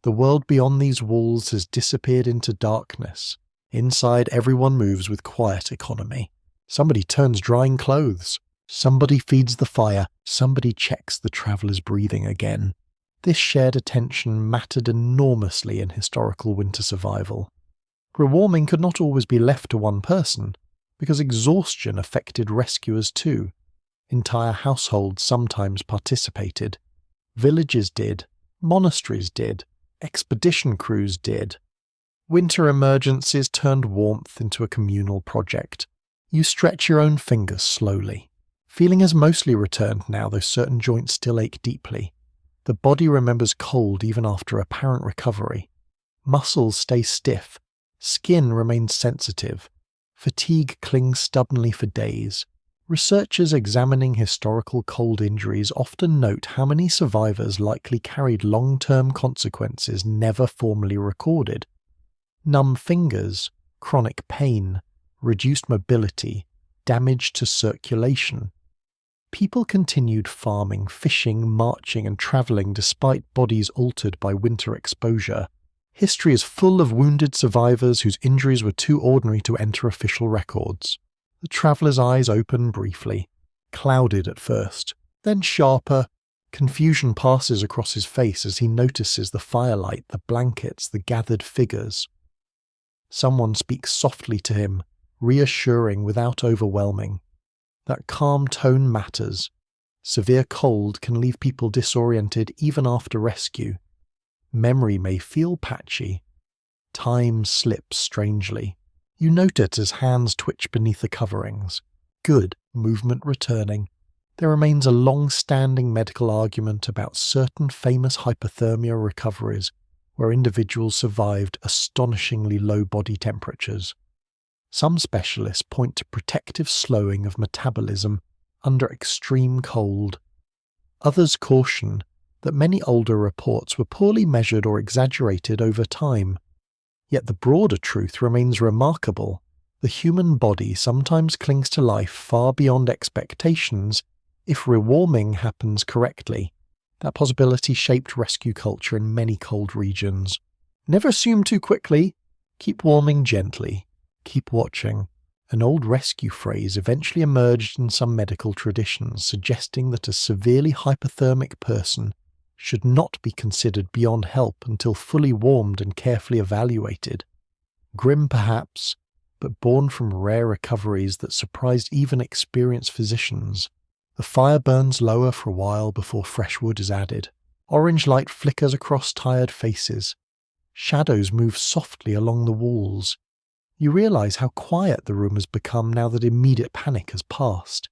The world beyond these walls has disappeared into darkness, Inside, everyone moves with quiet economy. Somebody turns drying clothes. Somebody feeds the fire. Somebody checks the traveller's breathing again. This shared attention mattered enormously in historical winter survival. Rewarming could not always be left to one person, because exhaustion affected rescuers too. Entire households sometimes participated. Villages did. Monasteries did. Expedition crews did. Winter emergencies turned warmth into a communal project. You stretch your own fingers slowly. Feeling has mostly returned now, though certain joints still ache deeply. The body remembers cold even after apparent recovery. Muscles stay stiff. Skin remains sensitive. Fatigue clings stubbornly for days. Researchers examining historical cold injuries often note how many survivors likely carried long-term consequences never formally recorded. Numb fingers, chronic pain, reduced mobility, damage to circulation. People continued farming, fishing, marching and travelling despite bodies altered by winter exposure. History is full of wounded survivors whose injuries were too ordinary to enter official records. The traveller's eyes open briefly, clouded at first, then sharper. Confusion passes across his face as he notices the firelight, the blankets, the gathered figures. Someone speaks softly to him, reassuring without overwhelming. That calm tone matters. Severe cold can leave people disoriented even after rescue. Memory may feel patchy. Time slips strangely. You note it as hands twitch beneath the coverings. Good, movement returning. There remains a long-standing medical argument about certain famous hypothermia recoveries where individuals survived astonishingly low body temperatures. Some specialists point to protective slowing of metabolism under extreme cold. Others caution that many older reports were poorly measured or exaggerated over time. Yet the broader truth remains remarkable. The human body sometimes clings to life far beyond expectations if rewarming happens correctly. That possibility shaped rescue culture in many cold regions. Never assume too quickly. Keep warming gently. Keep watching. An old rescue phrase eventually emerged in some medical traditions, suggesting that a severely hypothermic person should not be considered beyond help until fully warmed and carefully evaluated. Grim perhaps, but born from rare recoveries that surprised even experienced physicians. The fire burns lower for a while before fresh wood is added. Orange light flickers across tired faces. Shadows move softly along the walls. You realize how quiet the room has become now that immediate panic has passed.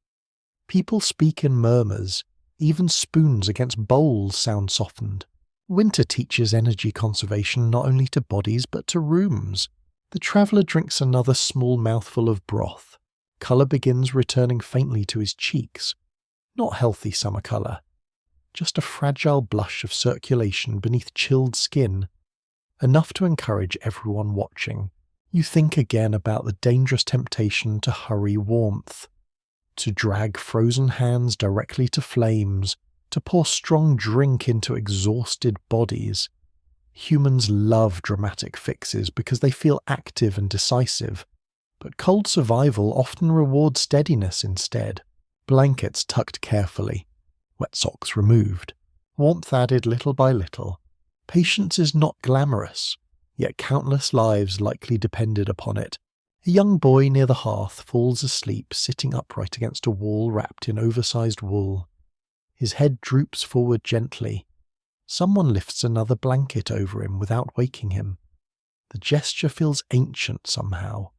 People speak in murmurs. Even spoons against bowls sound softened. Winter teaches energy conservation not only to bodies but to rooms. The traveller drinks another small mouthful of broth. Colour begins returning faintly to his cheeks. Not healthy summer colour. Just a fragile blush of circulation beneath chilled skin. Enough to encourage everyone watching. You think again about the dangerous temptation to hurry warmth. To drag frozen hands directly to flames, to pour strong drink into exhausted bodies. Humans love dramatic fixes because they feel active and decisive, but cold survival often rewards steadiness instead. Blankets tucked carefully, wet socks removed, warmth added little by little. Patience is not glamorous, yet countless lives likely depended upon it. A young boy near the hearth falls asleep sitting upright against a wall wrapped in oversized wool. His head droops forward gently. Someone lifts another blanket over him without waking him. The gesture feels ancient somehow,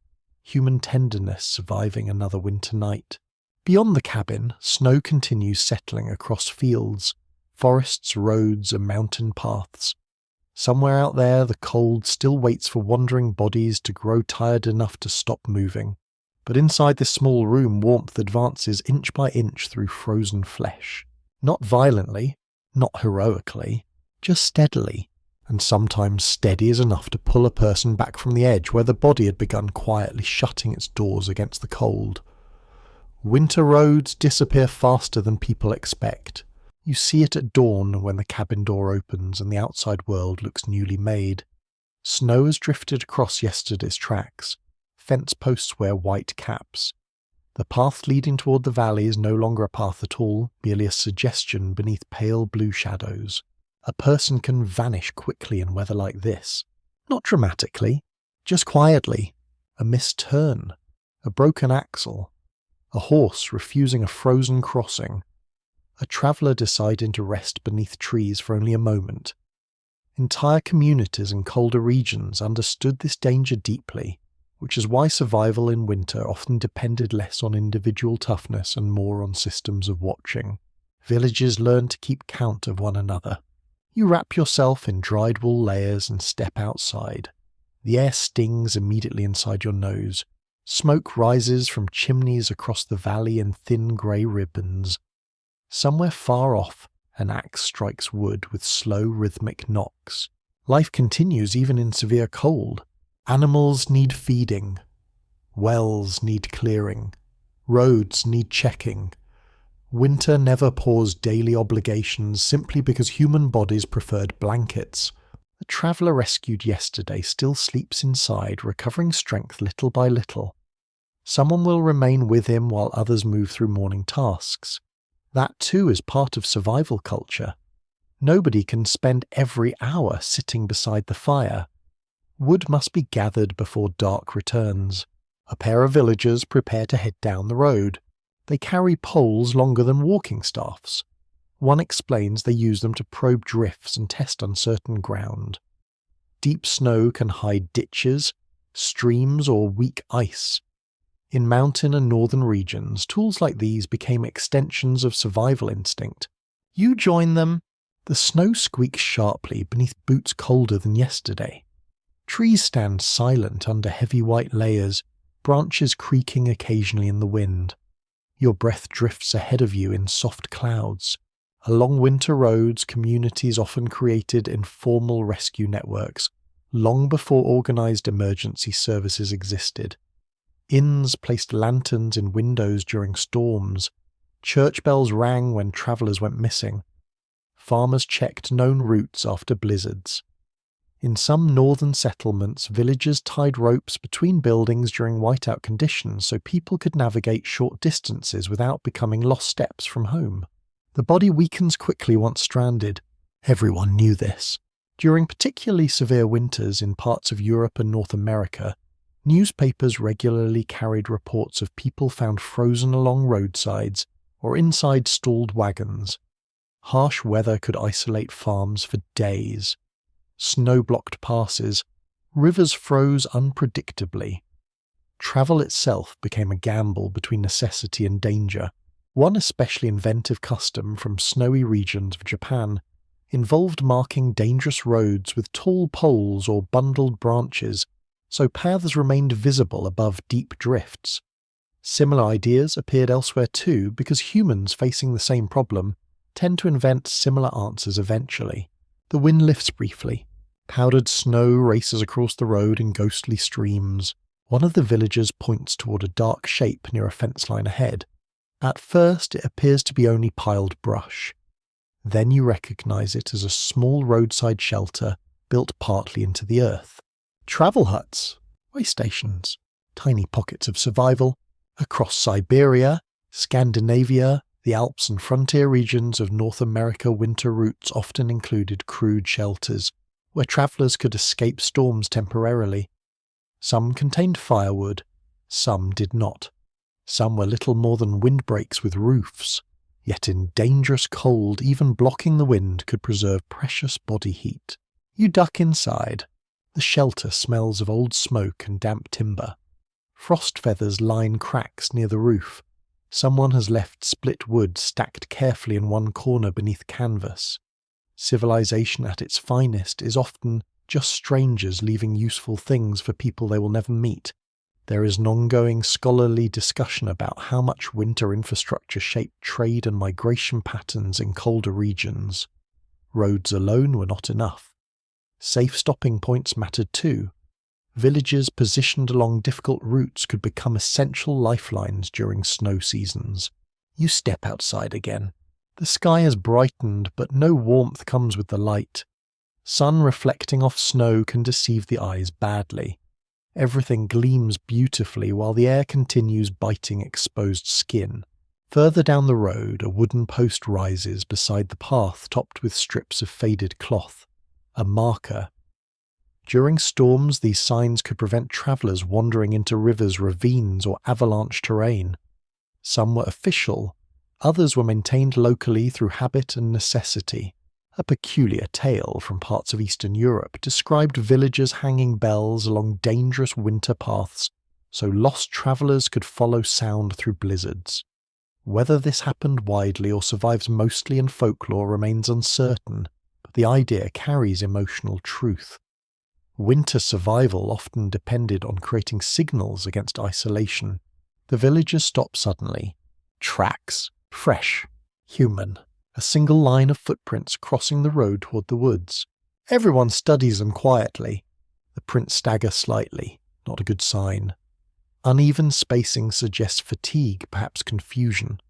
human tenderness surviving another winter night. Beyond the cabin, snow continues settling across fields, forests, roads, and mountain paths. Somewhere out there, the cold still waits for wandering bodies to grow tired enough to stop moving. But inside this small room, warmth advances inch by inch through frozen flesh. Not violently, not heroically, just steadily, and sometimes steady as enough to pull a person back from the edge where the body had begun quietly shutting its doors against the cold. Winter roads disappear faster than people expect. You see it at dawn when the cabin door opens and the outside world looks newly made. Snow has drifted across yesterday's tracks. Fence posts wear white caps. The path leading toward the valley is no longer a path at all, merely a suggestion beneath pale blue shadows. A person can vanish quickly in weather like this. Not dramatically, just quietly. A missed turn, a broken axle, a horse refusing a frozen crossing, a traveller deciding to rest beneath trees for only a moment. Entire communities in colder regions understood this danger deeply, which is why survival in winter often depended less on individual toughness and more on systems of watching. Villages learned to keep count of one another. You wrap yourself in dried wool layers and step outside. The air stings immediately inside your nose. Smoke rises from chimneys across the valley in thin grey ribbons. Somewhere far off, an axe strikes wood with slow rhythmic knocks. Life continues even in severe cold. Animals need feeding. Wells need clearing. Roads need checking. Winter never paused daily obligations simply because human bodies preferred blankets. The traveller rescued yesterday still sleeps inside, recovering strength little by little. Someone will remain with him while others move through morning tasks. That too is part of survival culture. Nobody can spend every hour sitting beside the fire. Wood must be gathered before dark returns. A pair of villagers prepare to head down the road. They carry poles longer than walking staffs. One explains they use them to probe drifts and test uncertain ground. Deep snow can hide ditches, streams, or weak ice. In mountain and northern regions, tools like these became extensions of survival instinct. You join them. The snow squeaks sharply beneath boots colder than yesterday. Trees stand silent under heavy white layers, branches creaking occasionally in the wind. Your breath drifts ahead of you in soft clouds. Along winter roads, communities often created informal rescue networks, long before organised emergency services existed. Inns placed lanterns in windows during storms. Church bells rang when travellers went missing. Farmers checked known routes after blizzards. In some northern settlements, villagers tied ropes between buildings during whiteout conditions so people could navigate short distances without becoming lost steps from home. The body weakens quickly once stranded. Everyone knew this. During particularly severe winters in parts of Europe and North America, newspapers regularly carried reports of people found frozen along roadsides or inside stalled wagons. Harsh weather could isolate farms for days. Snow-blocked passes, rivers froze unpredictably. Travel itself became a gamble between necessity and danger. One especially inventive custom from snowy regions of Japan involved marking dangerous roads with tall poles or bundled branches so paths remained visible above deep drifts. Similar ideas appeared elsewhere too because humans facing the same problem tend to invent similar answers eventually. The wind lifts briefly. Powdered snow races across the road in ghostly streams. One of the villagers points toward a dark shape near a fence line ahead. At first it appears to be only piled brush. Then you recognise it as a small roadside shelter built partly into the earth. Travel huts, way stations, tiny pockets of survival. Across Siberia, Scandinavia, the Alps and frontier regions of North America, winter routes often included crude shelters, where travellers could escape storms temporarily. Some contained firewood, some did not. Some were little more than windbreaks with roofs, yet in dangerous cold, even blocking the wind could preserve precious body heat. You duck inside. The shelter smells of old smoke and damp timber. Frost feathers line cracks near the roof. Someone has left split wood stacked carefully in one corner beneath canvas. Civilization at its finest is often just strangers leaving useful things for people they will never meet. There is an ongoing scholarly discussion about how much winter infrastructure shaped trade and migration patterns in colder regions. Roads alone were not enough. Safe stopping points mattered too. Villages positioned along difficult routes could become essential lifelines during snow seasons. You step outside again. The sky has brightened, but no warmth comes with the light. Sun reflecting off snow can deceive the eyes badly. Everything gleams beautifully while the air continues biting exposed skin. Further down the road, a wooden post rises beside the path topped with strips of faded cloth. A marker. During storms, these signs could prevent travellers wandering into rivers, ravines, or avalanche terrain. Some were official, others were maintained locally through habit and necessity. A peculiar tale from parts of Eastern Europe described villagers hanging bells along dangerous winter paths so lost travellers could follow sound through blizzards. Whether this happened widely or survives mostly in folklore remains uncertain, but the idea carries emotional truth. Winter survival often depended on creating signals against isolation. The villagers stop suddenly. Tracks. Fresh. Human. A single line of footprints crossing the road toward the woods. Everyone studies them quietly. The prints stagger slightly. Not a good sign. Uneven spacing suggests fatigue, perhaps confusion.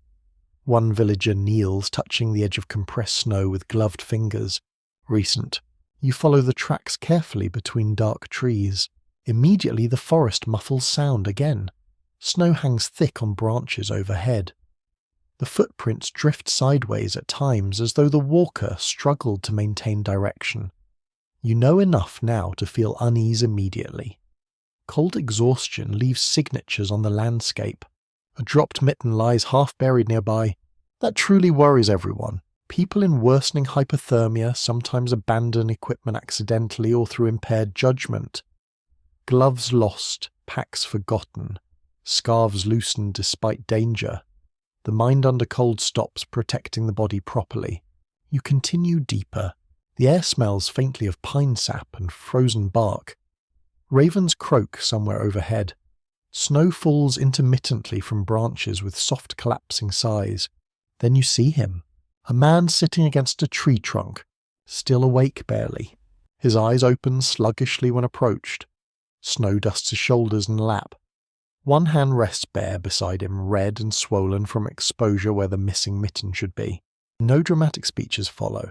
One villager kneels, touching the edge of compressed snow with gloved fingers. Recent. You follow the tracks carefully between dark trees. Immediately the forest muffles sound again. Snow hangs thick on branches overhead. The footprints drift sideways at times as though the walker struggled to maintain direction. You know enough now to feel unease immediately. Cold exhaustion leaves signatures on the landscape. A dropped mitten lies half buried nearby. That truly worries everyone. People in worsening hypothermia sometimes abandon equipment accidentally or through impaired judgment. Gloves lost, packs forgotten, scarves loosened despite danger. The mind under cold stops protecting the body properly. You continue deeper. The air smells faintly of pine sap and frozen bark. Ravens croak somewhere overhead. Snow falls intermittently from branches with soft collapsing sighs. Then you see him. A man sitting against a tree trunk, still awake barely. His eyes open sluggishly when approached. Snow dusts his shoulders and lap. One hand rests bare beside him, red and swollen from exposure where the missing mitten should be. No dramatic speeches follow.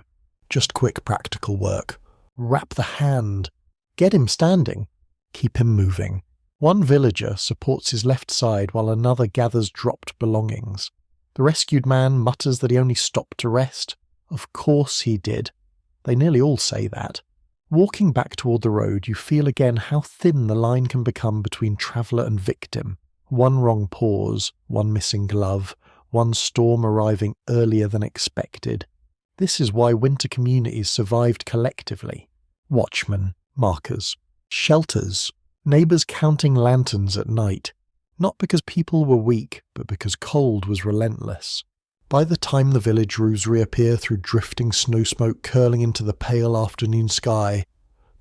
Just quick practical work. Wrap the hand. Get him standing. Keep him moving. One villager supports his left side while another gathers dropped belongings. The rescued man mutters that he only stopped to rest. Of course he did. They nearly all say that. Walking back toward the road, you feel again how thin the line can become between traveller and victim. One wrong pause, one missing glove, one storm arriving earlier than expected. This is why winter communities survived collectively. Watchmen, markers, shelters, neighbours counting lanterns at night. Not because people were weak, but because cold was relentless. By the time the village roofs reappear through drifting snow smoke curling into the pale afternoon sky,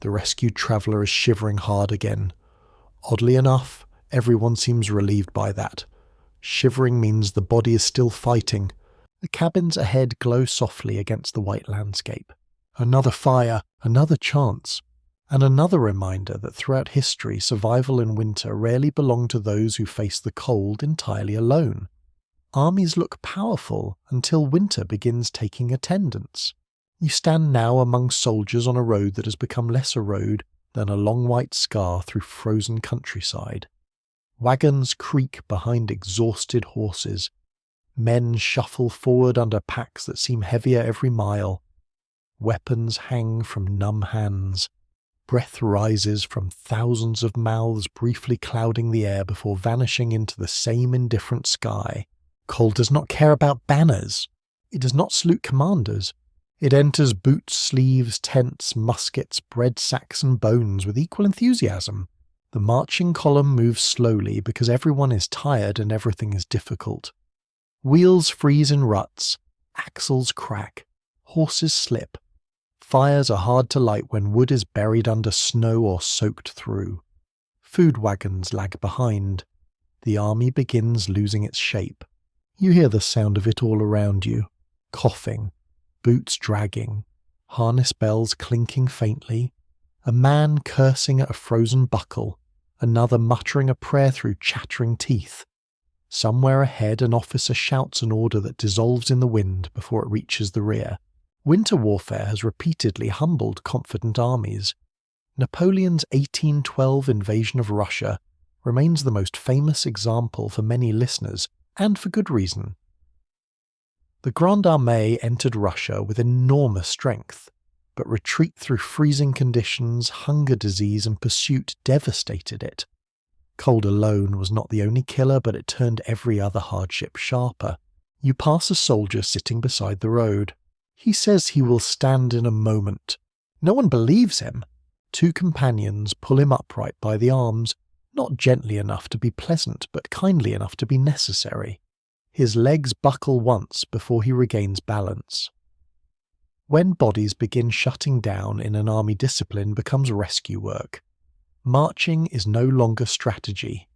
the rescued traveller is shivering hard again. Oddly enough, everyone seems relieved by that. Shivering means the body is still fighting. The cabins ahead glow softly against the white landscape. Another fire, another chance. And another reminder that throughout history, survival in winter rarely belonged to those who face the cold entirely alone. Armies look powerful until winter begins taking attendance. You stand now among soldiers on a road that has become less a road than a long white scar through frozen countryside. Wagons creak behind exhausted horses. Men shuffle forward under packs that seem heavier every mile. Weapons hang from numb hands. Breath rises from thousands of mouths briefly clouding the air before vanishing into the same indifferent sky. Cold does not care about banners. It does not salute commanders. It enters boots, sleeves, tents, muskets, bread sacks and bones with equal enthusiasm. The marching column moves slowly because everyone is tired and everything is difficult. Wheels freeze in ruts. Axles crack. Horses slip. Fires are hard to light when wood is buried under snow or soaked through. Food wagons lag behind. The army begins losing its shape. You hear the sound of it all around you. Coughing, boots dragging, harness bells clinking faintly, a man cursing at a frozen buckle, another muttering a prayer through chattering teeth. Somewhere ahead an officer shouts an order that dissolves in the wind before it reaches the rear. Winter warfare has repeatedly humbled confident armies. Napoleon's 1812 invasion of Russia remains the most famous example for many listeners, and for good reason. The Grande Armée entered Russia with enormous strength, but retreat through freezing conditions, hunger, disease, and pursuit devastated it. Cold alone was not the only killer, but it turned every other hardship sharper. You pass a soldier sitting beside the road. He says he will stand in a moment. No one believes him. Two companions pull him upright by the arms, not gently enough to be pleasant, but kindly enough to be necessary. His legs buckle once before he regains balance. When bodies begin shutting down in an army, discipline becomes rescue work. Marching is no longer strategy.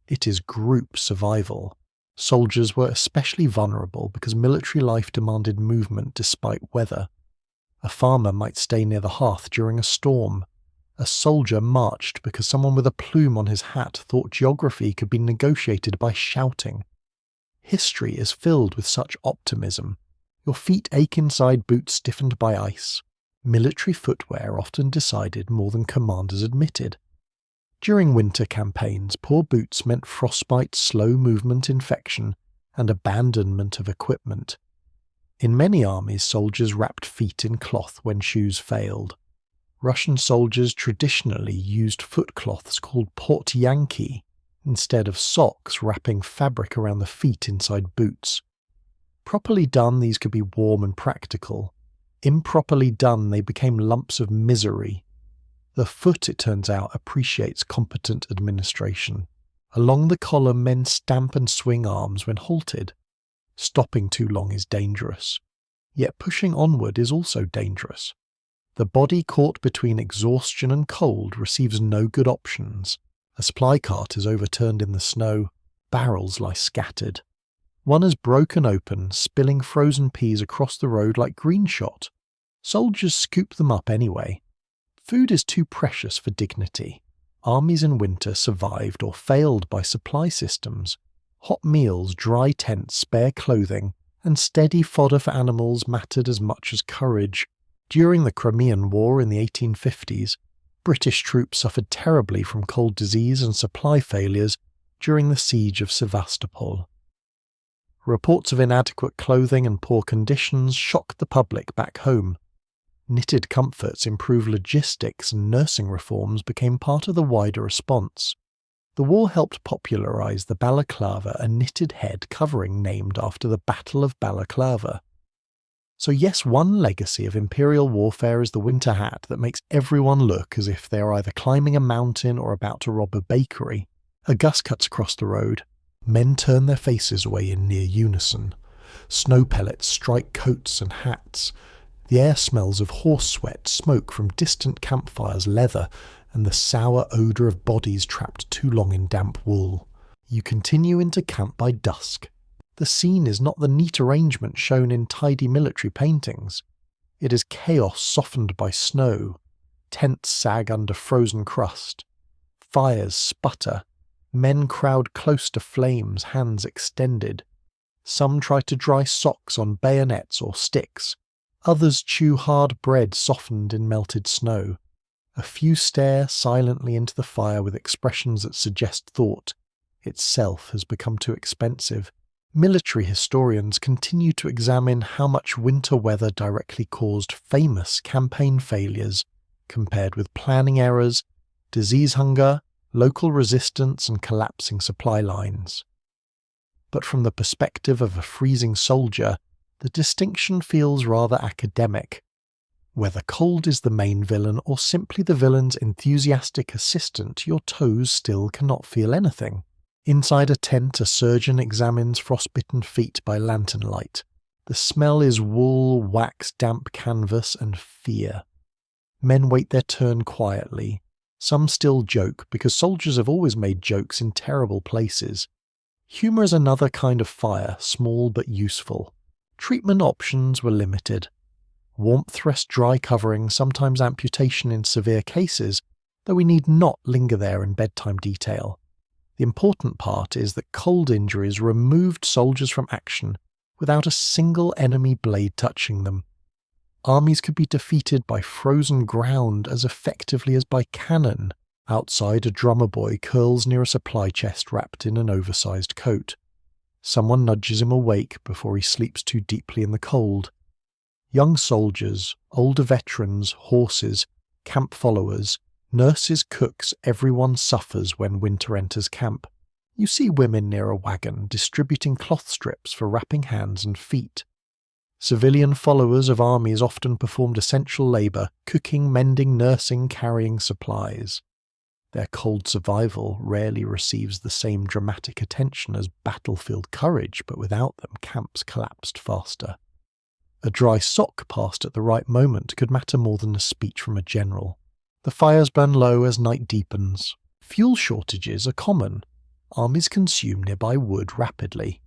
It is group survival. Soldiers were especially vulnerable because military life demanded movement despite weather. A farmer might stay near the hearth during a storm. A soldier marched because someone with a plume on his hat thought geography could be negotiated by shouting. History is filled with such optimism. Your feet ache inside boots stiffened by ice. Military footwear often decided more than commanders admitted. During winter campaigns, poor boots meant frostbite, slow movement infection, and abandonment of equipment. In many armies, soldiers wrapped feet in cloth when shoes failed. Russian soldiers traditionally used footcloths called portyanki instead of socks, wrapping fabric around the feet inside boots. Properly done, these could be warm and practical. Improperly done, they became lumps of misery. The foot, it turns out, appreciates competent administration. Along the collar, men stamp and swing arms when halted. Stopping too long is dangerous. Yet pushing onward is also dangerous. The body caught between exhaustion and cold receives no good options. A supply cart is overturned in the snow. Barrels lie scattered. One is broken open, spilling frozen peas across the road like green shot. Soldiers scoop them up anyway. Food is too precious for dignity. Armies in winter survived or failed by supply systems. Hot meals, dry tents, spare clothing, and steady fodder for animals mattered as much as courage. During the Crimean War in the 1850s, British troops suffered terribly from cold disease and supply failures during the siege of Sevastopol. Reports of inadequate clothing and poor conditions shocked the public back home. Knitted comforts, improved logistics, and nursing reforms became part of the wider response. The war helped popularize the balaclava, a knitted head covering named after the Battle of Balaclava. So yes, one legacy of imperial warfare is the winter hat that makes everyone look as if they are either climbing a mountain or about to rob a bakery. A gust cuts across the road. Men turn their faces away in near unison. Snow pellets strike coats and hats. The air smells of horse sweat, smoke from distant campfires, leather, and the sour odour of bodies trapped too long in damp wool. You continue into camp by dusk. The scene is not the neat arrangement shown in tidy military paintings. It is chaos softened by snow. Tents sag under frozen crust. Fires sputter. Men crowd close to flames, hands extended. Some try to dry socks on bayonets or sticks. Others chew hard bread softened in melted snow. A few stare silently into the fire with expressions that suggest thought. Itself has become too expensive. Military historians continue to examine how much winter weather directly caused famous campaign failures, compared with planning errors, disease hunger, local resistance, and collapsing supply lines. But from the perspective of a freezing soldier, the distinction feels rather academic. Whether cold is the main villain or simply the villain's enthusiastic assistant, your toes still cannot feel anything. Inside a tent, a surgeon examines frostbitten feet by lantern light. The smell is wool, wax, damp canvas, and fear. Men wait their turn quietly. Some still joke, because soldiers have always made jokes in terrible places. Humour is another kind of fire, small but useful. Treatment options were limited. Warmth-rest dry covering, sometimes amputation in severe cases, though we need not linger there in bedtime detail. The important part is that cold injuries removed soldiers from action without a single enemy blade touching them. armies could be defeated by frozen ground as effectively as by cannon. Outside, a drummer boy curls near a supply chest wrapped in an oversized coat. Someone nudges him awake before he sleeps too deeply in the cold. Young soldiers, older veterans, horses, camp followers, nurses, cooks, everyone suffers when winter enters camp. You see women near a wagon distributing cloth strips for wrapping hands and feet. Civilian followers of armies often performed essential labor, cooking, mending, nursing, carrying supplies. Their cold survival rarely receives the same dramatic attention as battlefield courage, but without them camps collapsed faster. A dry sock passed at the right moment could matter more than a speech from a general. The fires burn low as night deepens. Fuel shortages are common. Armies consume nearby wood rapidly.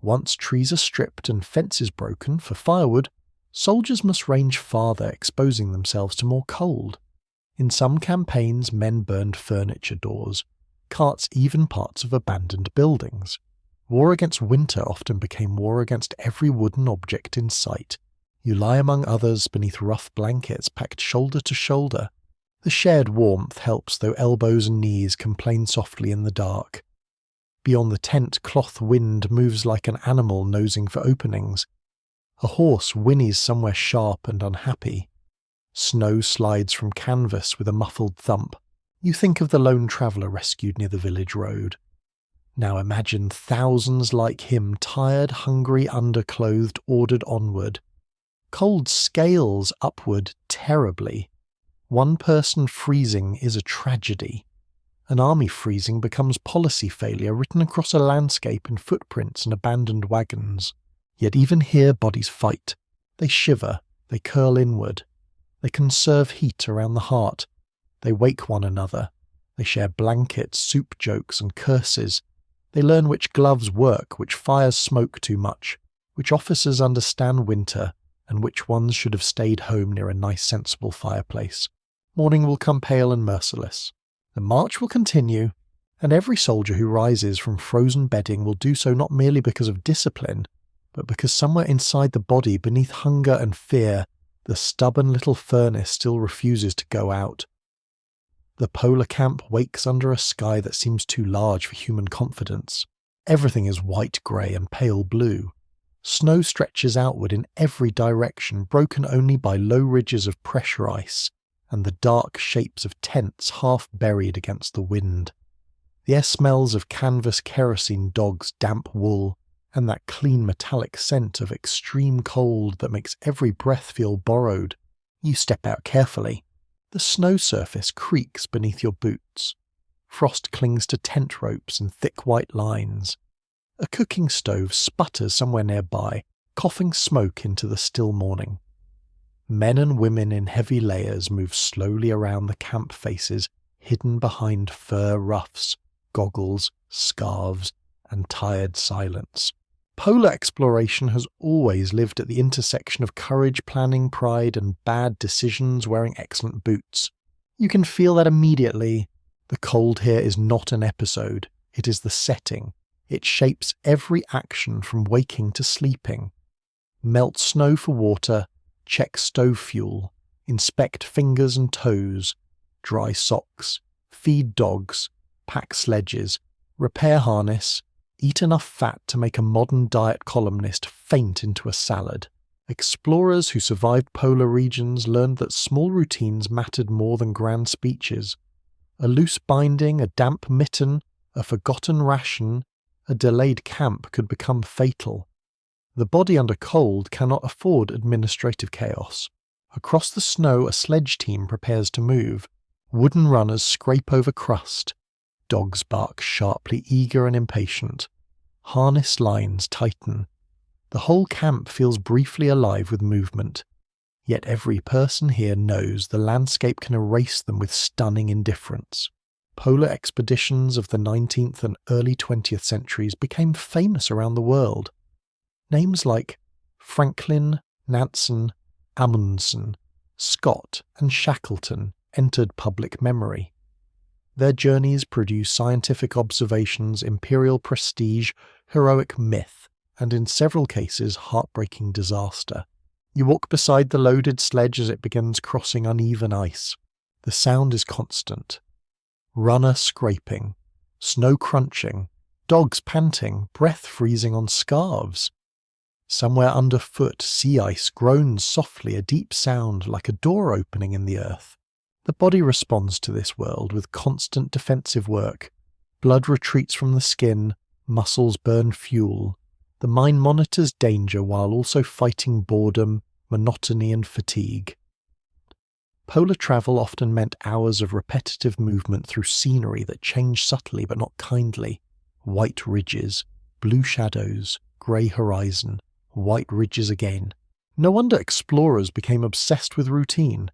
Once trees are stripped and fences broken for firewood, soldiers must range farther, exposing themselves to more cold. In some campaigns, men burned furniture doors, carts, even parts of abandoned buildings. War against winter often became war against every wooden object in sight. You lie among others beneath rough blankets packed shoulder to shoulder. The shared warmth helps, though elbows and knees complain softly in the dark. Beyond the tent, cloth wind moves like an animal nosing for openings. A horse whinnies somewhere sharp and unhappy. Snow slides from canvas with a muffled thump. You think of the lone traveller rescued near the village road. Now imagine thousands like him, tired, hungry, underclothed, ordered onward. Cold scales upward terribly. One person freezing is a tragedy. An army freezing becomes policy failure written across a landscape in footprints and abandoned wagons. Yet even here bodies fight. They shiver, they curl inward. They conserve heat around the heart. They wake one another. They share blankets, soup jokes, and curses. They learn which gloves work, which fires smoke too much, which officers understand winter, and which ones should have stayed home near a nice sensible fireplace. Morning will come pale and merciless. The march will continue, and every soldier who rises from frozen bedding will do so not merely because of discipline, but because somewhere inside the body, beneath hunger and fear, the stubborn little furnace still refuses to go out. The polar camp wakes under a sky that seems too large for human confidence. Everything is white-grey and pale blue. Snow stretches outward in every direction, broken only by low ridges of pressure ice, and the dark shapes of tents half buried against the wind. The air smells of canvas, kerosene, dogs, damp wool, and that clean metallic scent of extreme cold that makes every breath feel borrowed. You step out carefully. The snow surface creaks beneath your boots. Frost clings to tent ropes in thick white lines. A cooking stove sputters somewhere nearby, coughing smoke into the still morning. Men and women in heavy layers move slowly around the camp faces, hidden behind fur ruffs, goggles, scarves, and tired silence. Polar exploration has always lived at the intersection of courage, planning, pride, and bad decisions wearing excellent boots. You can feel that immediately. The cold here is not an episode, it is the setting. It shapes every action from waking to sleeping. Melt snow for water, check stove fuel, inspect fingers and toes, dry socks, feed dogs, pack sledges, repair harness, eat enough fat to make a modern diet columnist faint into a salad. Explorers who survived polar regions learned that small routines mattered more than grand speeches. A loose binding, a damp mitten, a forgotten ration, a delayed camp could become fatal. The body under cold cannot afford administrative chaos. Across the snow, a sledge team prepares to move. Wooden runners scrape over crust. Dogs bark sharply, eager and impatient. Harness lines tighten. The whole camp feels briefly alive with movement. Yet every person here knows the landscape can erase them with stunning indifference. Polar expeditions of the 19th and early 20th centuries became famous around the world. Names like Franklin, Nansen, Amundsen, Scott, and Shackleton entered public memory. Their journeys produce scientific observations, imperial prestige, heroic myth, and in several cases heartbreaking disaster. You walk beside the loaded sledge as it begins crossing uneven ice. The sound is constant. Runner scraping, snow crunching, dogs panting, breath freezing on scarves. Somewhere underfoot, sea ice groans softly, a deep sound like a door opening in the earth. The body responds to this world with constant defensive work. Blood retreats from the skin, muscles burn fuel. The mind monitors danger while also fighting boredom, monotony and fatigue. Polar travel often meant hours of repetitive movement through scenery that changed subtly but not kindly. White ridges, blue shadows, grey horizon, white ridges again. No wonder explorers became obsessed with routine.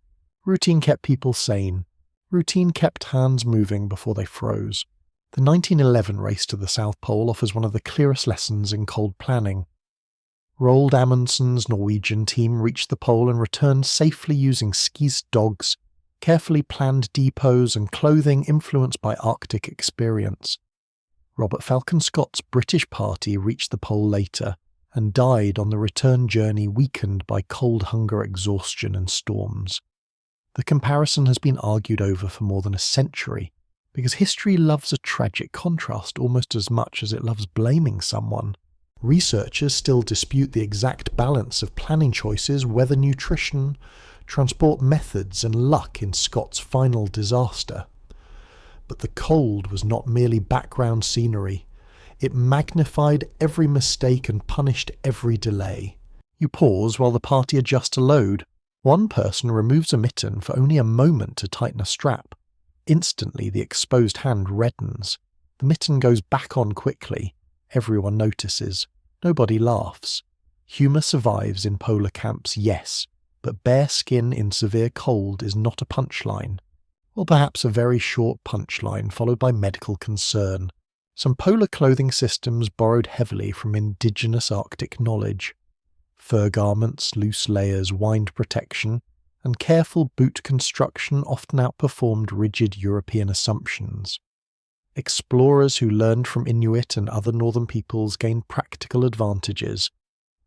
Routine kept people sane. Routine kept hands moving before they froze. The 1911 race to the South Pole offers one of the clearest lessons in cold planning. Roald Amundsen's Norwegian team reached the pole and returned safely using skis dogs, carefully planned depots and clothing influenced by Arctic experience. Robert Falcon Scott's British party reached the pole later and died on the return journey weakened by cold hunger, exhaustion and storms. The comparison has been argued over for more than a century, because history loves a tragic contrast almost as much as it loves blaming someone. Researchers still dispute the exact balance of planning choices, weather, nutrition, transport methods and luck in Scott's final disaster. But the cold was not merely background scenery. It magnified every mistake and punished every delay. You pause while the party adjusts a load. One person removes a mitten for only a moment to tighten a strap. Instantly the exposed hand reddens. The mitten goes back on quickly. Everyone notices. Nobody laughs. Humour survives in polar camps, yes, but bare skin in severe cold is not a punchline. Or perhaps a very short punchline followed by medical concern. Some polar clothing systems borrowed heavily from indigenous Arctic knowledge. Fur garments, loose layers, wind protection, and careful boot construction often outperformed rigid European assumptions. Explorers who learned from Inuit and other northern peoples gained practical advantages.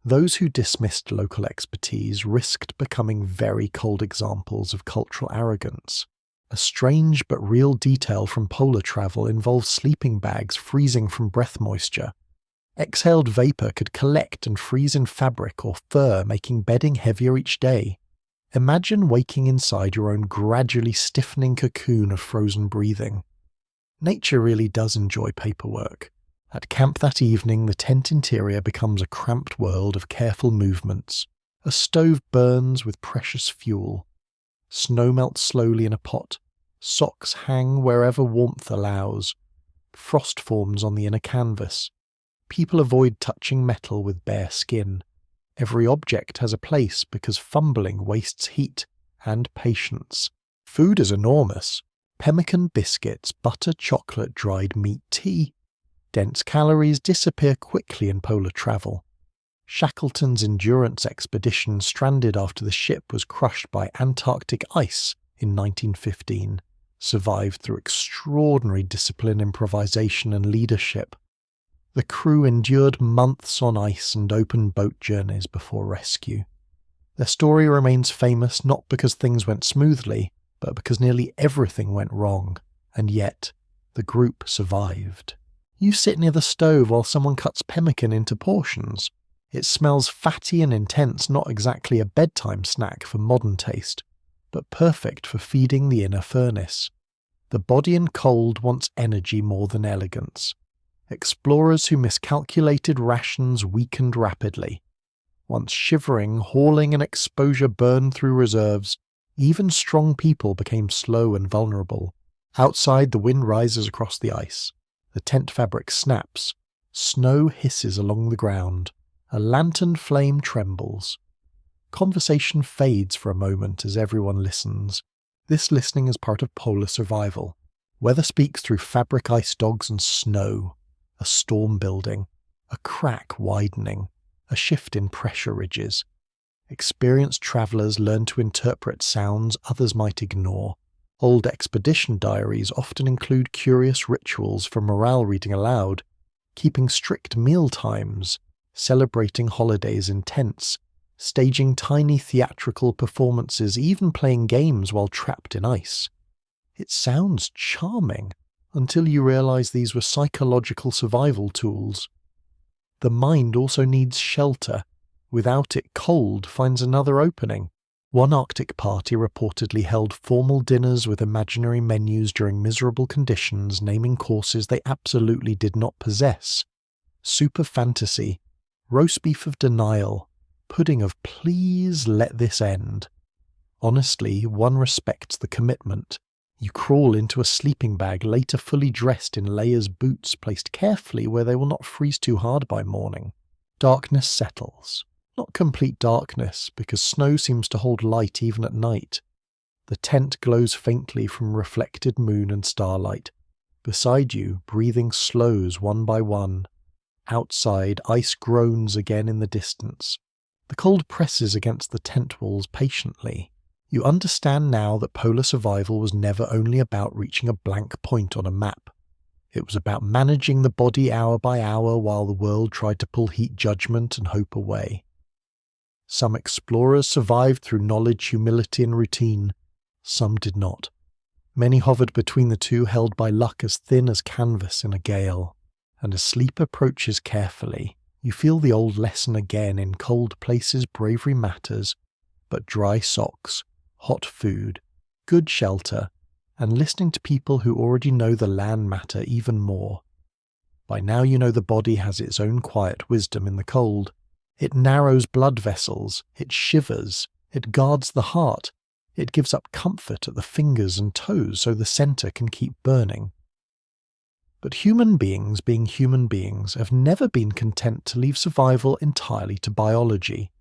Those who dismissed local expertise risked becoming very cold examples of cultural arrogance. A strange but real detail from polar travel involves sleeping bags freezing from breath moisture. Exhaled vapour could collect and freeze in fabric or fur, making bedding heavier each day. Imagine waking inside your own gradually stiffening cocoon of frozen breathing. Nature really does enjoy paperwork. At camp that evening, the tent interior becomes a cramped world of careful movements. A stove burns with precious fuel. Snow melts slowly in a pot. Socks hang wherever warmth allows. Frost forms on the inner canvas. People avoid touching metal with bare skin. Every object has a place because fumbling wastes heat and patience. Food is enormous. Pemmican biscuits, butter, chocolate, dried meat, tea. Dense calories disappear quickly in polar travel. Shackleton's endurance expedition stranded after the ship was crushed by Antarctic ice in 1915, survived through extraordinary discipline, improvisation and leadership. The crew endured months on ice and open boat journeys before rescue. Their story remains famous not because things went smoothly, but because nearly everything went wrong, and yet the group survived. You sit near the stove while someone cuts pemmican into portions. It smells fatty and intense, not exactly a bedtime snack for modern taste, but perfect for feeding the inner furnace. The body in cold wants energy more than elegance. Explorers who miscalculated rations weakened rapidly. Once shivering, hauling and exposure burned through reserves, even strong people became slow and vulnerable. Outside, the wind rises across the ice. The tent fabric snaps. Snow hisses along the ground. A lantern flame trembles. Conversation fades for a moment as everyone listens. This listening is part of polar survival. Weather speaks through fabric ice dogs and snow. A storm building. A crack widening. A shift in pressure ridges. Experienced travellers learn to interpret sounds others might ignore. Old expedition diaries often include curious rituals for morale reading aloud, keeping strict meal times, celebrating holidays in tents, staging tiny theatrical performances, even playing games while trapped in ice. It sounds charming, until you realize these were psychological survival tools. The mind also needs shelter. Without it, cold finds another opening. One Arctic party reportedly held formal dinners with imaginary menus during miserable conditions, naming courses they absolutely did not possess. Soup of fantasy, roast beef of denial, pudding of please let this end. Honestly, one respects the commitment. You crawl into a sleeping bag, later fully dressed in layers boots placed carefully where they will not freeze too hard by morning. Darkness settles. Not complete darkness, because snow seems to hold light even at night. The tent glows faintly from reflected moon and starlight. Beside you, breathing slows one by one. Outside, ice groans again in the distance. The cold presses against the tent walls patiently. You understand now that polar survival was never only about reaching a blank point on a map. It was about managing the body hour by hour while the world tried to pull heat, judgment, and hope away. Some explorers survived through knowledge, humility, and routine. Some did not. Many hovered between the two, held by luck as thin as canvas in a gale. And as sleep approaches carefully, you feel the old lesson again: in cold places bravery matters, but dry socks, hot food, good shelter, and listening to people who already know the land matter even more. By now you know the body has its own quiet wisdom in the cold. It narrows blood vessels, it shivers, it guards the heart, it gives up comfort at the fingers and toes so the center can keep burning. But human beings, being human beings, have never been content to leave survival entirely to biology.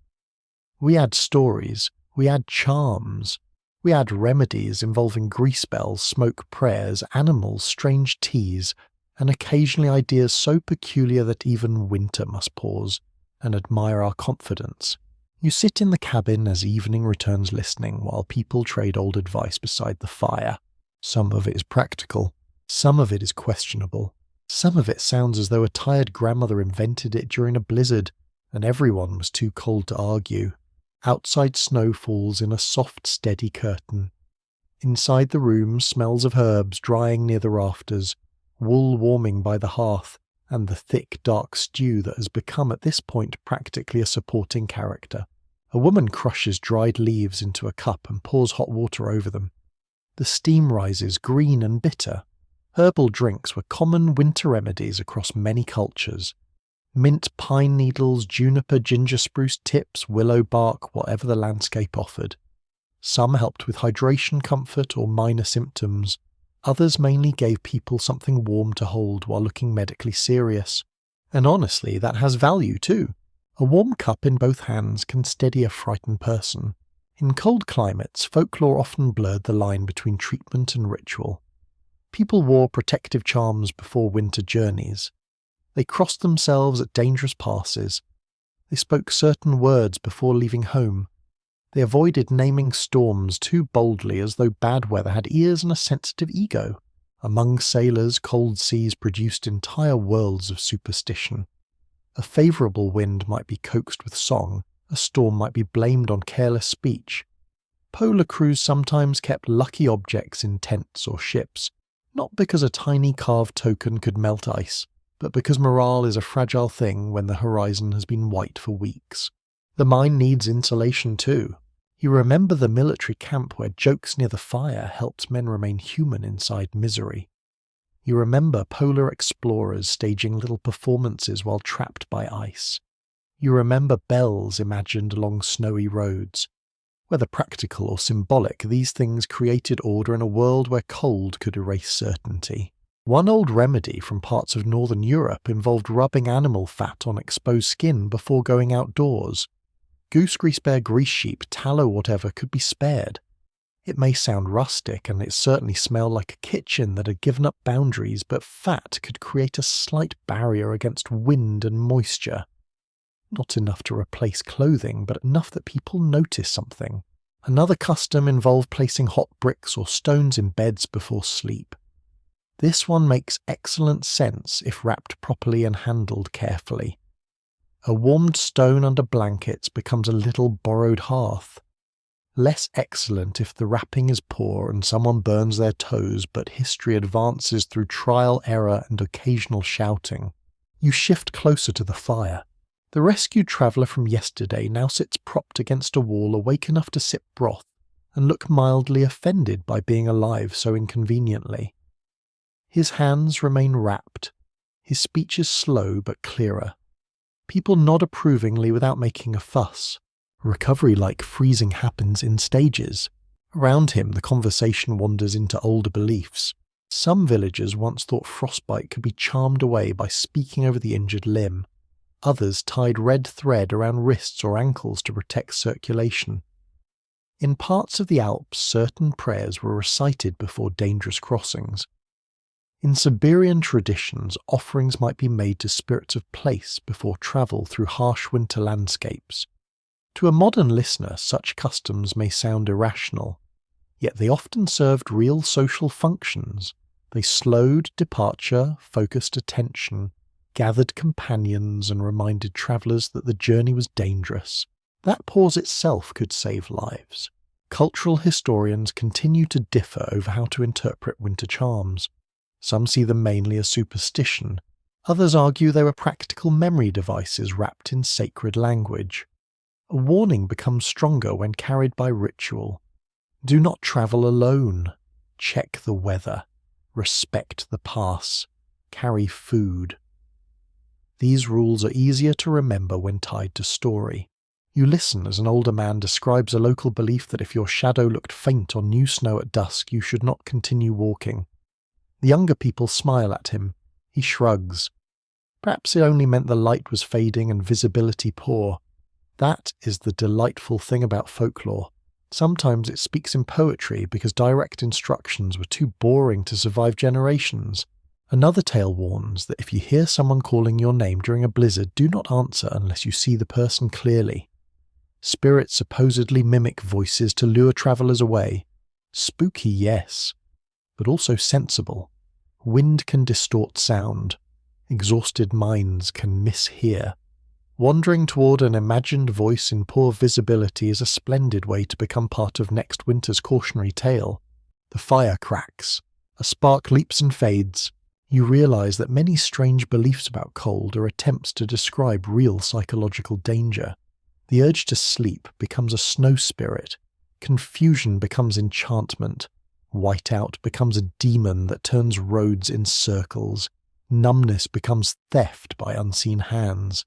We add stories, we add charms, we add remedies involving grease bells, smoke prayers, animals, strange teas, and occasionally ideas so peculiar that even winter must pause and admire our confidence. You sit in the cabin as evening returns, listening while people trade old advice beside the fire. Some of it is practical, some of it is questionable, some of it sounds as though a tired grandmother invented it during a blizzard and everyone was too cold to argue. Outside snow falls in a soft, steady curtain. Inside the room, smells of herbs drying near the rafters, wool warming by the hearth, and the thick, dark stew that has become at this point practically a supporting character. A woman crushes dried leaves into a cup and pours hot water over them. The steam rises, green and bitter. Herbal drinks were common winter remedies across many cultures. Mint, pine needles, juniper, ginger spruce tips, willow bark, whatever the landscape offered. Some helped with hydration, comfort, or minor symptoms. Others mainly gave people something warm to hold while looking medically serious. And honestly, that has value too. A warm cup in both hands can steady a frightened person. In cold climates, folklore often blurred the line between treatment and ritual. People wore protective charms before winter journeys. They crossed themselves at dangerous passes. They spoke certain words before leaving home. They avoided naming storms too boldly, as though bad weather had ears and a sensitive ego. Among sailors, cold seas produced entire worlds of superstition. A favourable wind might be coaxed with song, a storm might be blamed on careless speech. Polar crews sometimes kept lucky objects in tents or ships, not because a tiny carved token could melt ice, but because morale is a fragile thing when the horizon has been white for weeks. The mind needs insulation too. You remember the military camp where jokes near the fire helped men remain human inside misery. You remember polar explorers staging little performances while trapped by ice. You remember bells imagined along snowy roads. Whether practical or symbolic, these things created order in a world where cold could erase certainty. One old remedy from parts of northern Europe involved rubbing animal fat on exposed skin before going outdoors. Goose grease, bear grease, sheep, tallow, whatever could be spared. It may sound rustic, and it certainly smelled like a kitchen that had given up boundaries, but fat could create a slight barrier against wind and moisture. Not enough to replace clothing, but enough that people notice something. Another custom involved placing hot bricks or stones in beds before sleep. This one makes excellent sense if wrapped properly and handled carefully. A warmed stone under blankets becomes a little borrowed hearth. Less excellent if the wrapping is poor and someone burns their toes, but history advances through trial, error, and occasional shouting. You shift closer to the fire. The rescued traveller from yesterday now sits propped against a wall, awake enough to sip broth, and look mildly offended by being alive so inconveniently. His hands remain wrapped. His speech is slow but clearer. People nod approvingly without making a fuss. Recovery-like freezing happens in stages. Around him, the conversation wanders into older beliefs. Some villagers once thought frostbite could be charmed away by speaking over the injured limb. Others tied red thread around wrists or ankles to protect circulation. In parts of the Alps, certain prayers were recited before dangerous crossings. In Siberian traditions, offerings might be made to spirits of place before travel through harsh winter landscapes. To a modern listener, such customs may sound irrational, yet they often served real social functions. They slowed departure, focused attention, gathered companions, and reminded travellers that the journey was dangerous. That pause itself could save lives. Cultural historians continue to differ over how to interpret winter charms. Some see them mainly as superstition. Others argue they were practical memory devices wrapped in sacred language. A warning becomes stronger when carried by ritual. Do not travel alone. Check the weather. Respect the pass. Carry food. These rules are easier to remember when tied to story. You listen as an older man describes a local belief that if your shadow looked faint on new snow at dusk, you should not continue walking. The younger people smile at him. He shrugs. Perhaps it only meant the light was fading and visibility poor. That is the delightful thing about folklore. Sometimes it speaks in poetry because direct instructions were too boring to survive generations. Another tale warns that if you hear someone calling your name during a blizzard, do not answer unless you see the person clearly. Spirits supposedly mimic voices to lure travellers away. Spooky, yes, but also sensible. Wind can distort sound. Exhausted minds can mishear. Wandering toward an imagined voice in poor visibility is a splendid way to become part of next winter's cautionary tale. The fire cracks. A spark leaps and fades. You realise that many strange beliefs about cold are attempts to describe real psychological danger. The urge to sleep becomes a snow spirit. Confusion becomes enchantment. Whiteout becomes a demon that turns roads in circles. Numbness becomes theft by unseen hands.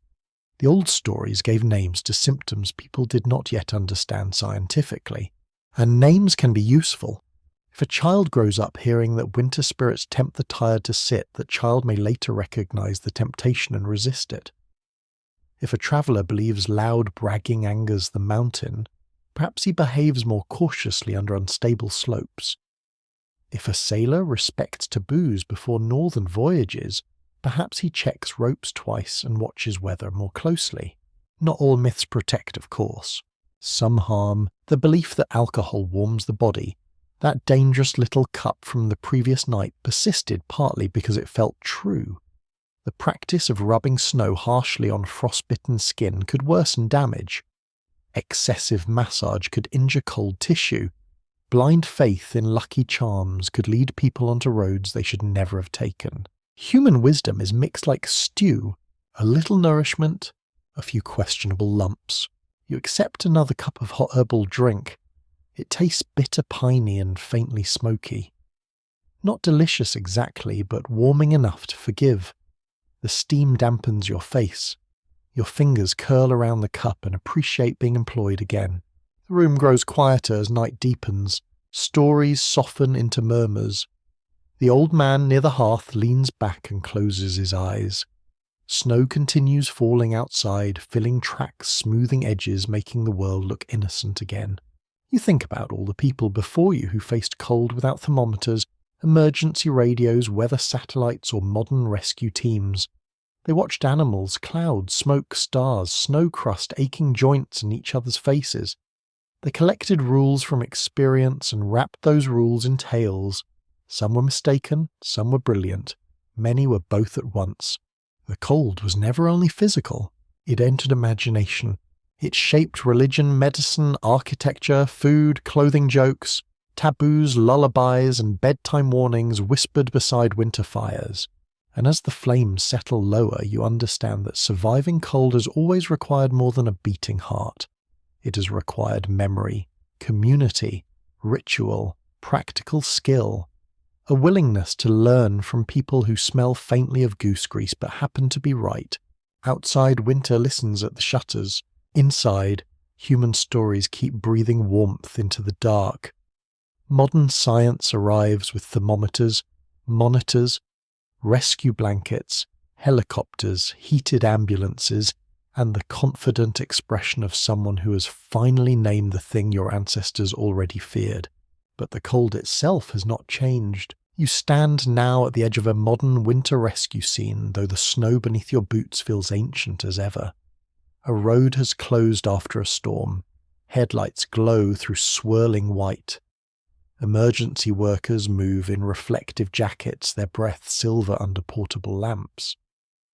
The old stories gave names to symptoms people did not yet understand scientifically. And names can be useful. If a child grows up hearing that winter spirits tempt the tired to sit, that child may later recognise the temptation and resist it. If a traveller believes loud bragging angers the mountain, perhaps he behaves more cautiously under unstable slopes. If a sailor respects taboos before northern voyages, perhaps he checks ropes twice and watches weather more closely. Not all myths protect, of course. Some harm. The belief that alcohol warms the body. That dangerous little cup from the previous night persisted partly because it felt true. The practice of rubbing snow harshly on frostbitten skin could worsen damage. Excessive massage could injure cold tissue. Blind faith in lucky charms could lead people onto roads they should never have taken. Human wisdom is mixed like stew. A little nourishment, a few questionable lumps. You accept another cup of hot herbal drink. It tastes bitter piney and faintly smoky. Not delicious exactly, but warming enough to forgive. The steam dampens your face. Your fingers curl around the cup and appreciate being employed again. The room grows quieter as night deepens. Stories soften into murmurs. The old man near the hearth leans back and closes his eyes. Snow continues falling outside, filling tracks, smoothing edges, making the world look innocent again. You think about all the people before you who faced cold without thermometers, emergency radios, weather satellites, or modern rescue teams. They watched animals, clouds, smoke, stars, snow crust, aching joints in each other's faces. They collected rules from experience and wrapped those rules in tales. Some were mistaken, some were brilliant. Many were both at once. The cold was never only physical. It entered imagination. It shaped religion, medicine, architecture, food, clothing jokes, taboos, lullabies, and bedtime warnings whispered beside winter fires. And as the flames settle lower, you understand that surviving cold has always required more than a beating heart. It has required memory, community, ritual, practical skill, a willingness to learn from people who smell faintly of goose grease but happen to be right. Outside, winter listens at the shutters. Inside, human stories keep breathing warmth into the dark. Modern science arrives with thermometers, monitors, rescue blankets, helicopters, heated ambulances, and the confident expression of someone who has finally named the thing your ancestors already feared. But the cold itself has not changed. You stand now at the edge of a modern winter rescue scene, though the snow beneath your boots feels ancient as ever. A road has closed after a storm. Headlights glow through swirling white. Emergency workers move in reflective jackets, their breath silver under portable lamps.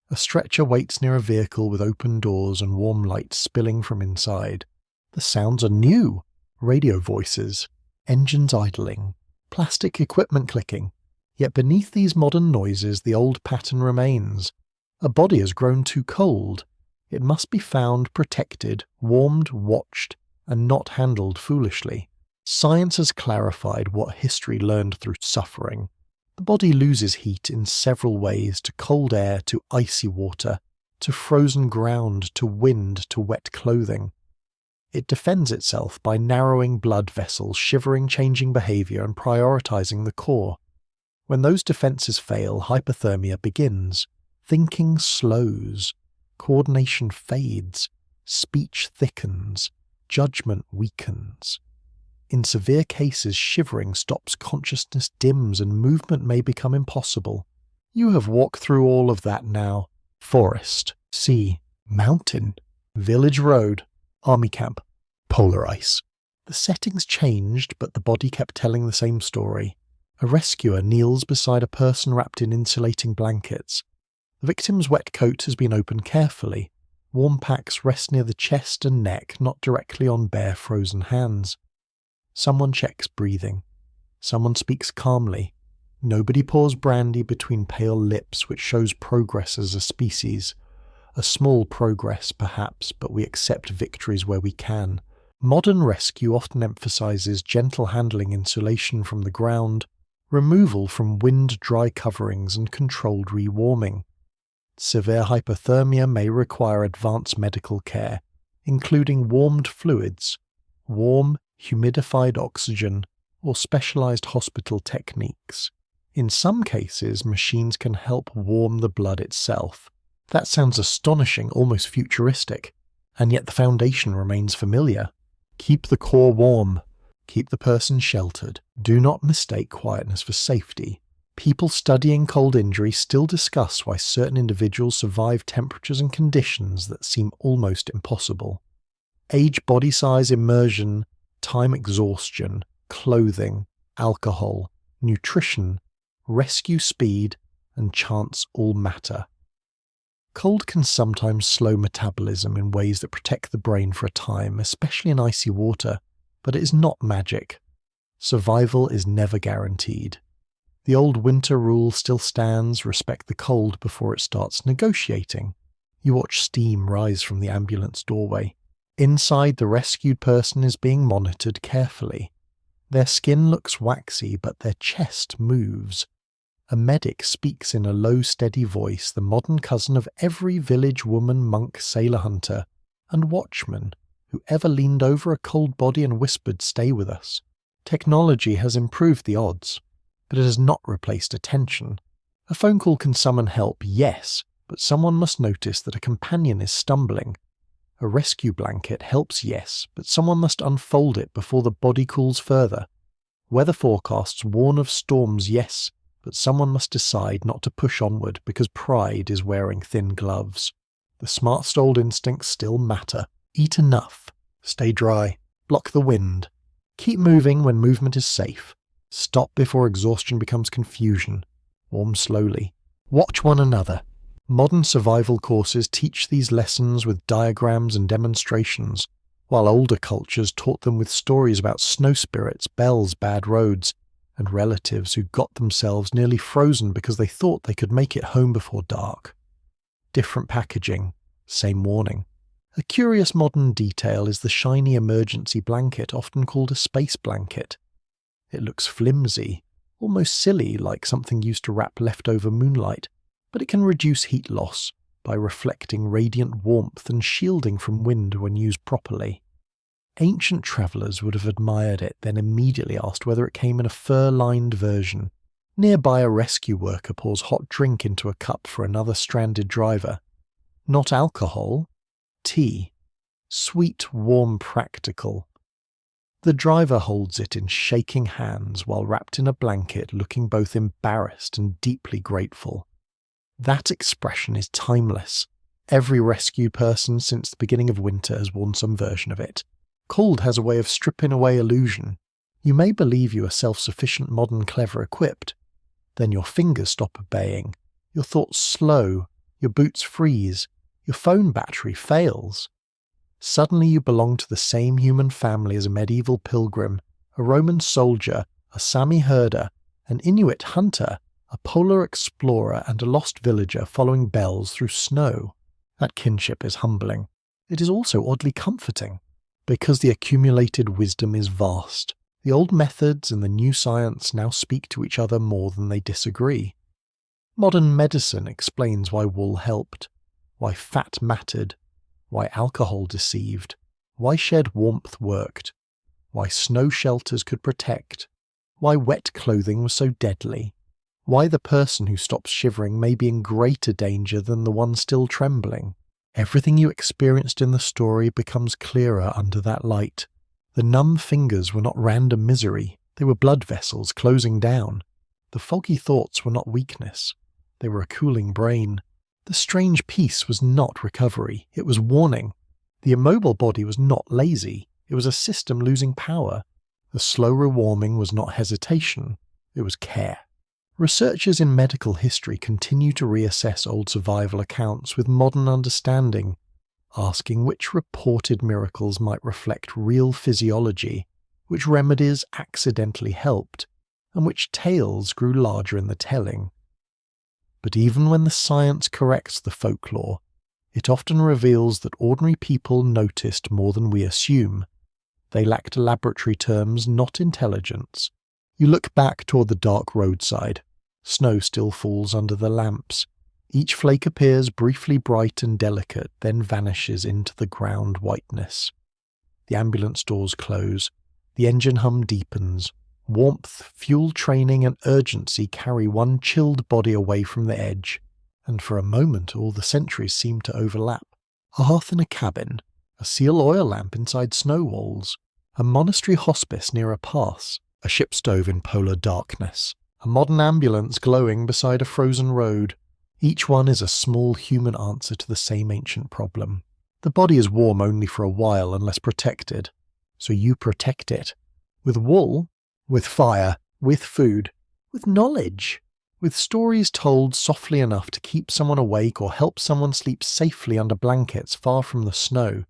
A stretcher waits near a vehicle with open doors and warm light spilling from inside. The sounds are new. Radio voices, engines idling, plastic equipment clicking. Yet beneath these modern noises the old pattern remains. A body has grown too cold. It must be found, protected, warmed, watched, and not handled foolishly. Science has clarified what history learned through suffering. The body loses heat in several ways, to cold air, to icy water, to frozen ground, to wind, to wet clothing. It defends itself by narrowing blood vessels, shivering changing behavior, and prioritizing the core. When those defenses fail, hypothermia begins. Thinking slows. Coordination fades. Speech thickens. Judgment weakens. In severe cases, shivering stops, consciousness dims, and movement may become impossible. You have walked through all of that now. Forest, sea, mountain, village road, army camp, polar ice. The settings changed, but the body kept telling the same story. A rescuer kneels beside a person wrapped in insulating blankets. The victim's wet coat has been opened carefully. Warm packs rest near the chest and neck, not directly on bare frozen hands. Someone checks breathing. Someone speaks calmly. Nobody pours brandy between pale lips, which shows progress as a species. A small progress, perhaps, but we accept victories where we can. Modern rescue often emphasizes gentle handling, insulation from the ground, removal from wind-dry coverings, and controlled rewarming. Severe hypothermia may require advanced medical care, including warmed fluids, warm, humidified oxygen, or specialized hospital techniques. In some cases, machines can help warm the blood itself. That sounds astonishing, almost futuristic, and yet the foundation remains familiar. Keep the core warm. Keep the person sheltered. Do not mistake quietness for safety. People studying cold injury still discuss why certain individuals survive temperatures and conditions that seem almost impossible. Age, body size, immersion, time exhaustion, clothing, alcohol, nutrition, rescue speed, and chance all matter. Cold can sometimes slow metabolism in ways that protect the brain for a time, especially in icy water, but it is not magic. Survival is never guaranteed. The old winter rule still stands: respect the cold before it starts negotiating. You watch steam rise from the ambulance doorway. Inside, the rescued person is being monitored carefully. Their skin looks waxy, but their chest moves. A medic speaks in a low, steady voice, the modern cousin of every village woman, monk, sailor hunter, and watchman who ever leaned over a cold body and whispered, "Stay with us." Technology has improved the odds, but it has not replaced attention. A phone call can summon help, yes, but someone must notice that a companion is stumbling. A rescue blanket helps, yes, but someone must unfold it before the body cools further. Weather forecasts warn of storms, yes, but someone must decide not to push onward because pride is wearing thin gloves. The smartest old instincts still matter. Eat enough. Stay dry. Block the wind. Keep moving when movement is safe. Stop before exhaustion becomes confusion. Warm slowly. Watch one another. Modern survival courses teach these lessons with diagrams and demonstrations, while older cultures taught them with stories about snow spirits, bells, bad roads, and relatives who got themselves nearly frozen because they thought they could make it home before dark. Different packaging, same warning. A curious modern detail is the shiny emergency blanket, often called a space blanket. It looks flimsy, almost silly, like something used to wrap leftover moonlight, but it can reduce heat loss by reflecting radiant warmth and shielding from wind when used properly. Ancient travellers would have admired it, then immediately asked whether it came in a fur-lined version. Nearby, a rescue worker pours hot drink into a cup for another stranded driver. Not alcohol, tea. Sweet, warm, practical. The driver holds it in shaking hands while wrapped in a blanket, looking both embarrassed and deeply grateful. That expression is timeless. Every rescue person since the beginning of winter has worn some version of it. Cold has a way of stripping away illusion. You may believe you are self-sufficient, modern, clever, equipped. Then your fingers stop obeying, your thoughts slow, your boots freeze, your phone battery fails. Suddenly you belong to the same human family as a medieval pilgrim, a Roman soldier, a Sami herder, an Inuit hunter, a polar explorer, and a lost villager following bells through snow. That kinship is humbling. It is also oddly comforting, because the accumulated wisdom is vast. The old methods and the new science now speak to each other more than they disagree. Modern medicine explains why wool helped, why fat mattered, why alcohol deceived, why shed warmth worked, why snow shelters could protect, why wet clothing was so deadly, why the person who stops shivering may be in greater danger than the one still trembling. Everything you experienced in the story becomes clearer under that light. The numb fingers were not random misery, they were blood vessels closing down. The foggy thoughts were not weakness, they were a cooling brain. The strange peace was not recovery, it was warning. The immobile body was not lazy, it was a system losing power. The slow rewarming was not hesitation, it was care. Researchers in medical history continue to reassess old survival accounts with modern understanding, asking which reported miracles might reflect real physiology, which remedies accidentally helped, and which tales grew larger in the telling. But even when the science corrects the folklore, it often reveals that ordinary people noticed more than we assume. They lacked laboratory terms, not intelligence. You look back toward the dark roadside. Snow still falls under the lamps. Each flake appears briefly bright and delicate, then vanishes into the ground whiteness. The ambulance doors close. The engine hum deepens. Warmth, fuel training, and urgency carry one chilled body away from the edge, and for a moment all the centuries seem to overlap. A hearth in a cabin, a seal oil lamp inside snow walls, a monastery hospice near a pass, a ship stove in polar darkness, a modern ambulance glowing beside a frozen road. Each one is a small human answer to the same ancient problem. The body is warm only for a while unless protected, so you protect it. With wool, with fire, with food, with knowledge, with stories told softly enough to keep someone awake or help someone sleep safely under blankets far from the snow.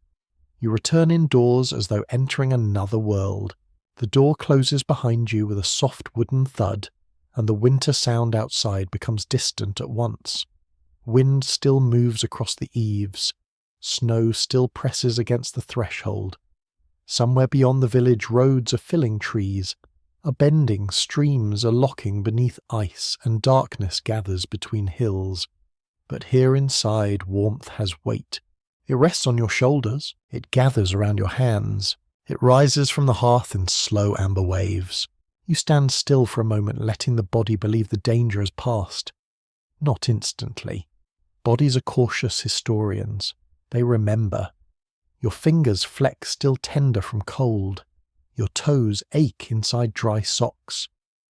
You return indoors as though entering another world. The door closes behind you with a soft wooden thud, and the winter sound outside becomes distant at once. Wind still moves across the eaves. Snow still presses against the threshold. Somewhere beyond the village, roads are filling trees, are bending, streams are locking beneath ice, and darkness gathers between hills. But here inside, warmth has weight. It rests on your shoulders, it gathers around your hands, it rises from the hearth in slow amber waves. You stand still for a moment, letting the body believe the danger has passed. Not instantly. Bodies are cautious historians. They remember. Your fingers flex still tender from cold. Your toes ache inside dry socks.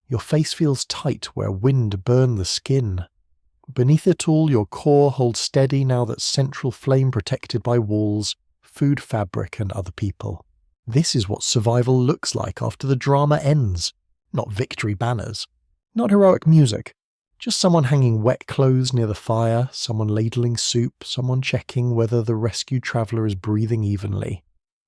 Your face feels tight where wind burned the skin. Beneath it all, your core holds steady now that central flame protected by walls, food fabric, and other people. This is what survival looks like after the drama ends. Not victory banners. Not heroic music. Just someone hanging wet clothes near the fire, someone ladling soup, someone checking whether the rescued traveller is breathing evenly,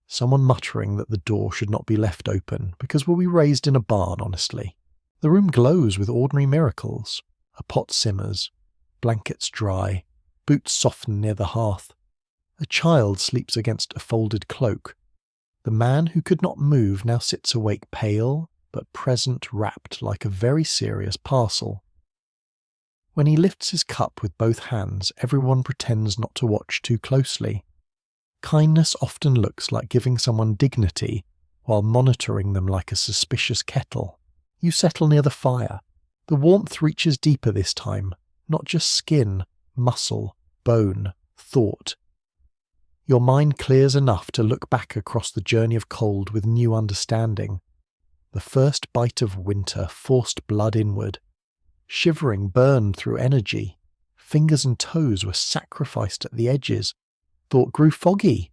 someone muttering that the door should not be left open because we'll be raised in a barn, honestly. The room glows with ordinary miracles. A pot simmers, blankets dry, boots soften near the hearth. A child sleeps against a folded cloak. The man who could not move now sits awake pale, but present, wrapped like a very serious parcel. When he lifts his cup with both hands, everyone pretends not to watch too closely. Kindness often looks like giving someone dignity while monitoring them like a suspicious kettle. You settle near the fire. The warmth reaches deeper this time, not just skin, muscle, bone, thought. Your mind clears enough to look back across the journey of cold with new understanding. The first bite of winter forced blood inward. Shivering burned through energy. Fingers and toes were sacrificed at the edges. Thought grew foggy.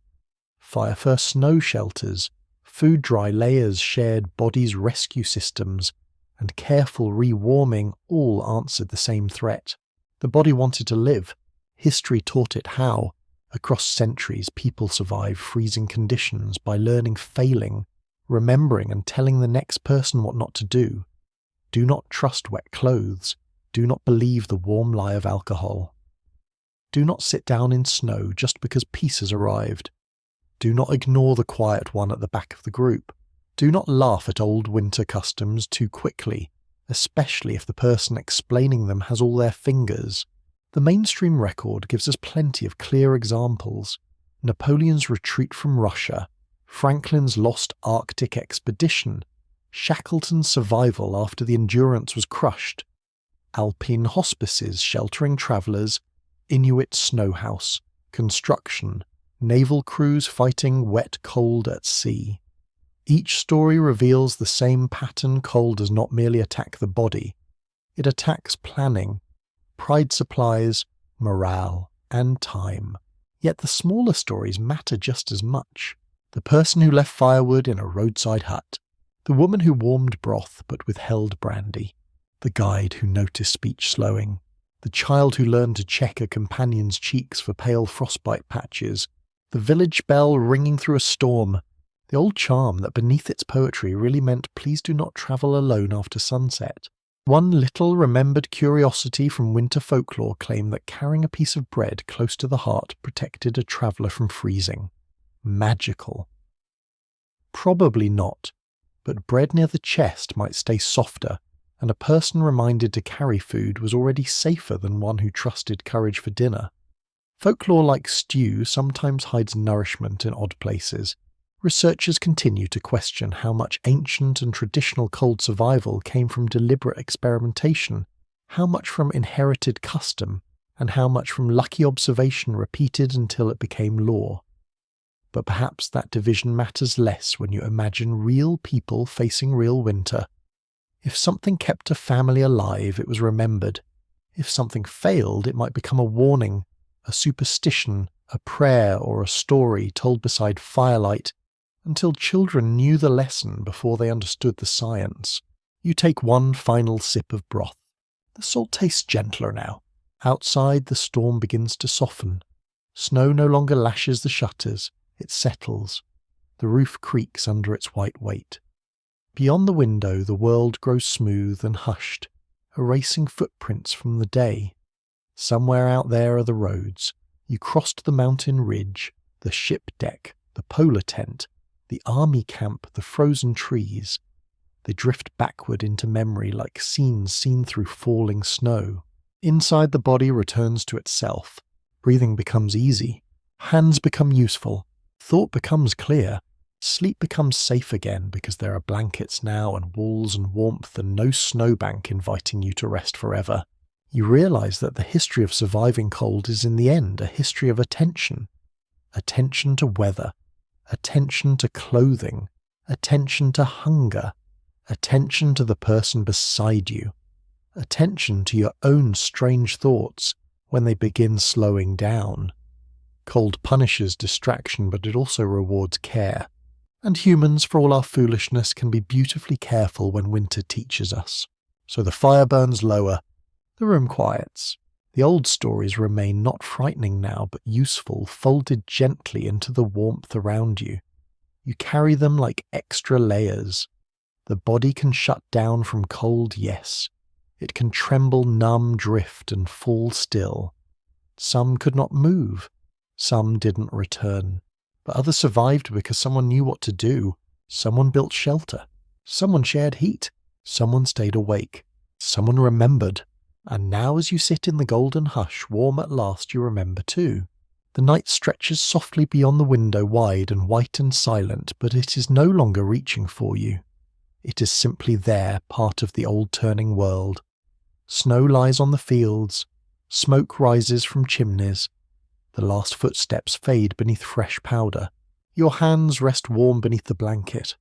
Fire first snow shelters, food dry layers shared bodies' rescue systems, and careful rewarming all answered the same threat. The body wanted to live. History taught it how. Across centuries, people survive freezing conditions by learning, failing, remembering and telling the next person what not to do. Do not trust wet clothes. Do not believe the warm lie of alcohol. Do not sit down in snow just because peace has arrived. Do not ignore the quiet one at the back of the group. Do not laugh at old winter customs too quickly, especially if the person explaining them has all their fingers. The mainstream record gives us plenty of clear examples. Napoleon's retreat from Russia, Franklin's lost Arctic expedition, Shackleton's survival after the Endurance was crushed, Alpine hospices sheltering travellers, Inuit snow house, construction, naval crews fighting wet cold at sea. Each story reveals the same pattern. Cold does not merely attack the body. It attacks planning, pride supplies, morale, and time. Yet the smaller stories matter just as much. The person who left firewood in a roadside hut, the woman who warmed broth but withheld brandy, the guide who noticed speech slowing, the child who learned to check a companion's cheeks for pale frostbite patches, the village bell ringing through a storm, the old charm that beneath its poetry really meant please do not travel alone after sunset. One little remembered curiosity from winter folklore claimed that carrying a piece of bread close to the heart protected a traveller from freezing. Magical. Probably not, but bread near the chest might stay softer, and a person reminded to carry food was already safer than one who trusted courage for dinner. Folklore like stew sometimes hides nourishment in odd places. Researchers continue to question how much ancient and traditional cold survival came from deliberate experimentation, how much from inherited custom, and how much from lucky observation repeated until it became law. But perhaps that division matters less when you imagine real people facing real winter. If something kept a family alive, it was remembered. If something failed, it might become a warning, a superstition, a prayer, or a story told beside firelight, until children knew the lesson before they understood the science. You take one final sip of broth. The salt tastes gentler now. Outside, the storm begins to soften. Snow no longer lashes the shutters. It settles. The roof creaks under its white weight. Beyond the window, the world grows smooth and hushed, erasing footprints from the day. Somewhere out there are the roads. You crossed the mountain ridge, the ship deck, the polar tent, the army camp, the frozen trees. They drift backward into memory like scenes seen through falling snow. Inside the body returns to itself. Breathing becomes easy. Hands become useful. Thought becomes clear. Sleep becomes safe again because there are blankets now and walls and warmth and no snowbank inviting you to rest forever. You realize that the history of surviving cold is in the end a history of attention. Attention to weather. Attention to clothing, attention to hunger, attention to the person beside you, attention to your own strange thoughts when they begin slowing down. Cold punishes distraction, but it also rewards care. And humans, for all our foolishness, can be beautifully careful when winter teaches us. So the fire burns lower, The room quiets. The old stories remain not frightening now, but useful, folded gently into the warmth around you. You carry them like extra layers. The body can shut down from cold, yes. It can tremble, numb, drift, and fall still. Some could not move. Some didn't return. But others survived because someone knew what to do. Someone built shelter. Someone shared heat. Someone stayed awake. Someone remembered. And now as you sit in the golden hush, warm at last, you remember too. The night stretches softly beyond the window, wide and white and silent, but it is no longer reaching for you. It is simply there, part of the old turning world. Snow lies on the fields. Smoke rises from chimneys. The last footsteps fade beneath fresh powder. Your hands rest warm beneath the blanket.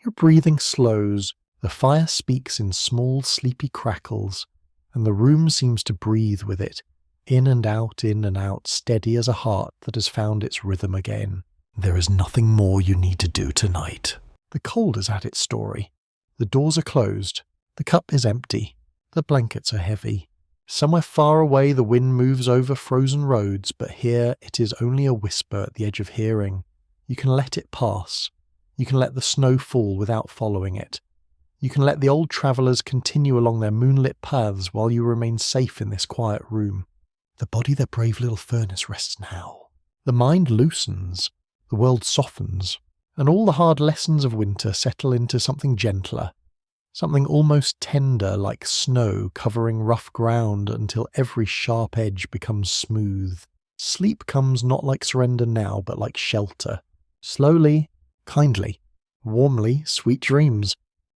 Your breathing slows. The fire speaks in small, sleepy crackles, and the room seems to breathe with it, in and out, steady as a heart that has found its rhythm again. There is nothing more you need to do tonight. The cold has had its story. The doors are closed. The cup is empty. The blankets are heavy. Somewhere far away the wind moves over frozen roads, but here it is only a whisper at the edge of hearing. You can let it pass. You can let the snow fall without following it. You can let the old travellers continue along their moonlit paths while you remain safe in this quiet room. The body, their brave little furnace, rests now. The mind loosens. The world softens. And all the hard lessons of winter settle into something gentler. Something almost tender, like snow covering rough ground until every sharp edge becomes smooth. Sleep comes not like surrender now, but like shelter. Slowly, kindly, warmly, sweet dreams.